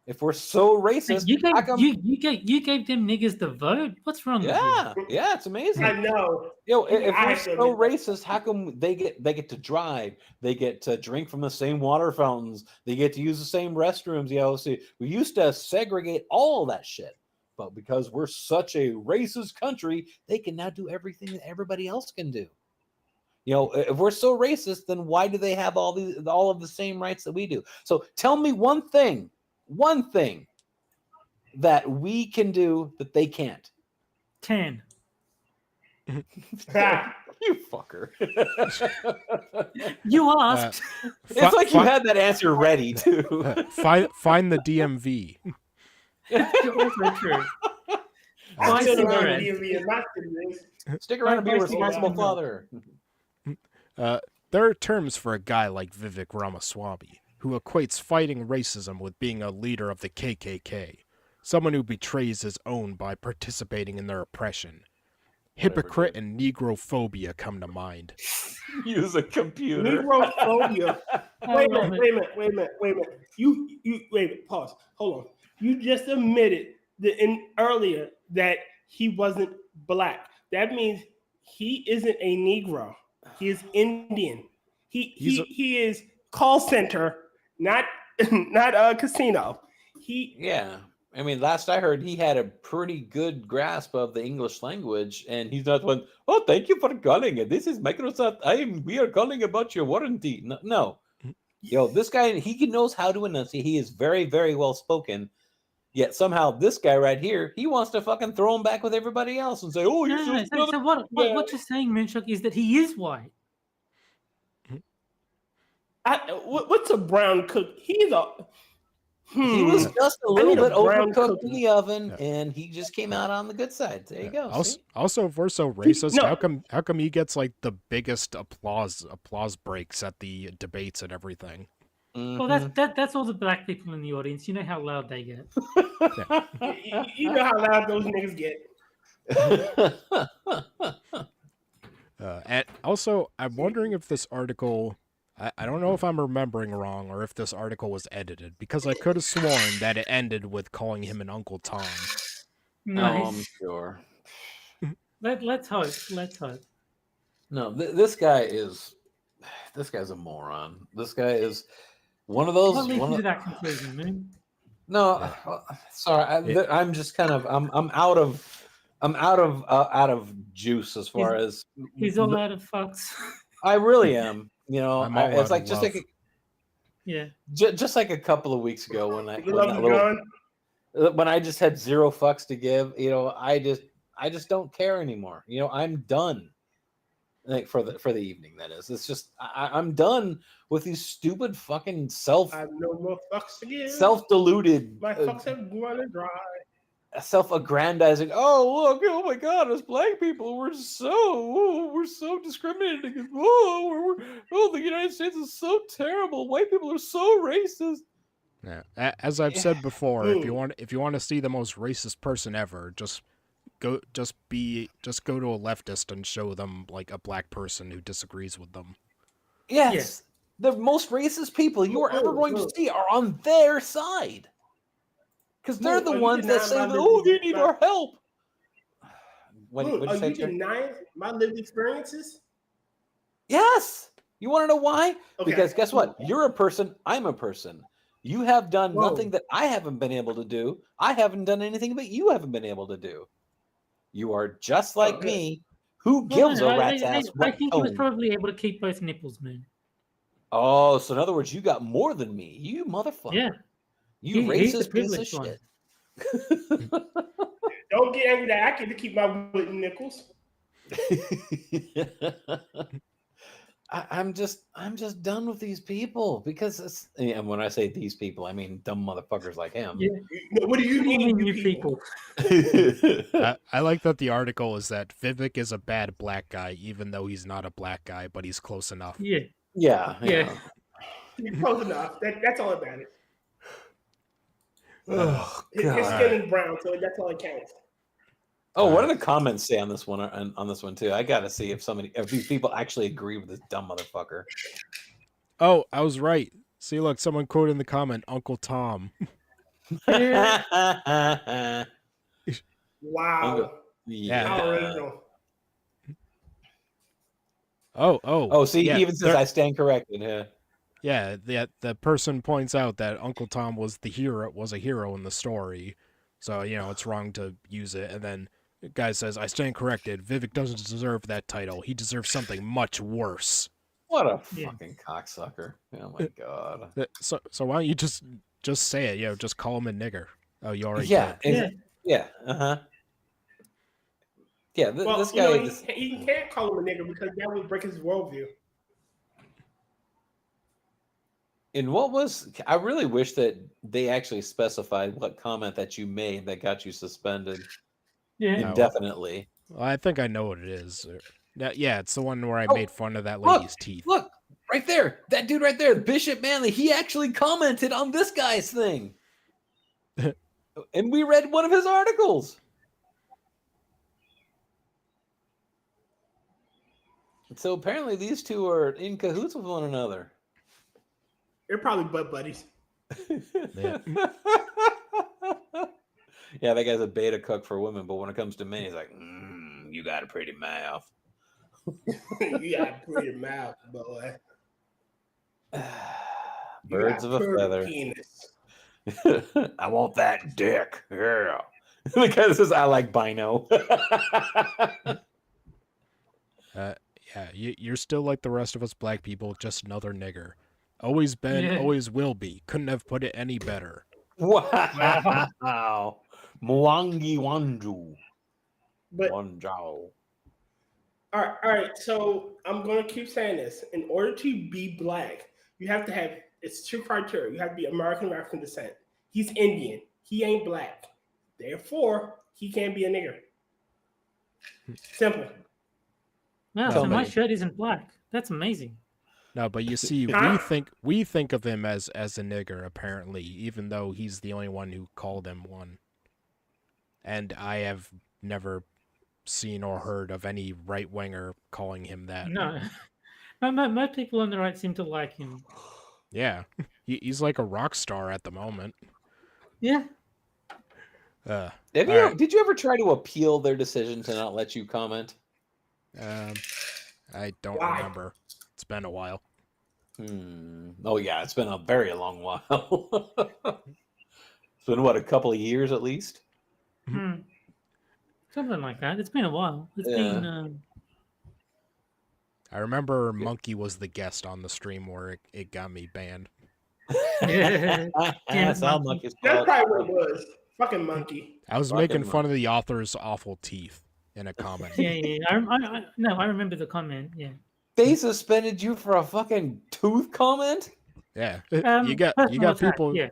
If we're so racist, You gave, how come? you gave them niggers the vote? What's wrong with you? Yeah, it's amazing. I know. If I we're have to so admit racist, how come they get to drive? They get to drink from the same water fountains. They get to use the same restrooms. See, we used to segregate all that shit, but because we're such a racist country, they can now do everything that everybody else can do. If we're so racist, then why do they have all of the same rights that we do? So tell me one thing that we can do that they can't. Can. You fucker. You asked. It's like you had that answer ready too. Find the DMV. Also true. I still don't know cigarette. the DMV is not this. Stick around and be a Five responsible cigarettes. father. There are terms for a guy like Vivek Ramaswamy, who equates fighting racism with being a leader of the KKK, someone who betrays his own by participating in their oppression. Hypocrite and Negrophobia come to mind. Use a computer. Negrophobia. Wait a minute. You wait a minute, pause. Hold on. You just admitted earlier that he wasn't black. That means he isn't a Negro. He is Indian. He is call center, not a casino. Yeah. I mean, last I heard, he had a pretty good grasp of the English language, and he's not one. Oh, thank you for calling. This is Microsoft. We are calling about your warranty. No. This guy, he knows how to enunciate. He is very, very well spoken. Yet somehow this guy right here, he wants to fucking throw him back with everybody else and say, "Oh, you're So what you're saying, Moonshock, is that he is white. What's a brown cook? He's a. He was just a little bit overcooked cookie. in the oven, and he just came out on the good side. There you go. Also, if we're so racist, No. how come he gets like the biggest applause breaks at the debates and everything? Well, that's all the black people in the audience. You know how loud they get. You know how loud those niggas get. And also, I'm wondering if this article, I don't know if I'm remembering wrong or if this article was edited, because I could have sworn that it ended with calling him an Uncle Tom. No, I'm Nice. sure. Let's hope. Let's hope. No, this guy's a moron. This guy is one of those. What leads you to that conclusion, Moon? No, sorry. I'm just kind of. I'm out of juice as far as. He's all out of fucks. I really am. I'm all It's out like of just love. like Yeah. just like a couple of weeks ago when You love the gun. when I just had zero fucks to give. I just don't care anymore. I'm done. Like for the evening, that is. It's just I'm done with these stupid fucking I have no more fucks to give. self-deluded, My fucks have run dry. self-aggrandizing. Oh look! Oh my God! As black people, we're so discriminated against. The United States is so terrible. White people are so racist. Yeah. As I've said before, if you want to see the most racist person ever, just go to a leftist and show them like a black person who disagrees with them. Yes, the most racist people you are ever going to see are on their side. Because they're the ones that say, they need our help. Are you denying my lived experiences? Yes. You want to know why? Okay. Because guess what? You're a person. I'm a person. You have done nothing that I haven't been able to do. I haven't done anything that you haven't been able to do. You are just like me. Who gives a rat's ass? I think he was probably able to keep both nipples, Moon. Oh, so in other words, you got more than me. You motherfucker. Yeah. You He's the racist piece of privileged one. shit. Don't get angry that I get to keep my wooden nickels. I'm just done with these people because and when I say these people, I mean dumb motherfuckers like him. Yeah. What do you mean, you people? I like that the article is that Vivek is a bad black guy, even though he's not a black guy, but he's close enough. Yeah. Yeah. He's close enough. That's all that matters. Oh, His God. skin is brown, so that's all that counts. Oh, what do the comments say on this one? On this one too, I gotta see if these people actually agree with this dumb motherfucker. Oh, I was right. See, look, someone quoted in the comment, Uncle Tom. Wow. Yeah. How original. Oh, see, yeah, he even says I stand corrected. Yeah. Yeah, the person points out that Uncle Tom was a hero in the story, so it's wrong to use it. And then the guy says, "I stand corrected. Vivek doesn't deserve that title. He deserves something much worse." What a Yeah. fucking cocksucker! Oh my god. So why don't you just say it? Just call him a nigger. Oh, you already Yeah. did. Yeah. Yeah. Well, This guy. he can't call him a nigger because that would break his worldview. And I really wish that they actually specified what comment that you made that got you suspended Yeah. indefinitely. Well, I think I know what it is. Yeah, it's the one where I Oh, made fun of that lady's teeth. Look, right there. That dude right there, Bishop Manley, he actually commented on this guy's thing. And we read one of his articles. So apparently these two are in cahoots with one another. They're probably butt buddies. Yeah. Yeah, that guy's a beta cook for women, but when it comes to men, he's like, you got a pretty mouth. You got a pretty mouth, boy. Birds of a feather. Penis. I want that dick. Yeah. The guy that says, I like Bino. Yeah, you're still like the rest of us black people, just another nigger. Always been, always will be. Couldn't have put it any better. Wow. Mwangi Wanju. But Wanjao. all right. So I'm gonna keep saying this. In order to be black, you have to have it's two criteria. You have to be American or African descent. He's Indian. He ain't black. Therefore, he can't be a nigger. Simple. Wow, Tell so my me. shirt isn't black. That's amazing. No, but you see, Huh? we think of him as a nigger, apparently, even though he's the only one who called him one. And I have never seen or heard of any right winger calling him that. No. Most people on the right seem to like him. Yeah, he's like a rock star at the moment. Yeah. Did you ever try to appeal their decision to not let you comment? I don't Why? remember. It's been a while. Oh yeah, it's been a very long while. It's been what, a couple of years at least? Something like that. It's been a while. It's Yeah. been I remember Monkey was the guest on the stream where it got me banned. yeah. That's how Monkey. monkeys That's talk. probably what it was. Fucking monkey. I was Fucking making fun of the author's awful teeth in a comment. Yeah. I remember the comment. Yeah. They suspended you for a fucking tooth comment? Yeah, you got personal attack, people. Yeah.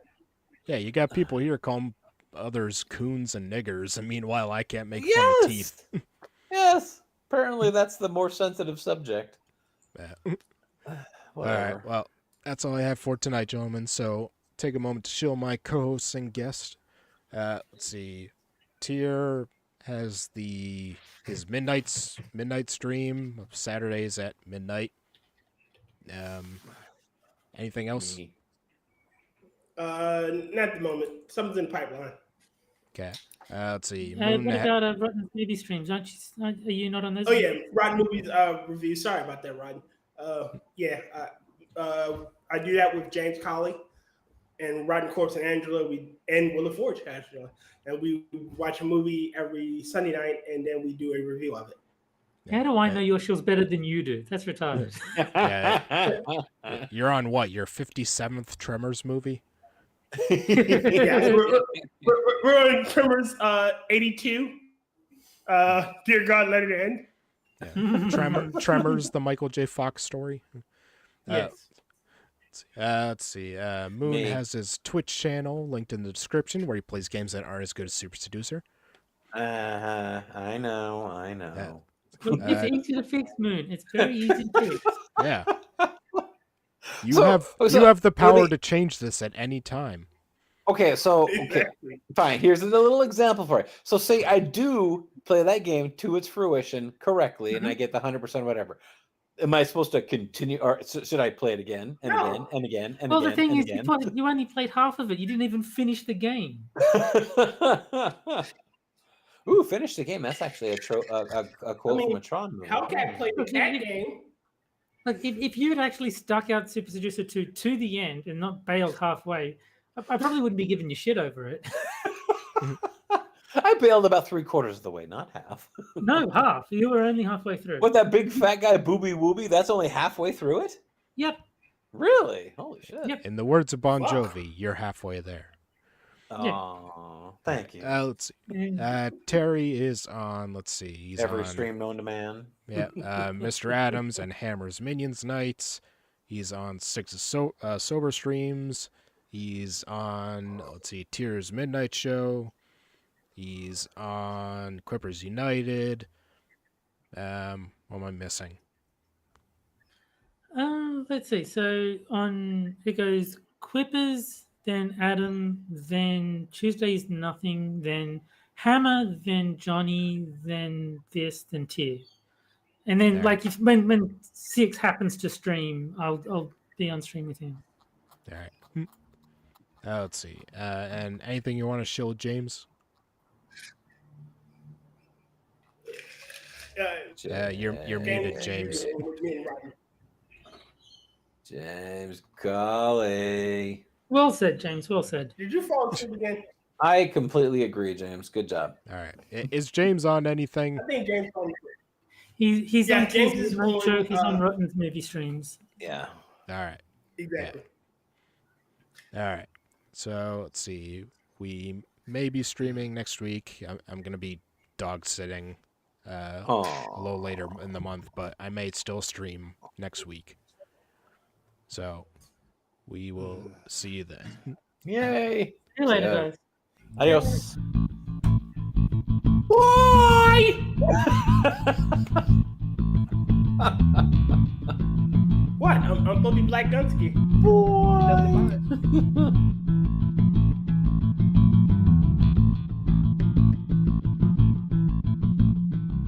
Yeah, you got people here calling others coons and niggers, and meanwhile I can't make fun of teeth. Yes. Apparently that's the more sensitive subject. Yeah. All Whatever. right, well, that's all I have for tonight, gentlemen. So take a moment to show my co-hosts and guest. Let's see. Tier has his midnight stream of Saturdays at midnight. Anything else? Me. Not at the moment. Something's in the pipeline. Okay. Let's see. What Moon about Rotten TV streams? Are you not on those? Oh yeah, Rotten Movies review. Sorry about that, Rotten. I do that with James Colley and Rotten Corpse and Angela. And Willa Forge, actually, and we watch a movie every Sunday night, and then we do a review of it. How do I know your show's better than you do? That's retarded. You're on what? Your 57th Tremors movie? Yeah, we're on Tremors 82. Dear God, let it end. Yeah. Tremors, the Michael J. Fox story. Yes. Let's see. Moon Me. has his Twitch channel linked in the description where he plays games that aren't as good as Super Seducer. I know. Look, it's easy to fix, Moon. It's very easy to fix. Yeah. You So- have so you have the power really- to change this at any time. Okay, so Exactly. fine. Here's a little example for it. So say I do play that game to its fruition correctly, and I get the 100% whatever. Am I supposed to continue, or should I play it again and No. again and again and Well, the again thing and is, again? you only played half of it. You didn't even finish the game. Ooh, finish the game. That's actually a quote from a Tron movie. Hellcat played the Look, cat if- game. Like, if you had actually stuck out Super Seducer 2 to the end and not bailed halfway, I probably wouldn't be giving you shit over it. I bailed about 3/4 of the way, not half. No, half. You were only halfway through. What, that big fat guy, Booby Wooby? That's only halfway through it? Yep. Really? Holy shit. Yep. In the words of Bon Fuck. Jovi, you're halfway there. Oh, thank you. Let's see. Terry is on. Let's see. He's Every on. stream known to man. Yeah, Mr. Adams and Hammer's Minions Nights. He's on Six Sober Streams. He's on, let's see, Tears Midnight Show. He's on Quippers United. What am I missing? Let's see. So on it goes Quippers, then Adam, then Tuesday's Nothing, then Hammer, then Johnny, then this, then Tier. And then There. like if when Six happens to stream, I'll be on stream with him. All right. Let's see. And anything you want to shill, James? You're muted, James. James Colley. Well said, James. Well said. Did you fall asleep again? I completely agree, James. Good job. All right. Is James on anything? I think James fell asleep. He's Yeah, on James Tuesday's is Night on, Show. He's on Rotten's movie streams. Yeah. All right. Exactly. All right. So let's see. We may be streaming next week. I'm going to be dog sitting a little later in the month, but I may still stream next week. So we will see you then. Yay. See you later, Yeah. guys. Adios. Why? What? I'm Bobby Black Gunsky. Boy.